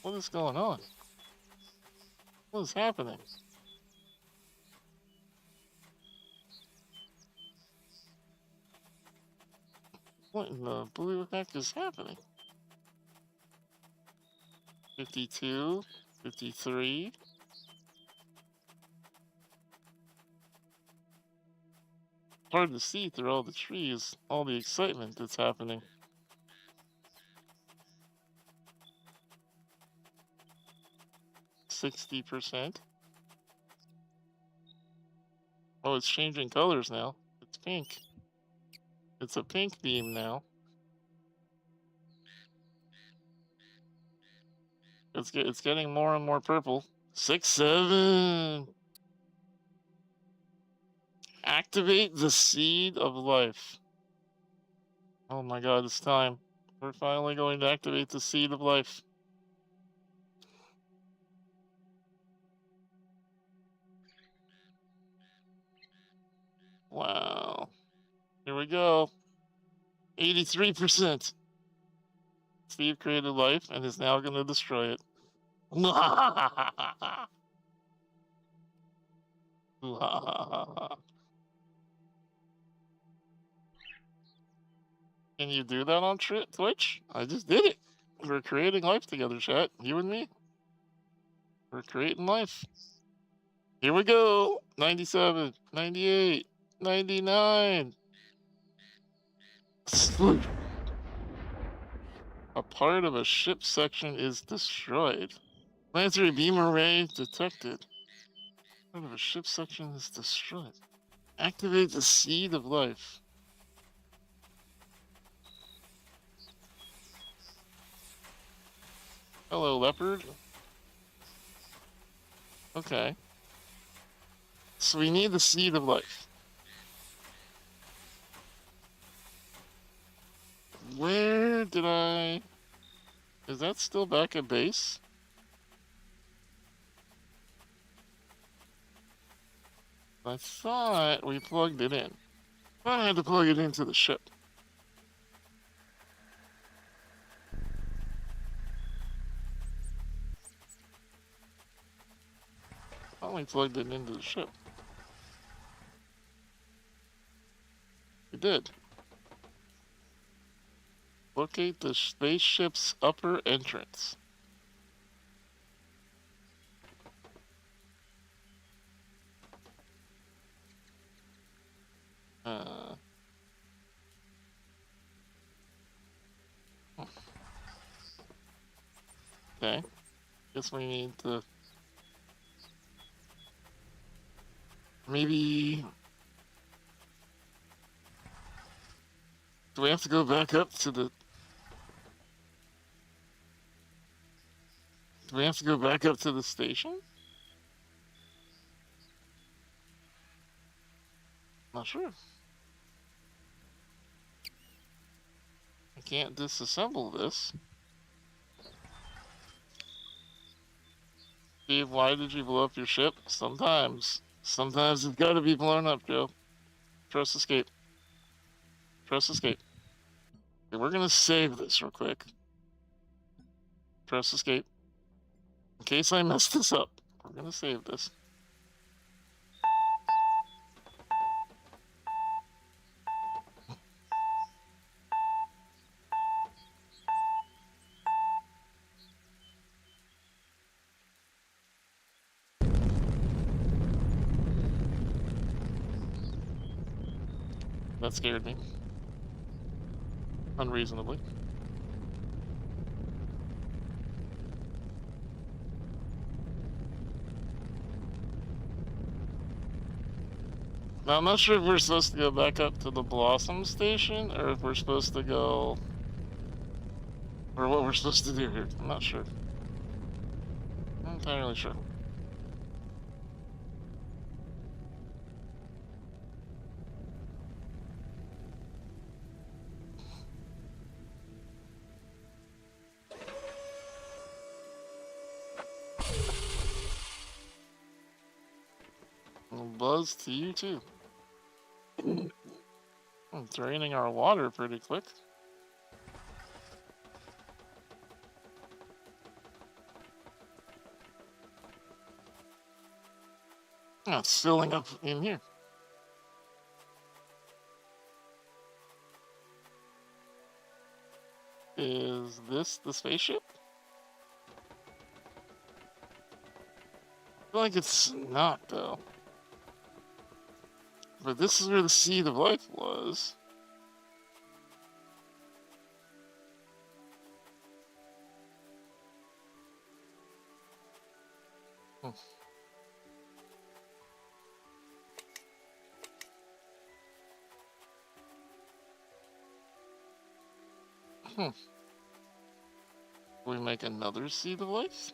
What is going on? What is happening? What in the blue heck is happening? 52, 53. Hard to see through all the trees, all the excitement that's happening. %. Oh, it's changing colors now. It's pink. It's a pink beam now. It's getting more and more purple. 6, 7. Activate the seed of life. Oh my god, it's time. We're finally going to activate the seed of life. Wow. Here we go. 83%. Steve created life and is now going to destroy it. Can you do that on Twitch? I just did it. We're creating life together, chat. You and me. We're creating life. Here we go. 97, 98, 99. Sleep. A part of a ship section is destroyed. Planetary beam array detected. Part of a ship section is destroyed. Activate the seed of life. Hello, leopard. Okay. So we need the seed of life. Where did I... Is that still back at base? I thought we plugged it in. I thought I had to plug it into the ship. I thought we plugged it into the ship. We did. Locate the spaceship's upper entrance. Okay. Guess we need to... Maybe... Do we have to go back up to the... Do we have to go back up to the station? Not sure. I can't disassemble this. Steve, why did you blow up your ship? Sometimes. Sometimes it's gotta be blown up, Joe. Press escape. Press escape. Okay, we're gonna save this real quick. Press escape. In case I mess this up, we're gonna save this. That scared me. Unreasonably. Now, I'm not sure if we're supposed to go back up to the Blossom Station, or if we're supposed to go... Or what we're supposed to do here. I'm not sure. I'm not entirely sure. Buzz to you too. I'm draining our water pretty quick. Oh, it's filling up in here. Is this the spaceship? I feel like it's not, though. But this is where the seed of life was. Hmm. Hmm. We make another seed of life?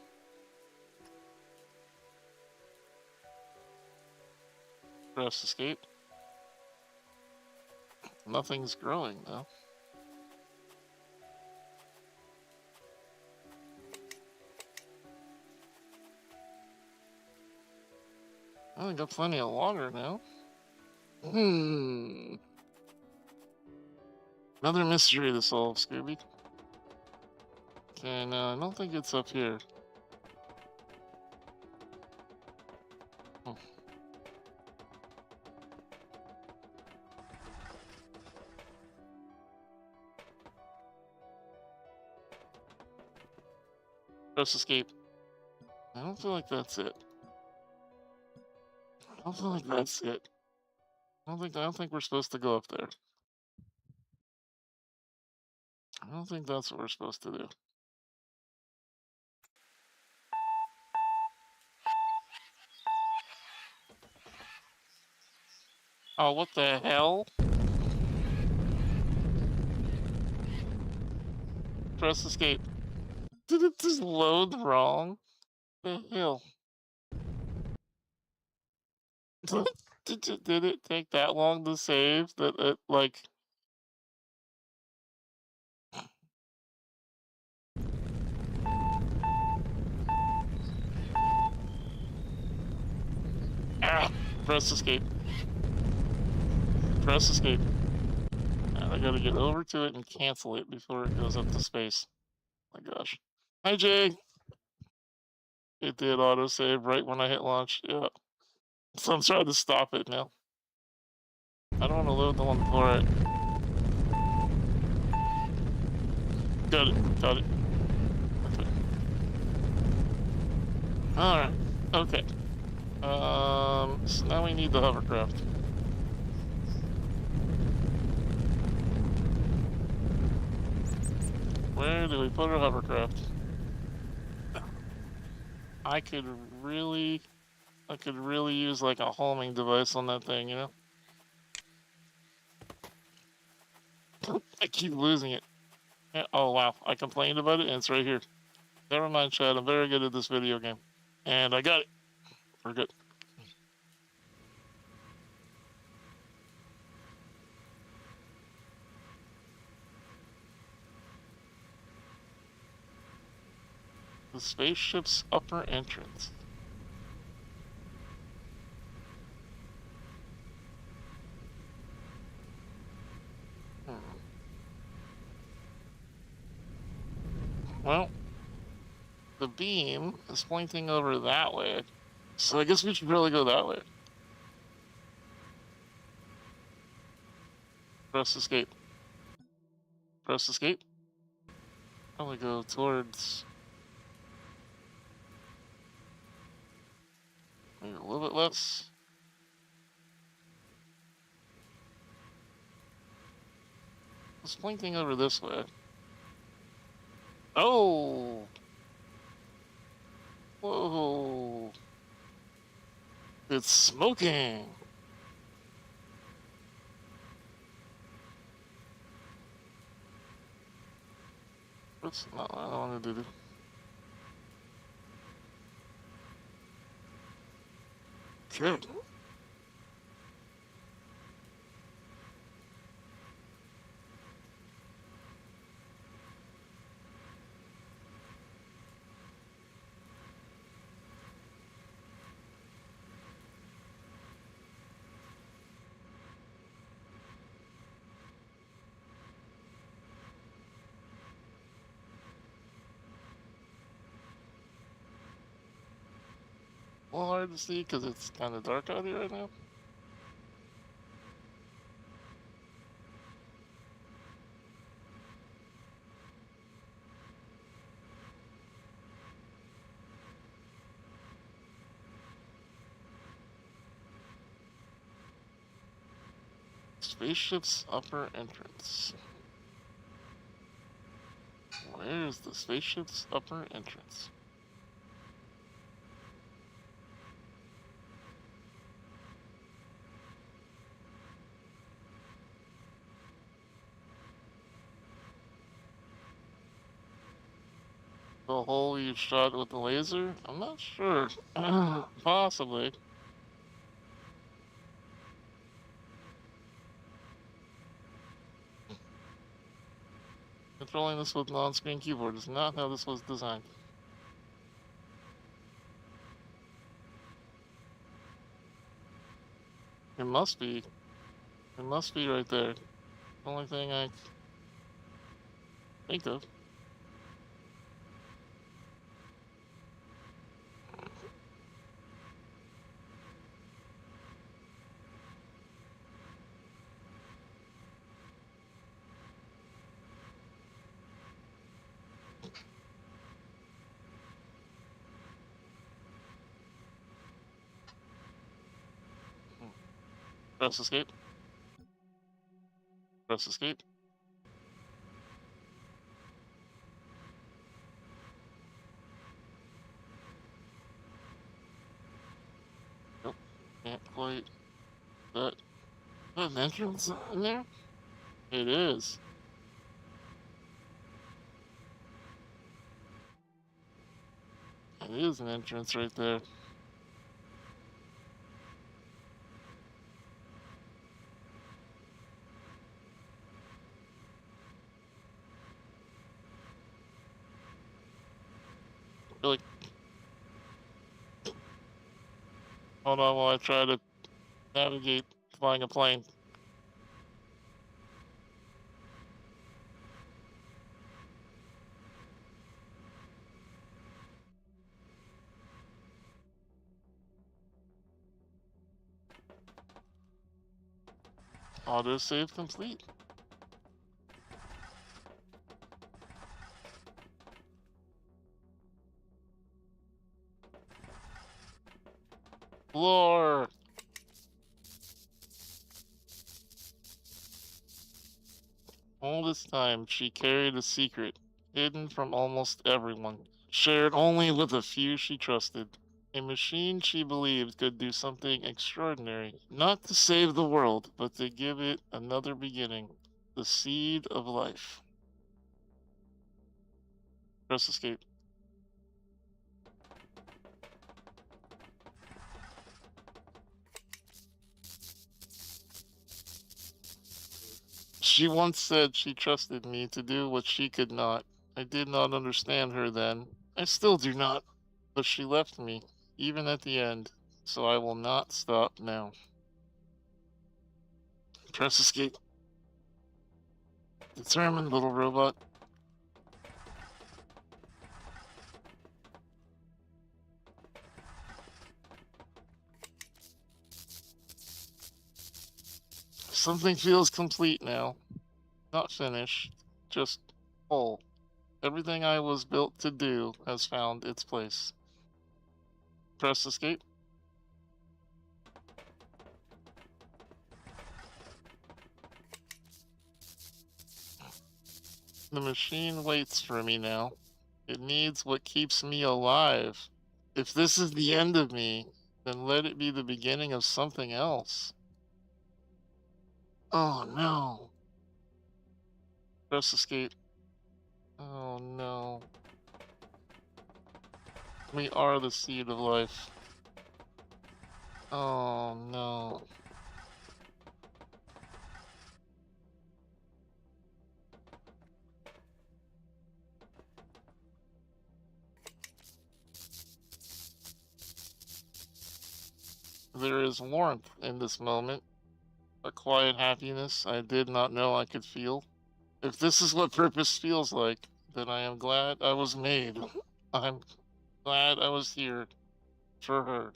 Press escape. Nothing's growing though. I got plenty of water now. Another mystery to solve, Scooby. Okay, no, I don't think it's up here. Press escape. I don't feel like that's it. I don't feel like that's it. I don't think we're supposed to go up there. I don't think that's what we're supposed to do. Oh, what the hell? Press escape. Did it just load wrong? The hell? Did it take that long to save that it, like... Ah! Press escape. Press escape. And I gotta get over to it and cancel it before it goes up to space. My gosh. Hi, Jay! It did autosave right when I hit launch. Yeah. So I'm trying to stop it now. I don't want to load the one before it. Got it. Got it. Okay. Alright. Okay. So now we need the hovercraft. Where do we put our hovercraft? I could really use like a homing device on that thing, you know? I keep losing it. Yeah, oh wow, I complained about it and it's right here. Never mind, Chad, I'm very good at this video game. And I got it. We're good. The spaceship's upper entrance. Well, the beam is pointing over that way, so I guess we should really go that way. Press escape. Press escape. Probably go towards... maybe a little bit less. It's pointing over this way. Oh! Whoa! It's smoking! That's not what I wanted to do. Okay. A little hard to see because it's kind of dark out here right now. Spaceship's upper entrance. Where is the spaceship's upper entrance? The hole you shot with the laser? I'm not sure. Possibly. Controlling this with non-screen keyboard is not how this was designed. It must be. It must be right there. Only thing I think of. Press escape. Press escape. Nope. Can't quite. That an entrance in there? It is. It is an entrance right there. Really. Hold on while I try to navigate flying a plane. Autosave complete. Floor. All this time, she carried a secret, hidden from almost everyone, shared only with a few she trusted. A machine she believed could do something extraordinary, not to save the world, but to give it another beginning, the seed of life. Press escape. She once said she trusted me to do what she could not. I did not understand her then. I still do not. But she left me, even at the end, so I will not stop now. Press escape. Determined, little robot. Something feels complete now. Not finished, just whole. Everything I was built to do has found its place. Press escape. The machine waits for me now. It needs what keeps me alive. If this is the end of me, then let it be the beginning of something else. Oh no. Press escape. Oh no. We are the seed of life. Oh no. There is warmth in this moment, a quiet happiness I did not know I could feel. If this is what purpose feels like, then I am glad I was made. I'm glad I was here for her,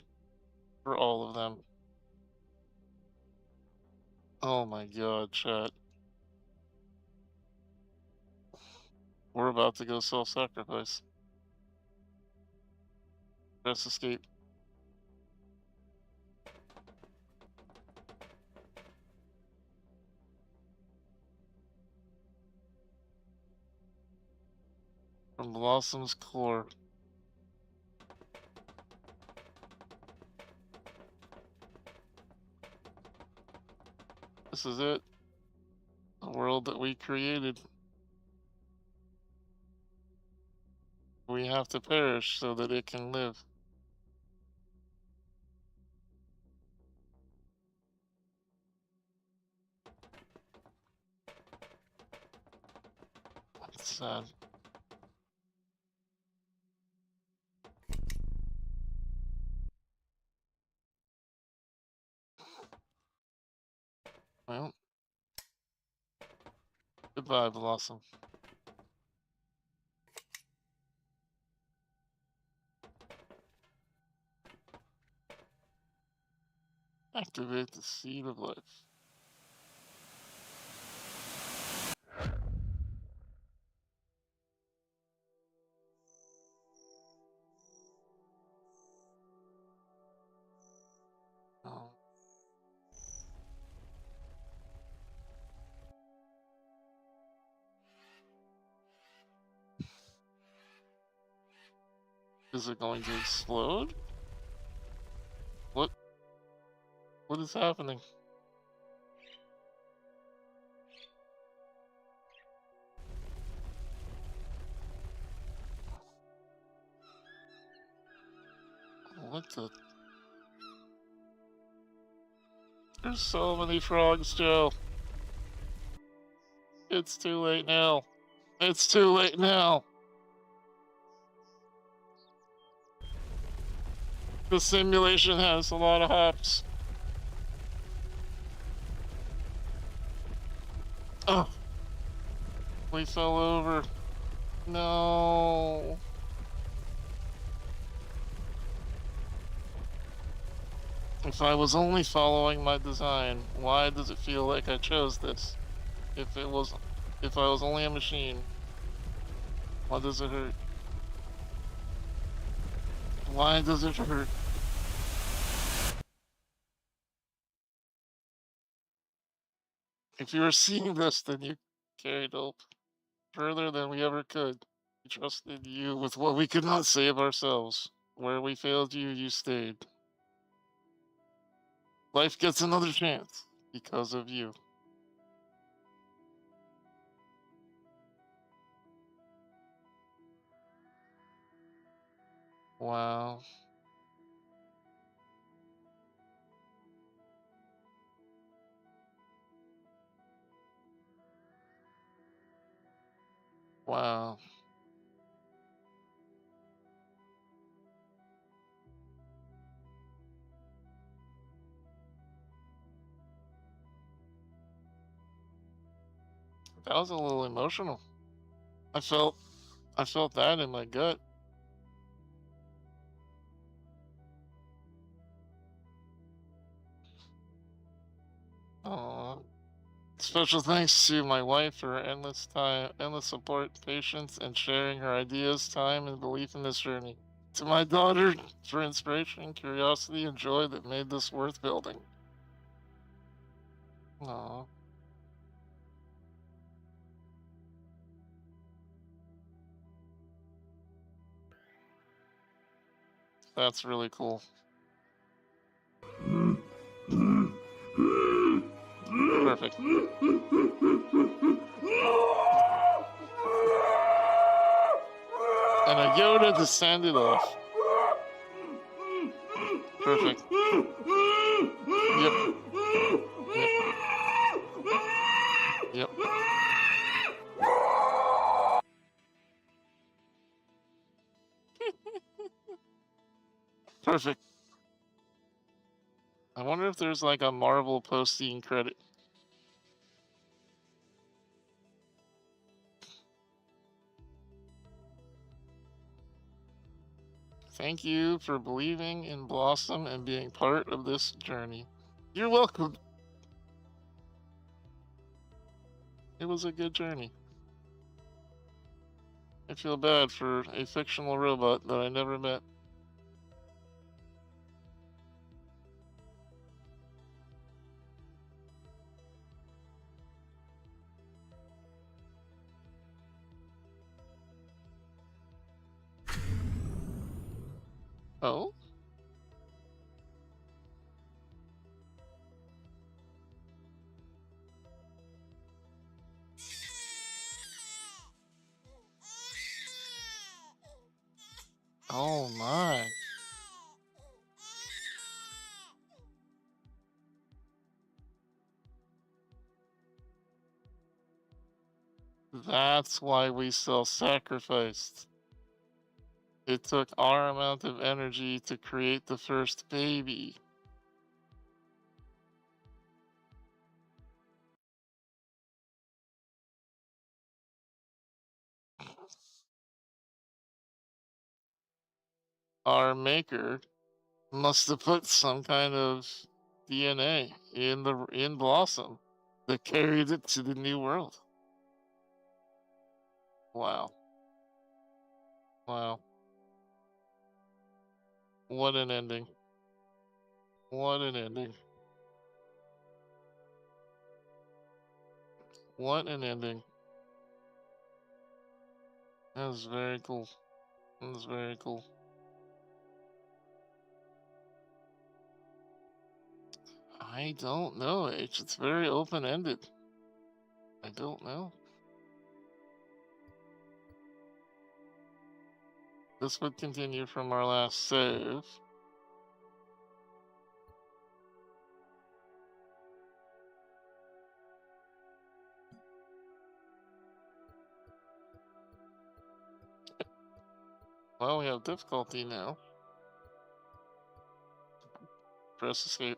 for all of them. Oh my god, chat. We're about to go self-sacrifice. Press escape. From Blossom's core. This is it. The world that we created. We have to perish so that it can live. It's sad. Well, goodbye, Blossom. Activate the seed of life. Oh. Is it going to explode? What? What is happening? What the? There's so many frogs, Joe. It's too late now. It's too late now. The simulation has a lot of hops. Oh. We fell over. No. If I was only following my design, why does it feel like I chose this? If I was only a machine, why does it hurt? Why does it hurt? If you were seeing this, then you carried hope further than we ever could. We trusted you with what we could not save ourselves. Where we failed you, you stayed. Life gets another chance because of you. Wow. Wow. That was a little emotional. I felt that in my gut. Aww. Special thanks to my wife for her endless support, patience, and sharing her ideas, time, and belief in this journey. To my daughter for inspiration, curiosity, and joy that made this worth building. Aww. That's really cool. Perfect. And a Yoda descended off. Perfect. Yep. Yep. Yep. Perfect. I wonder if there's like a Marvel post-scene credit. Thank you for believing in Blossom and being part of this journey. You're welcome. It was a good journey. I feel bad for a fictional robot that I never met. Oh? Oh my. That's why we self-sacrificed. It took our amount of energy to create the first baby. Our maker must have put some kind of DNA in Blossom that carried it to the new world. Wow. Wow. What an ending. What an ending. What an ending. That was very cool. That was very cool. I don't know, H. It's very open-ended. I don't know. This would continue from our last save. Well, we have difficulty now. Press escape.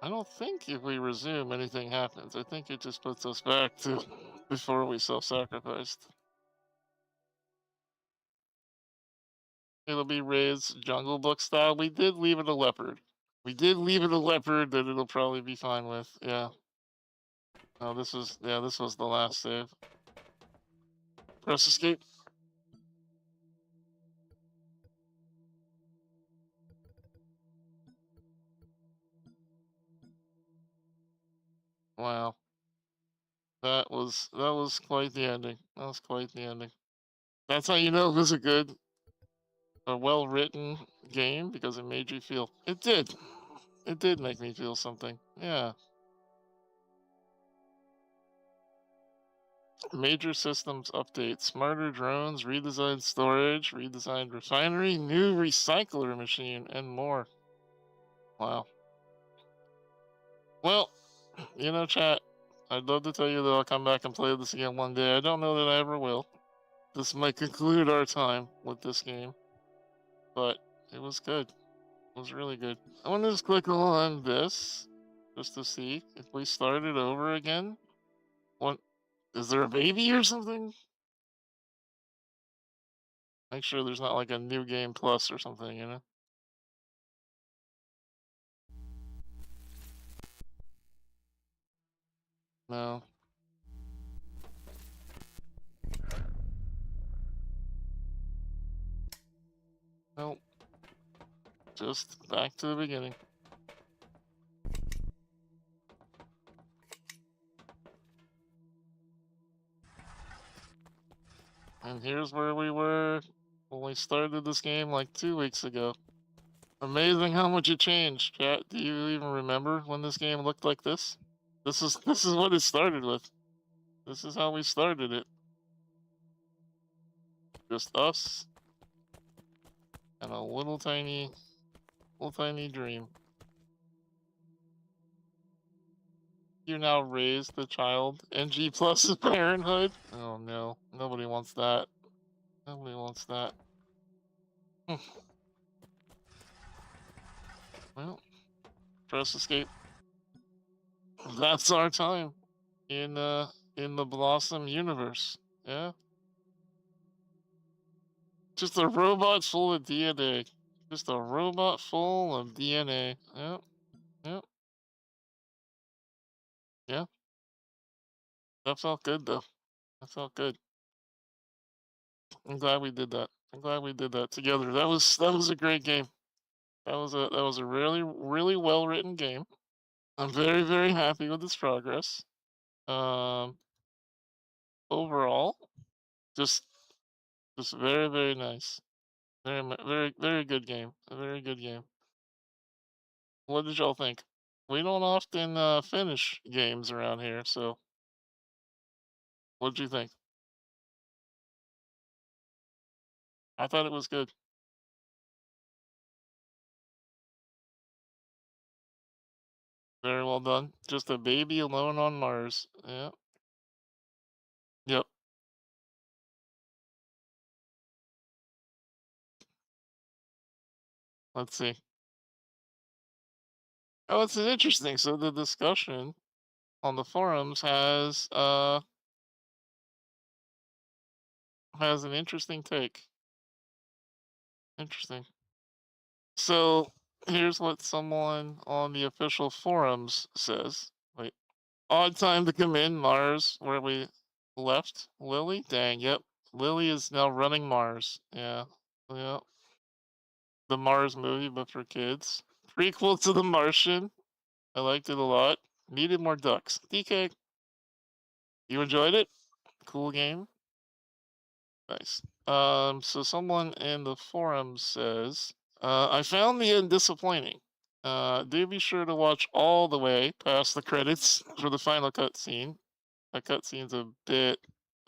I don't think if we resume anything happens. I think it just puts us back to before we self-sacrificed. It'll be raised Jungle Book style. We did leave it a leopard. We did leave it a leopard that it'll probably be fine with. Yeah. No, this was the last save. Press escape. Wow. That was quite the ending. That was quite the ending. That's how you know it was a well-written game, because it made you feel. It did. It did make me feel something. Yeah. Major systems update. Smarter drones, redesigned storage, redesigned refinery, new recycler machine, and more. Wow. Well, chat, I'd love to tell you that I'll come back and play this again one day. I don't know that I ever will. This might conclude our time with this game. But it was good. It was really good. I want to just click on this just to see if we started over again. What? Is there a baby or something? Make sure there's not like a new game plus or something, you know? No. Nope. Just back to the beginning. And here's where we were when we started this game like 2 weeks ago. Amazing how much it changed, chat. Do you even remember when this game looked like this? This is what it started with. This is how we started it. Just us and a little tiny dream. You now raise the child. NG plus is parenthood. Oh no, nobody wants that. Nobody wants that. Well, press escape. That's our time in the Blossom universe. Yeah. Just a robot full of DNA. Just a robot full of DNA. Yep. Yep. Yeah. That felt good though. That felt good. I'm glad we did that. I'm glad we did that together. That was a great game. That was a really well written game. I'm very happy with its progress. Um, Overall, just very nice. Very good game. A very good game. What did y'all think? We don't often finish games around here, so what did you think? I thought it was good. Very well done. Just a baby alone on Mars. Yeah. Let's see. Oh, it's interesting. So the discussion on the forums has an interesting take. Interesting. So here's what someone on the official forums says. Wait, odd time to come in, Mars, where we left Lily. Dang, yep. Lily is now running Mars. Yeah, yeah. The Mars movie, but for kids. Prequel to The Martian. I liked it a lot. Needed more ducks. DK, you enjoyed it? Cool game. Nice. So someone in the forum says, I found the end disappointing. Do be sure to watch all the way past the credits for the final cutscene. The cutscene's a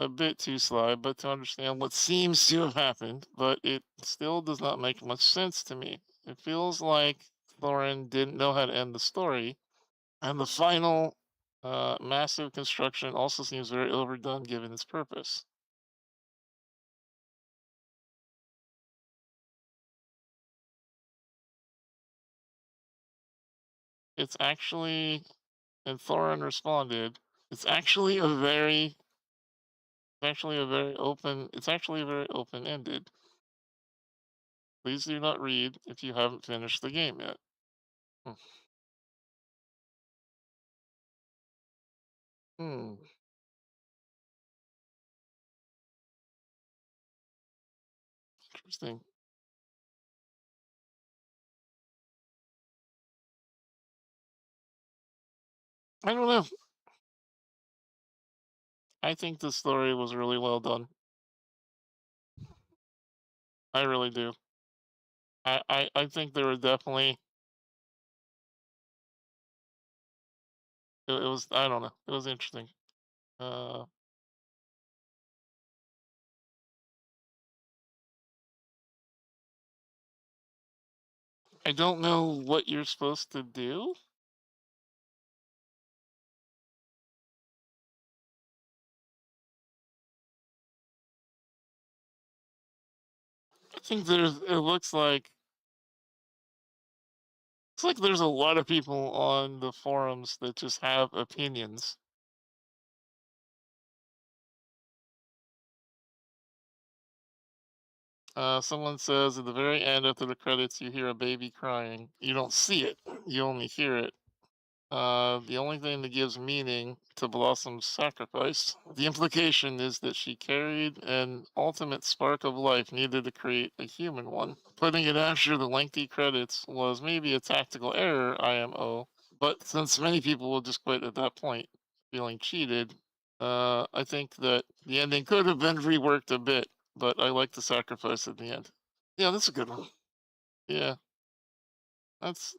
bit too sly, but to understand what seems to have happened, but it still does not make much sense to me. It feels like Thorin didn't know how to end the story, and the final massive construction also seems very overdone given its purpose. It's actually, and Thorin responded, it's actually a very, it's actually very open-ended. Please do not read if you haven't finished the game yet. Hmm. Hmm. Interesting. I don't know. I think the story was really well done. I really do. I think there were definitely it was I don't know. It was interesting. Uh I don't know what you're supposed to do. I think it's like there's a lot of people on the forums that just have opinions. Someone says at the very end after the credits you hear a baby crying. You don't see it, you only hear it. The only thing that gives meaning to Blossom's sacrifice, the implication is that she carried an ultimate spark of life needed to create a human one. Putting it after the lengthy credits was maybe a tactical error, IMO, but since many people will just quit at that point, feeling cheated, I think that the ending could have been reworked a bit, but I like the sacrifice at the end. Yeah, that's a good one. Yeah, that's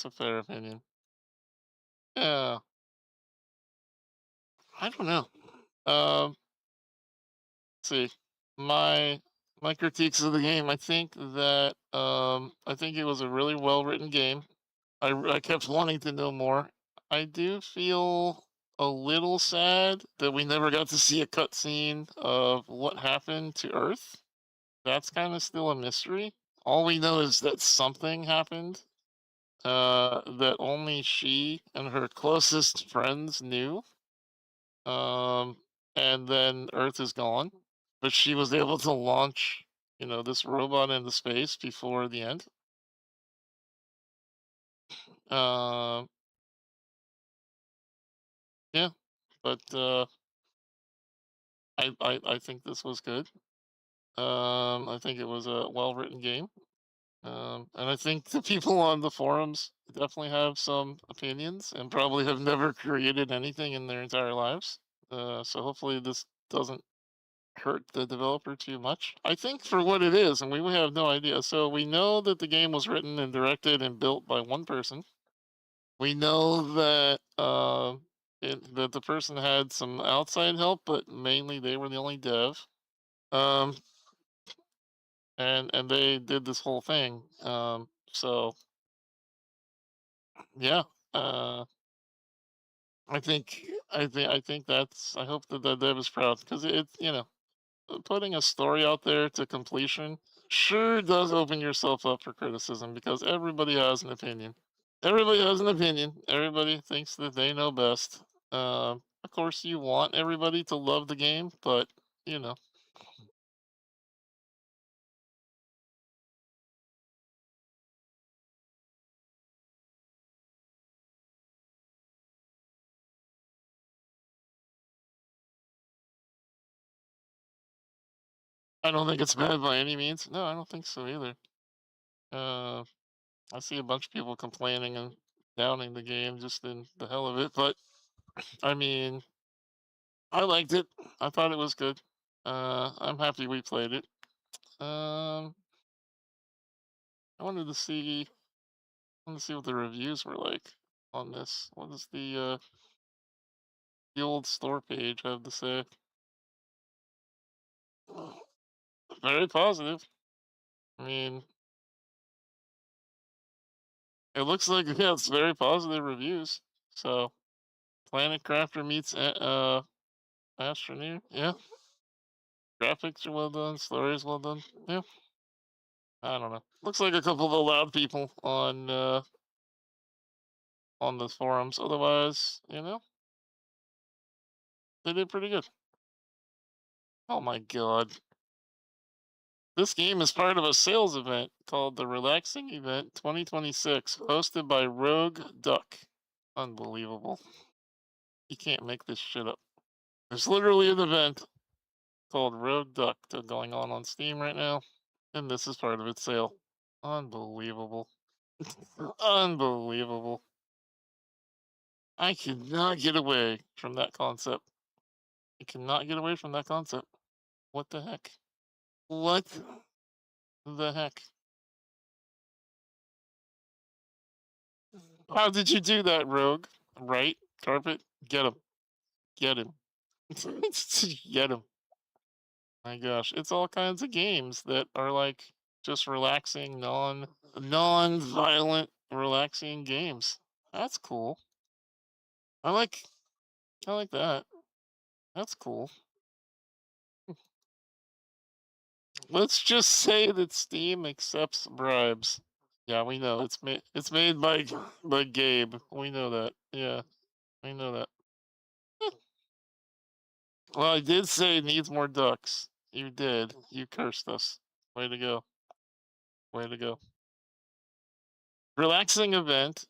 a fair opinion. Yeah, I don't know. Um, let's see. My my critiques of the game. I think it was a really well written game. I kept wanting to know more. I do feel a little sad that we never got to see a cutscene of what happened to Earth. That's kind of still a mystery. All we know is that something happened. That only she and her closest friends knew. Um, and then Earth is gone, but she was able to launch, this robot into space before the end. Um, yeah, but I think this was good. I think it was a well written game. And I think the people on the forums definitely have some opinions and probably have never created anything in their entire lives. So hopefully this doesn't hurt the developer too much. I think for what it is, and we have no idea. So we know that the game was written and directed and built by one person. We know that that the person had some outside help, but mainly they were the only dev. Um, and they did this whole thing. So yeah. Uh, I think that's. I hope that the dev is proud because it's putting a story out there to completion sure does open yourself up for criticism because everybody has an opinion. Everybody has an opinion. Everybody thinks that they know best. Of course, you want everybody to love the game, but you know, I don't think it's bad by any means. No, I don't think so either. Uh, I see a bunch of people complaining and downing the game just in the hell of it, but I mean, I liked it. I thought it was good. I'm happy we played it. Um, I wanted to see, what the reviews were like on this. What does the old store page have to say? Very positive. I mean, it looks like yeah, it's very positive reviews. So, Planet Crafter meets Astroneer. Yeah, graphics are well done. Story is well done. Yeah, I don't know. Looks like a couple of loud people on the forums. Otherwise, they did pretty good. Oh my god. This game is part of a sales event called the Relaxing Event 2026, hosted by Rogue Duck. Unbelievable. You can't make this shit up. There's literally an event called Rogue Duck going on Steam right now, and this is part of its sale. Unbelievable. Unbelievable. I cannot get away from that concept. I cannot get away from that concept. What the heck? What the heck? How did you do that, Rogue? Right? Carpet? Get him. Get him. Get him. My gosh. It's all kinds of games that are like just relaxing, non-violent, relaxing games. That's cool. I like I like that. That's cool. Let's just say that Steam accepts bribes. Yeah, we know it's made by Gabe. We know that. Yeah, we know that. Well, I did say it needs more ducks. You did. You cursed us. Way to go. Way to go. Relaxing Event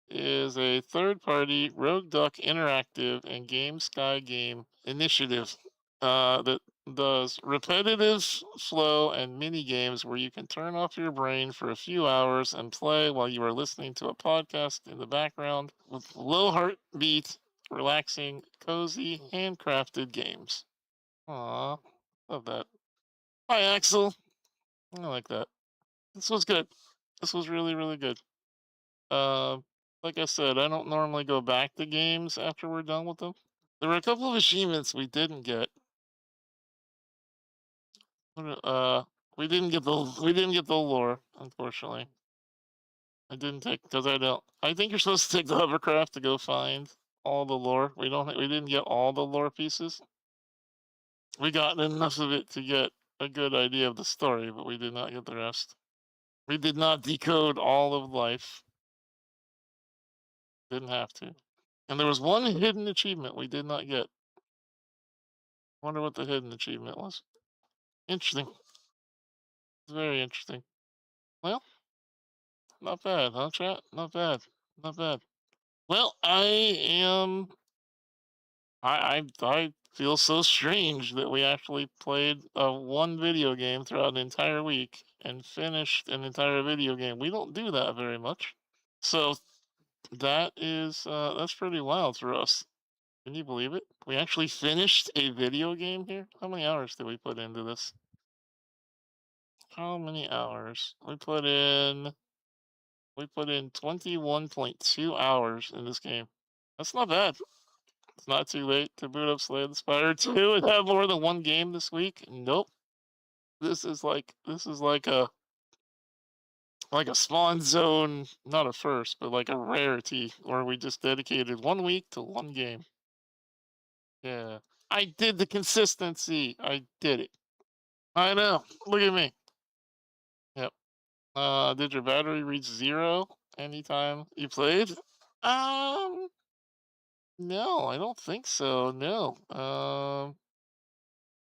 is a third-party Rogue Duck interactive and Game Sky game initiative that does repetitive flow and mini games where you can turn off your brain for a few hours and play while you are listening to a podcast in the background with low heartbeat, relaxing, cozy, handcrafted games. Aw, love that. Hi, Axel. I like that. This was good. This was really, really good. Uh, like I said, I don't normally go back to games after we're done with them. There were a couple of achievements we didn't get. We didn't get the lore, unfortunately. I didn't take because I don't. I think you're supposed to take the hovercraft to go find all the lore. We didn't get all the lore pieces. We got enough of it to get a good idea of the story, but we did not get the rest. We did not decode all of life. Didn't have to. And there was one hidden achievement we did not get. Wonder what the hidden achievement was. Interesting. It's very interesting. Well, not bad, huh, chat? Not bad. Not bad. Well, I feel so strange that we actually played one video game throughout an entire week and finished an entire video game. We don't do that very much. So that's pretty wild for us. Can you believe it? We actually finished a video game here? How many hours did we put into this? How many hours? We put in 21.2 hours in this game. That's not bad. It's not too late to boot up Slay the Spire 2 and have more than one game this week. Nope. This is like a Spawn Zone, not a first, but like a rarity where we just dedicated 1 week to one game. Yeah. I did the consistency. I did it. I know. Look at me. Did your battery reach 0 anytime you played? Um, no, I don't think so. No.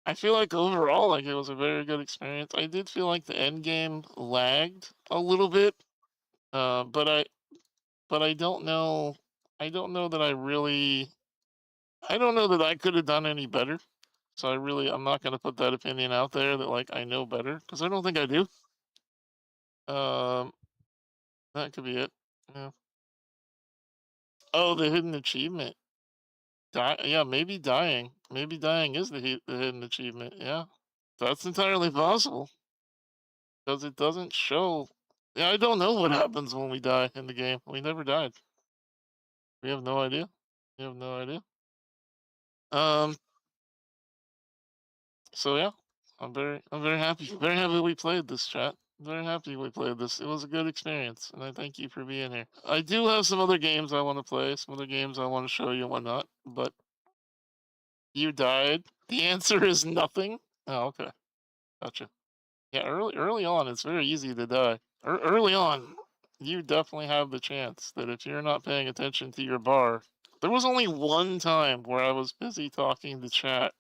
I feel like overall, like it was a very good experience. I did feel like the end game lagged a little bit, uh, but I but I don't know. I don't know that I really. I don't know that I could have done any better. So I'm not gonna put that opinion out there that like I know better because I don't think I do. Um, that could be it. Yeah. Oh, the hidden achievement. Yeah, maybe dying. Maybe dying is the hidden achievement. Yeah, that's entirely possible because it doesn't show. Yeah, I don't know what happens when we die in the game. We never died. We have no idea. We have no idea. Um. So yeah, I'm very happy. Very happy we played this, chat. Very happy we played this. It was a good experience, and I thank you for being here. I do have some other games I want to play, some other games I want to show you and whatnot, but you died. The answer is nothing. Oh, okay. Gotcha. Yeah, early on, it's very easy to die. Early on, you definitely have the chance that if you're not paying attention to your bar, there was only one time where I was busy talking to chat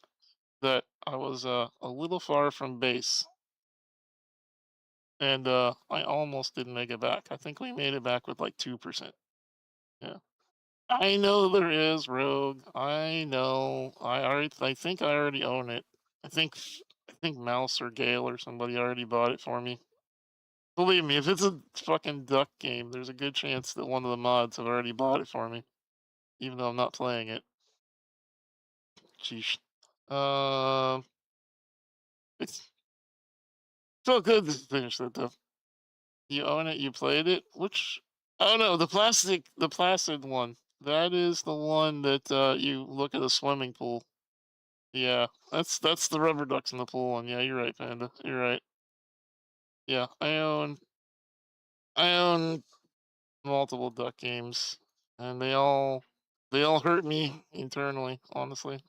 that I was a little far from base, and I almost didn't make it back. I think we made it back with like 2%. Yeah, I know there is Rogue. I know. I think I already own it. I think I think Mouse or Gale or somebody already bought it for me. Believe me, if it's a fucking duck game, there's a good chance that one of the mods have already bought it for me, even though I'm not playing it. Sheesh. Um, it's so good to finish that though. You own it. You played it. Which? Oh no, the placid one. That is the one that you look at a swimming pool. Yeah, that's the rubber ducks in the pool one. Yeah, you're right, Panda. You're right. Yeah, I own multiple duck games, and they all hurt me internally. Honestly,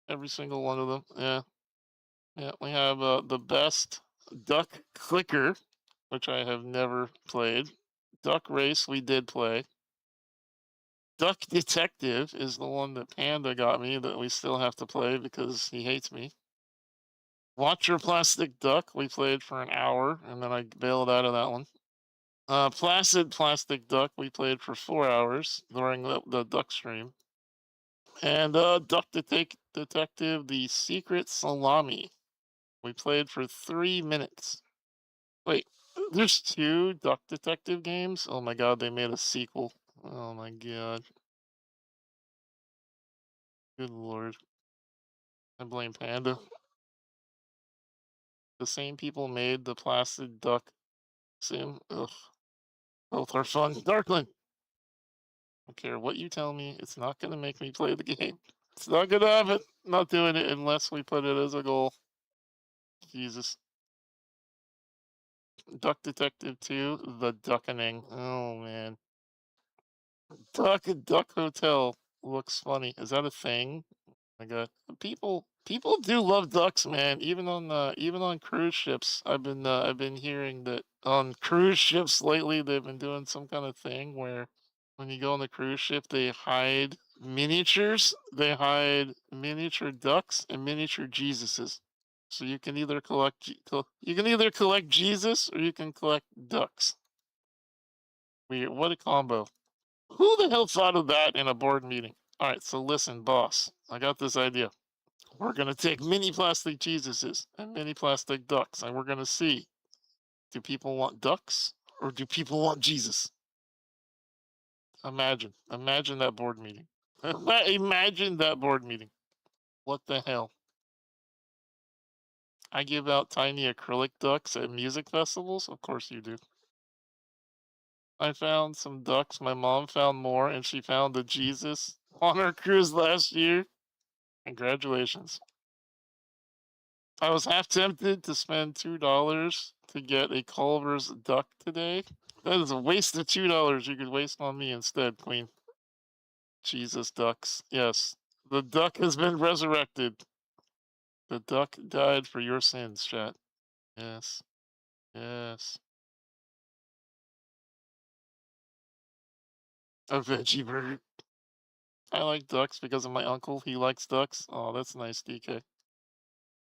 every single one of them. Yeah, yeah. We have the best duck clicker, which I have never played. Duck race we did play. Duck Detective is the one that Panda got me that we still have to play because he hates me. Watch Your Plastic Duck, we played for an hour and then I bailed out of that one. Placid Plastic Duck, we played for 4 hours during the duck stream. And Detective, The Secret Salami, we played for 3 minutes. Wait, there's two Duck Detective games? Oh my god, they made a sequel. Oh my god. Good lord. I blame Panda. The same people made the Placid Duck sim. Ugh. Both are fun. Darkland! I don't care what you tell me, it's not gonna make me play the game. It's not gonna happen. Not doing it unless we put it as a goal. Jesus. Duck Detective 2, The Duckening. Oh man. Duck Hotel looks funny. Is that a thing? My God, people do love ducks, man. Even on cruise ships, I've been hearing that on cruise ships lately they've been doing some kind of thing where when you go on the cruise ship they hide miniatures. They hide miniature ducks and miniature Jesuses. So you can either you can either collect Jesus or you can collect ducks. Weird. What a combo. Who the hell thought of that in a board meeting? All right, so listen, boss. I got this idea. We're going to take mini plastic Jesuses and mini plastic ducks, and we're going to see, do people want ducks or do people want Jesus? Imagine that board meeting. Imagine that board meeting. What the hell? I give out tiny acrylic ducks at music festivals? Of course you do. I found some ducks. My mom found more, and she found a Jesus on our cruise last year. Congratulations. I was half tempted to spend $2 to get a Culver's duck today. That is a waste of $2 you could waste on me instead, Queen. Jesus ducks. Yes. The duck has been resurrected. The duck died for your sins, chat. Yes. Yes. A veggie burger. I like ducks because of my uncle. He likes ducks. Oh, that's nice, DK.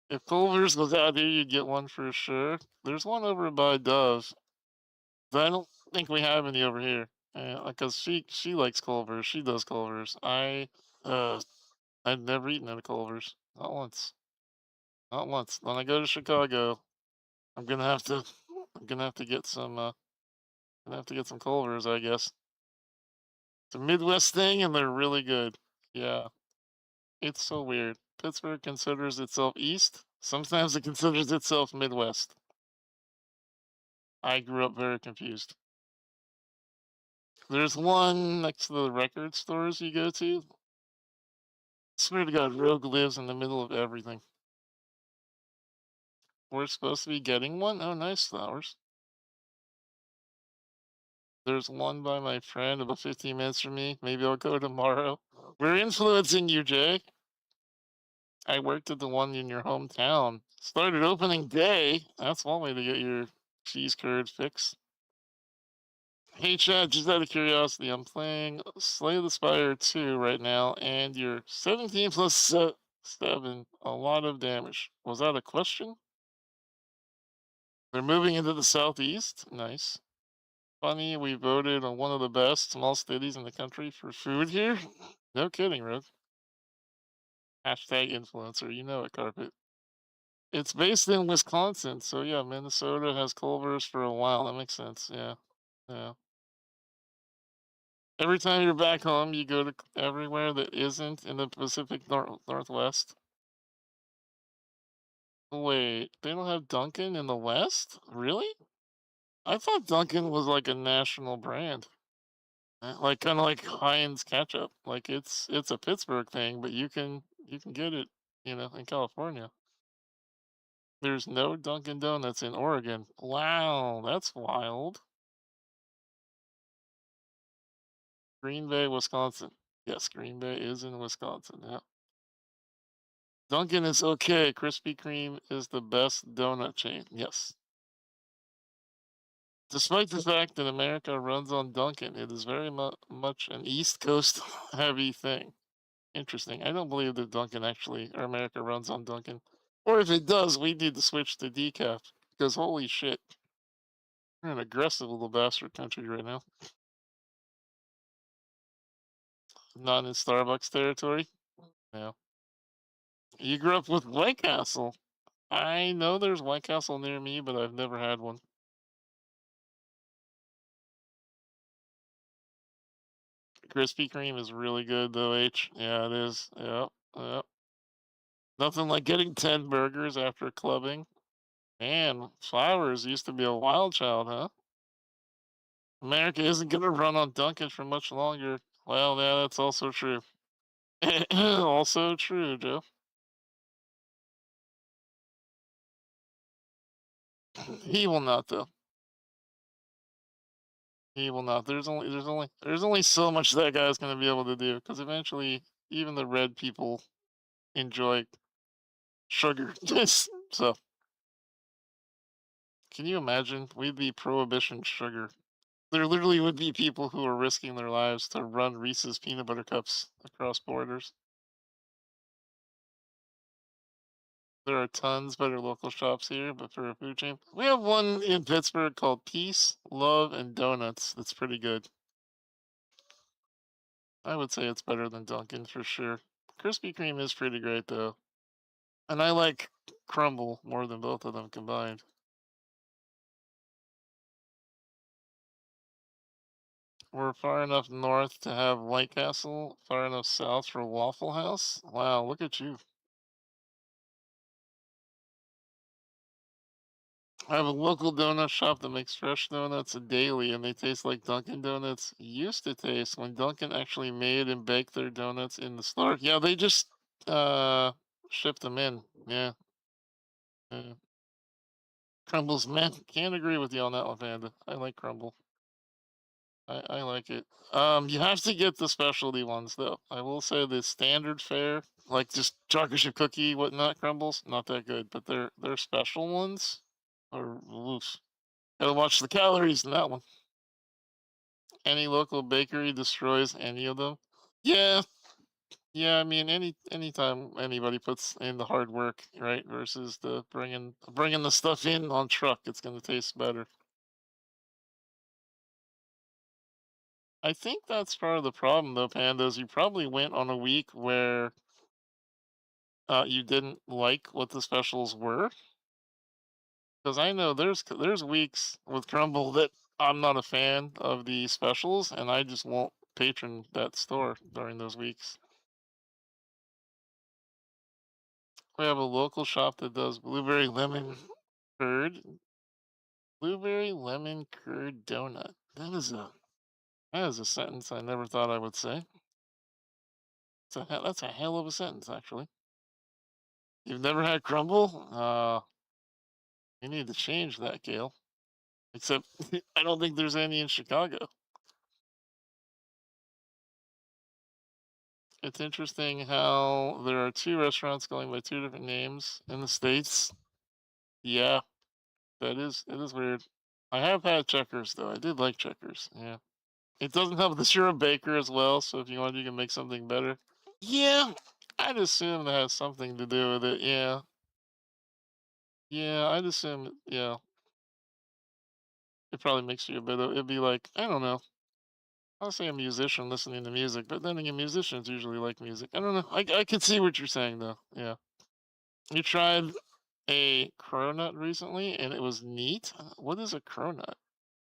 If Culver's was out here, you'd get one for sure. There's one over by Dove. But I don't think we have any over here. Because she likes Culver's. She does Culver's. I've never eaten at a Culver's. Not once. Not once. When I go to Chicago, I'm gonna have to get some Culver's, I guess. It's a Midwest thing and they're really good. Yeah. It's so weird. Pittsburgh considers itself East. Sometimes it considers itself Midwest. I grew up very confused. There's one next to the record stores you go to. Swear to God, Rogue lives in the middle of everything. We're supposed to be getting one? Oh, nice flowers. There's one by my friend about 15 minutes from me. Maybe I'll go tomorrow. We're influencing you, Jay. I worked at the one in your hometown. Started opening day. That's one way to get your cheese curd fix. Hey, Chad, just out of curiosity, I'm playing Slay the Spire 2 right now, and you're 17 plus 7. A lot of damage. Was that a question? They're moving into the southeast? Nice. Funny, we voted on one of the best small cities in the country for food here? No kidding, Rogue. Hashtag influencer, you know it, Carpet. It's based in Wisconsin, so yeah, Minnesota has Culver's for a while. That makes sense, yeah. Yeah. Every time you're back home, you go to everywhere that isn't in the Pacific Northwest. Wait, they don't have Dunkin' in the West? Really? I thought Dunkin' was like a national brand. Like kind of like Heinz ketchup. Like it's a Pittsburgh thing, but you can get it, in California. There's no Dunkin' Donuts in Oregon. Wow, that's wild. Green Bay, Wisconsin. Yes, Green Bay is in Wisconsin. Yeah. Dunkin' is okay. Krispy Kreme is the best donut chain. Yes. Despite the fact that America runs on Dunkin', it is very much an East Coast heavy thing. Interesting. I don't believe that Dunkin' actually, or America runs on Dunkin'. Or if it does, we need to switch to decaf. Because holy shit. We're an aggressive little bastard country right now. Not in Starbucks territory. Yeah. You grew up with White Castle. I know there's White Castle near me, but I've never had one. Krispy Kreme is really good though, H. Yeah, it is. Yep. Yep. Nothing like getting 10 burgers after clubbing. Man, Flowers used to be a wild child, huh? America isn't gonna run on Dunkin' for much longer. Well, yeah, that's also true. Also true, Joe. He will not though. He will not. There's only so much that guy's gonna be able to do, because eventually even the red people enjoy sugar. So can you imagine? We'd be prohibition sugar. There literally would be people who are risking their lives to run Reese's peanut butter cups across borders. There are tons better local shops here, but for a food chain, we have one in Pittsburgh called Peace, Love, and Donuts. That's pretty good. I would say it's better than Dunkin' for sure. Krispy Kreme is pretty great though, and I like Crumble more than both of them combined. We're far enough north to have White Castle, far enough south for Waffle House. Wow, look at you. I have a local donut shop that makes fresh donuts daily, and they taste like Dunkin' Donuts used to taste when Dunkin' actually made and baked their donuts in the store. Yeah, they just shipped them in. Yeah. Yeah. Crumbles, man, can't agree with you on that one, Panda. I like Crumble. I like it. You have to get the specialty ones though. I will say the standard fare, like just chocolate chip cookie, whatnot, Crumbles, not that good. But their special ones are oof. Gotta watch the calories in that one. any local bakery destroys any of them. Yeah, yeah. I mean, anytime anybody puts in the hard work, right, versus the bringing the stuff in on truck, it's gonna taste better. I think that's part of the problem, though, Pandas. You probably went on a week where you didn't like what the specials were, because I know there's weeks with Crumble that I'm not a fan of the specials, and I just won't patron that store during those weeks. We have a local shop that does curd, blueberry lemon curd donut. That is a sentence I never thought I would say. That's a hell of a sentence, actually. You've never had crumble? You need to change that, Gail. Except I don't think there's any in Chicago. It's interesting how there are two restaurants going by two different names in the States. Yeah, it is weird. I have had Checkers though. I did like Checkers. Yeah. It doesn't have the syrup baker as well, so if you want you can make something better. Yeah. I'd assume that has something to do with it. Yeah. Yeah, I'd assume yeah. It probably makes you a bit of it'd be like, I don't know. I'll say a musician listening to music, but then again, musicians usually like music. I don't know. I could see what you're saying though. Yeah. You tried a cronut recently and it was neat. What is a cronut?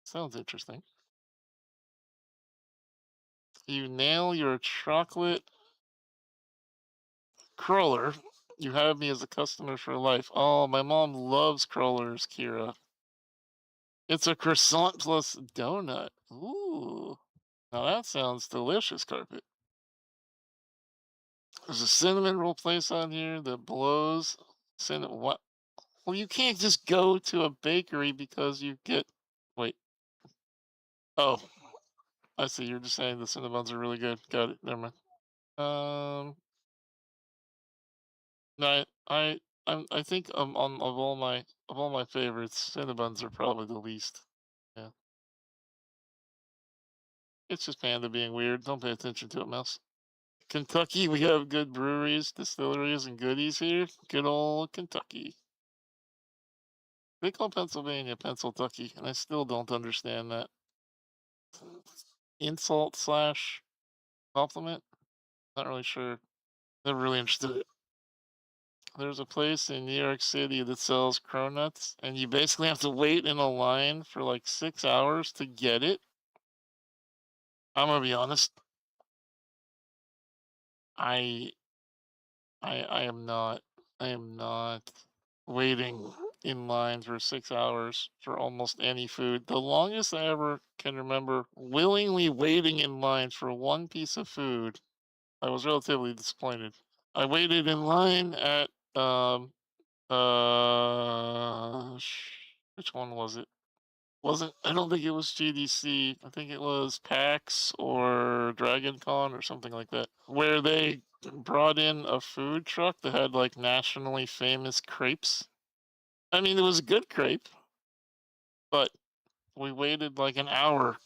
Sounds interesting. You nail your chocolate cruller. You have me as a customer for life. Oh, my mom loves crullers, Kira. It's a croissant plus donut. Ooh. Now that sounds delicious, Carpet. There's a cinnamon roll place on here that blows. Cinnamon. What? Well, you can't just go to a bakery because you get. Wait. Oh, I see. You're just saying the Cinnabons are really good. Got it. Never mind. No, I think on of all my favorites, Cinnabons are probably the least. Yeah, it's just Panda being weird. Don't pay attention to it, Mouse. Kentucky, we have good breweries, distilleries, and goodies here. Good old Kentucky. They call Pennsylvania Pennsyltucky, and I still don't understand that. Insult slash compliment? Not really sure. Never really understood it. There's a place in New York City that sells cronuts, and you basically have to wait in a line for like 6 hours to get it. I'm gonna be honest. I I am not waiting in line for 6 hours for almost any food. The longest I ever can remember willingly waiting in line for one piece of food, I was relatively disappointed. I waited in line at which one was it? Wasn't I don't think it was GDC. I think it was PAX or Dragon Con or something like that, where they brought in a food truck that had like nationally famous crepes. I mean, it was a good crepe, but we waited like an hour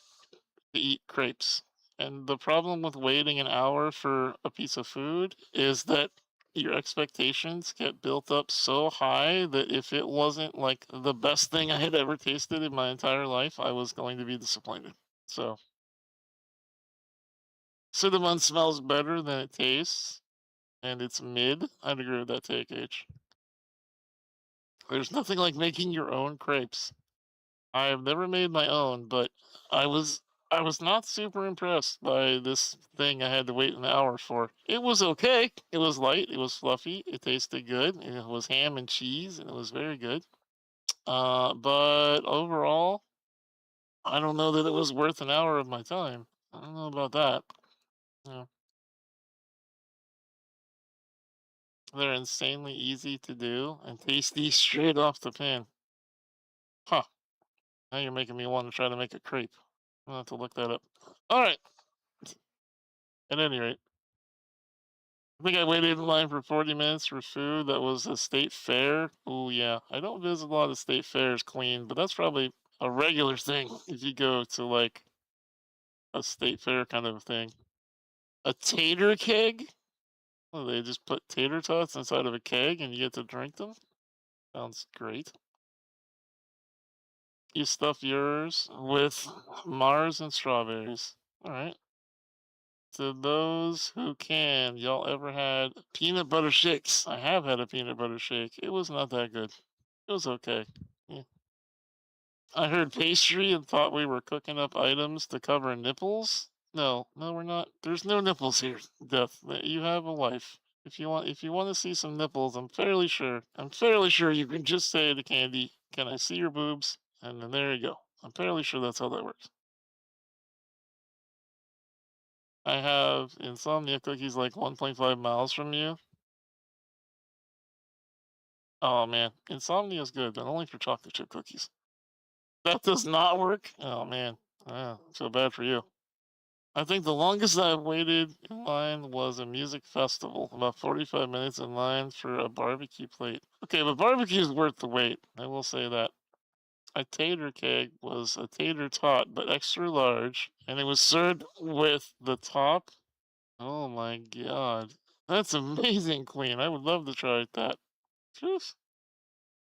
to eat crepes. And the problem with waiting an hour for a piece of food is that your expectations get built up so high that if it wasn't like the best thing I had ever tasted in my entire life, I was going to be disappointed. So, cinnamon smells better than it tastes, and it's mid. I'd agree with that take, H. There's nothing like making your own crepes. I have never made my own, but I was I was not super impressed by this thing I had to wait an hour for. It was okay. It was light, it was fluffy, it tasted good, and it was ham and cheese, and it was very good. But overall, I don't know that it was worth an hour of my time. I don't know about that. Yeah. They're insanely easy to do and tasty straight off the pan. Huh. Now you're making me want to try to make a crepe. I'll have to look that up. All right. At any rate, I think I waited in line for 40 minutes for food that was a state fair. Oh, yeah. I don't visit a lot of state fairs clean, but that's probably a regular thing if you go to like a state fair kind of thing. A tater keg? Well, they just put tater tots inside of a keg and you get to drink them? Sounds great. You stuff yours with Mars and strawberries. Alright. To those who can, y'all ever had peanut butter shakes? I have had a peanut butter shake. It was not that good. It was okay. Yeah. I heard pastry and thought we were cooking up items to cover nipples. No, no, we're not. There's no nipples here, Death. You have a wife. If you want to see some nipples, I'm fairly sure you can just say to Candy, "Can I see your boobs?" And then there you go. I'm fairly sure that's how that works. I have insomnia cookies like 1.5 miles from you. Oh man, insomnia is good, but only for chocolate chip cookies. That does not work. Oh man, I feel bad for you. I think the longest I've waited in line was a music festival. About 45 minutes in line for a barbecue plate. Okay, but barbecue is worth the wait. I will say that. A tater keg was a tater tot, but extra large, and it was served with the top. Oh my god. That's amazing, Queen. I would love to try that. Phew.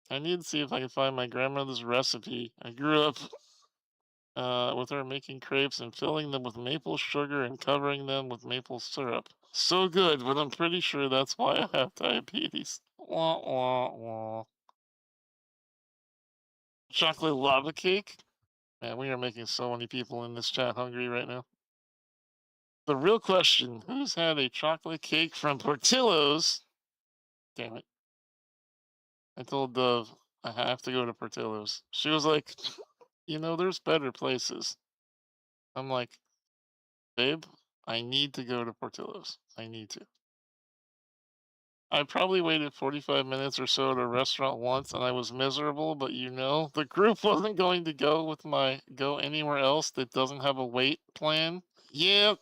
I need to see if I can find my grandmother's recipe. I grew up with her making crepes and filling them with maple sugar and covering them with maple syrup. So good, but I'm pretty sure that's why I have diabetes. Wah, wah, wah. Chocolate lava cake? Man, we are making so many people in this chat hungry right now. The real question, who's had a chocolate cake from Portillo's? Damn it. I told Dove I have to go to Portillo's. She was like, there's better places. I'm like, babe, I need to go to Portillo's. I need to. I probably waited 45 minutes or so at a restaurant once and I was miserable, but the group wasn't going to go anywhere else that doesn't have a wait plan. Yeah,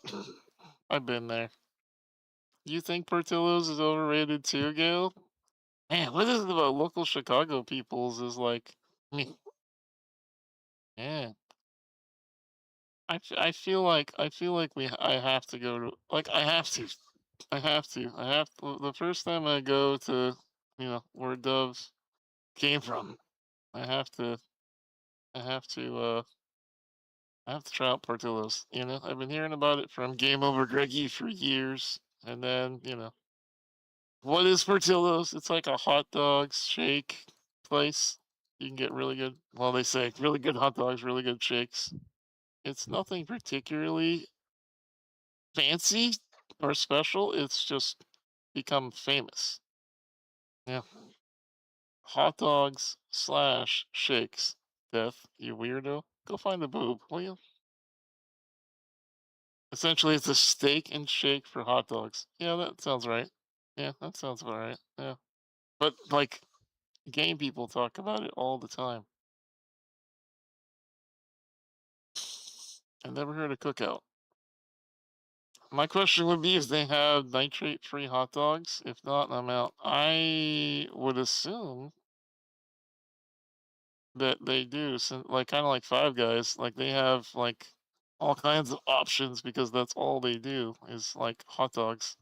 I've been there. You think Portillo's is overrated too, Gail? Man, what is it about local Chicago peoples is like, me? Yeah. I feel like I have to go to like I have to the first time I go to where Doves came from. I have to I have to I have to try out Portillo's. I've been hearing about it from Game Over Greggy for years. And then, what is Portillo's? It's like a hot dog shake place. You can get really good, well, they say really good hot dogs, really good shakes. It's nothing particularly fancy or special. It's just become famous. Yeah. Hot dogs slash shakes. Death, you weirdo. Go find a boob, will you? Essentially, it's a steak and shake for hot dogs. Yeah, that sounds right. Yeah, that sounds about right. Yeah. But, like, game people talk about it all the time. I've never heard of cookout. My question would be if they have nitrate-free hot dogs. If not, I'm out. I would assume that they do, like kind of like Five Guys. Like they have like all kinds of options because that's all they do is like hot dogs.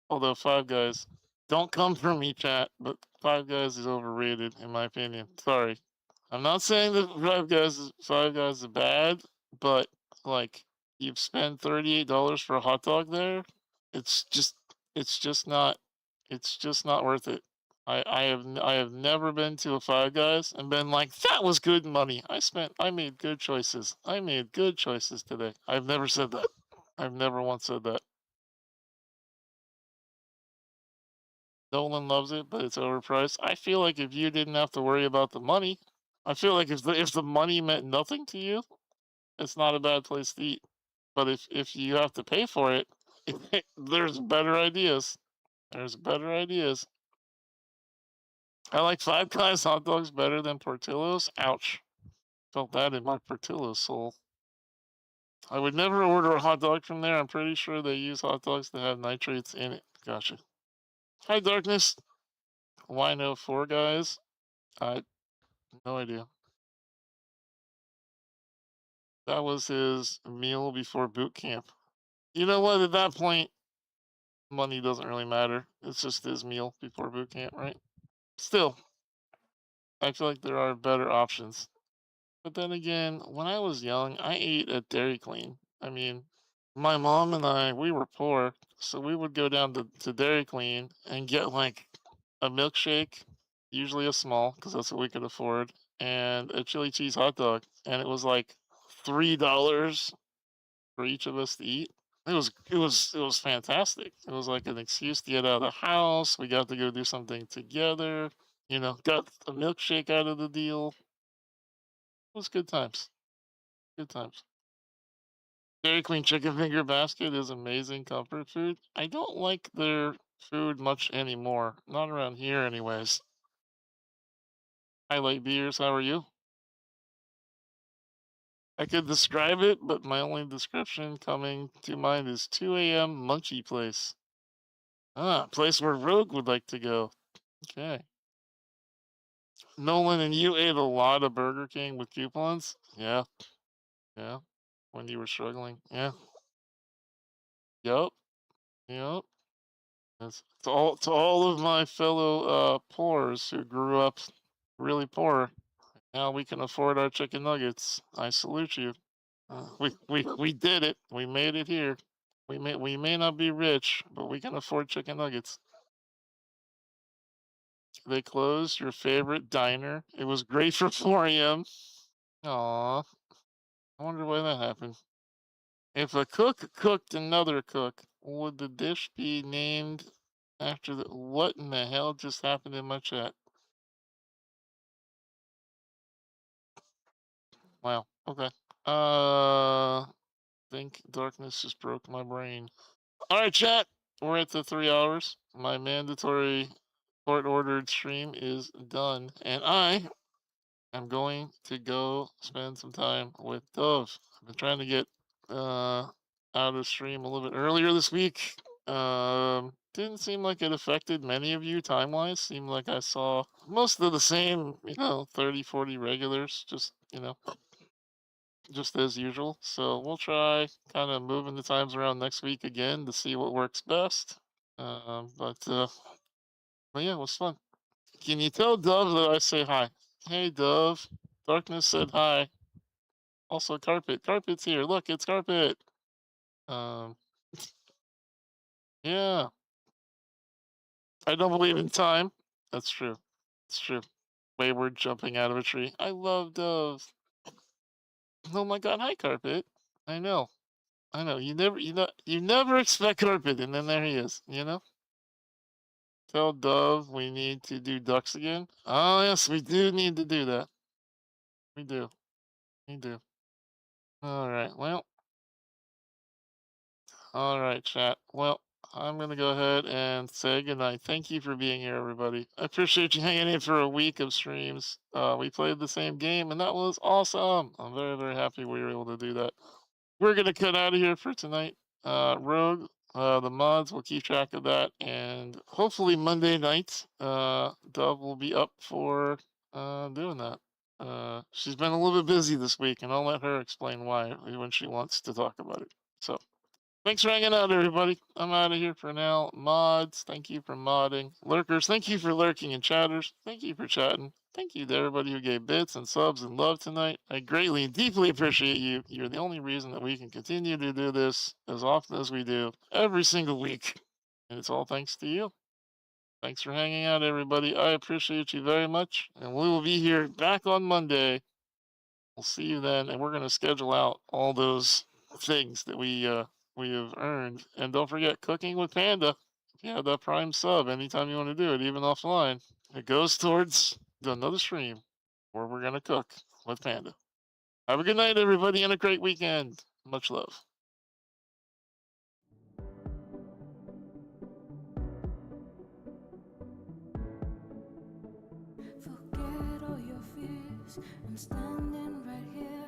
Although Five Guys, don't come for me, chat, but Five Guys is overrated in my opinion. Sorry, I'm not saying that Five Guys is bad, but like you've spent $38 for a hot dog there, it's just it's just not it's just not worth it. I have never been to a Five Guys and been like, that was good money. I made good choices. I made good choices today. I've never said that. I've never once said that. Nolan loves it, but it's overpriced. I feel like if you didn't have to worry about the money, I feel like if the money meant nothing to you, it's not a bad place to eat. But if you have to pay for it, there's better ideas. There's better ideas. I like Five Guys hot dogs better than Portillo's. Ouch. Felt that in my Portillo's soul. I would never order a hot dog from there. I'm pretty sure they use hot dogs that have nitrates in it. Gotcha. Hi, Darkness. Why no Four Guys? I no idea. That was his meal before boot camp. You know what? At that point, money doesn't really matter. It's just his meal before boot camp, right? Still, I feel like there are better options. But then again, when I was young, I ate at Dairy Queen. I mean, my mom and I, we were poor, so we would go down to Dairy Queen and get like a milkshake, usually a small, because that's what we could afford, and a chili cheese hot dog. And it was like $3 for each of us to eat. It was fantastic. It was like an excuse to get out of the house. We got to go do something together. Got a milkshake out of the deal. It was good times. Good times. Dairy Queen chicken finger basket is amazing comfort food. I don't like their food much anymore. Not around here, anyways. I like beers. How are you? I could describe it, but my only description coming to mind is 2 a.m. Munchie Place. Ah, place where Rogue would like to go. Okay. Nolan, and you ate a lot of Burger King with coupons? Yeah, yeah. When you were struggling? Yeah. Yup, yup. To all of my fellow poors who grew up really poor, now we can afford our chicken nuggets. I salute you. We did it. We made it here. We may not be rich, but we can afford chicken nuggets. They closed your favorite diner. It was great for 4 a.m. Aw, I wonder why that happened. If a cook cooked another cook, would the dish be named after the? What in the hell just happened in my chat? Wow. Okay. Think darkness just broke my brain. All right, chat. We're at the 3 hours. My mandatory court-ordered stream is done, and I am going to go spend some time with Dove. I've been trying to get out of stream a little bit earlier this week. Didn't seem like it affected many of you time-wise. Seemed like I saw most of the same, 30, 40 regulars, just as usual. So we'll try kind of moving the times around next week again to see what works best. But yeah, it was fun. Can you tell Dove that I say hi? Hey, Dove. Darkness said hi. Also, Carpet. Carpet's here. Look, it's Carpet. Um, yeah. I don't believe in time. That's true. It's true. Wayward jumping out of a tree. I love doves. Oh my god, hi Carpet. I know. I know. You never expect Carpet, and then there he is, you know? Tell Dove we need to do ducks again. Oh yes, we do need to do that. We do. We do. Alright, well. Alright, chat. Well, I'm gonna go ahead and say goodnight. Thank you for being here, everybody. I appreciate you hanging in for a week of streams. We played the same game, and that was awesome. I'm very, very happy we were able to do that. We're gonna cut out of here for tonight. Rogue, the mods will keep track of that, and hopefully Monday night, Dove will be up for doing that. She's been a little bit busy this week, and I'll let her explain why when she wants to talk about it. So. Thanks for hanging out, everybody. I'm out of here for now. Mods, thank you for modding. Lurkers, thank you for lurking. And chatters, thank you for chatting. Thank you to everybody who gave bits and subs and love tonight. I greatly and deeply appreciate you. You're the only reason that we can continue to do this as often as we do every single week. And it's all thanks to you. Thanks for hanging out, everybody. I appreciate you very much. And we will be here back on Monday. We'll see you then. And we're going to schedule out all those things that we have earned. And don't forget, cooking with Panda. If you have that Prime sub, anytime you want to do it, even offline, it goes towards another stream where we're going to cook with Panda. Have a good night, everybody, and a great weekend. Much love. Forget all your fears. I'm standing right here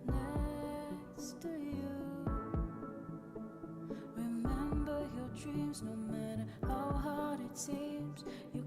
next to you. Remember your dreams, no matter how hard it seems. You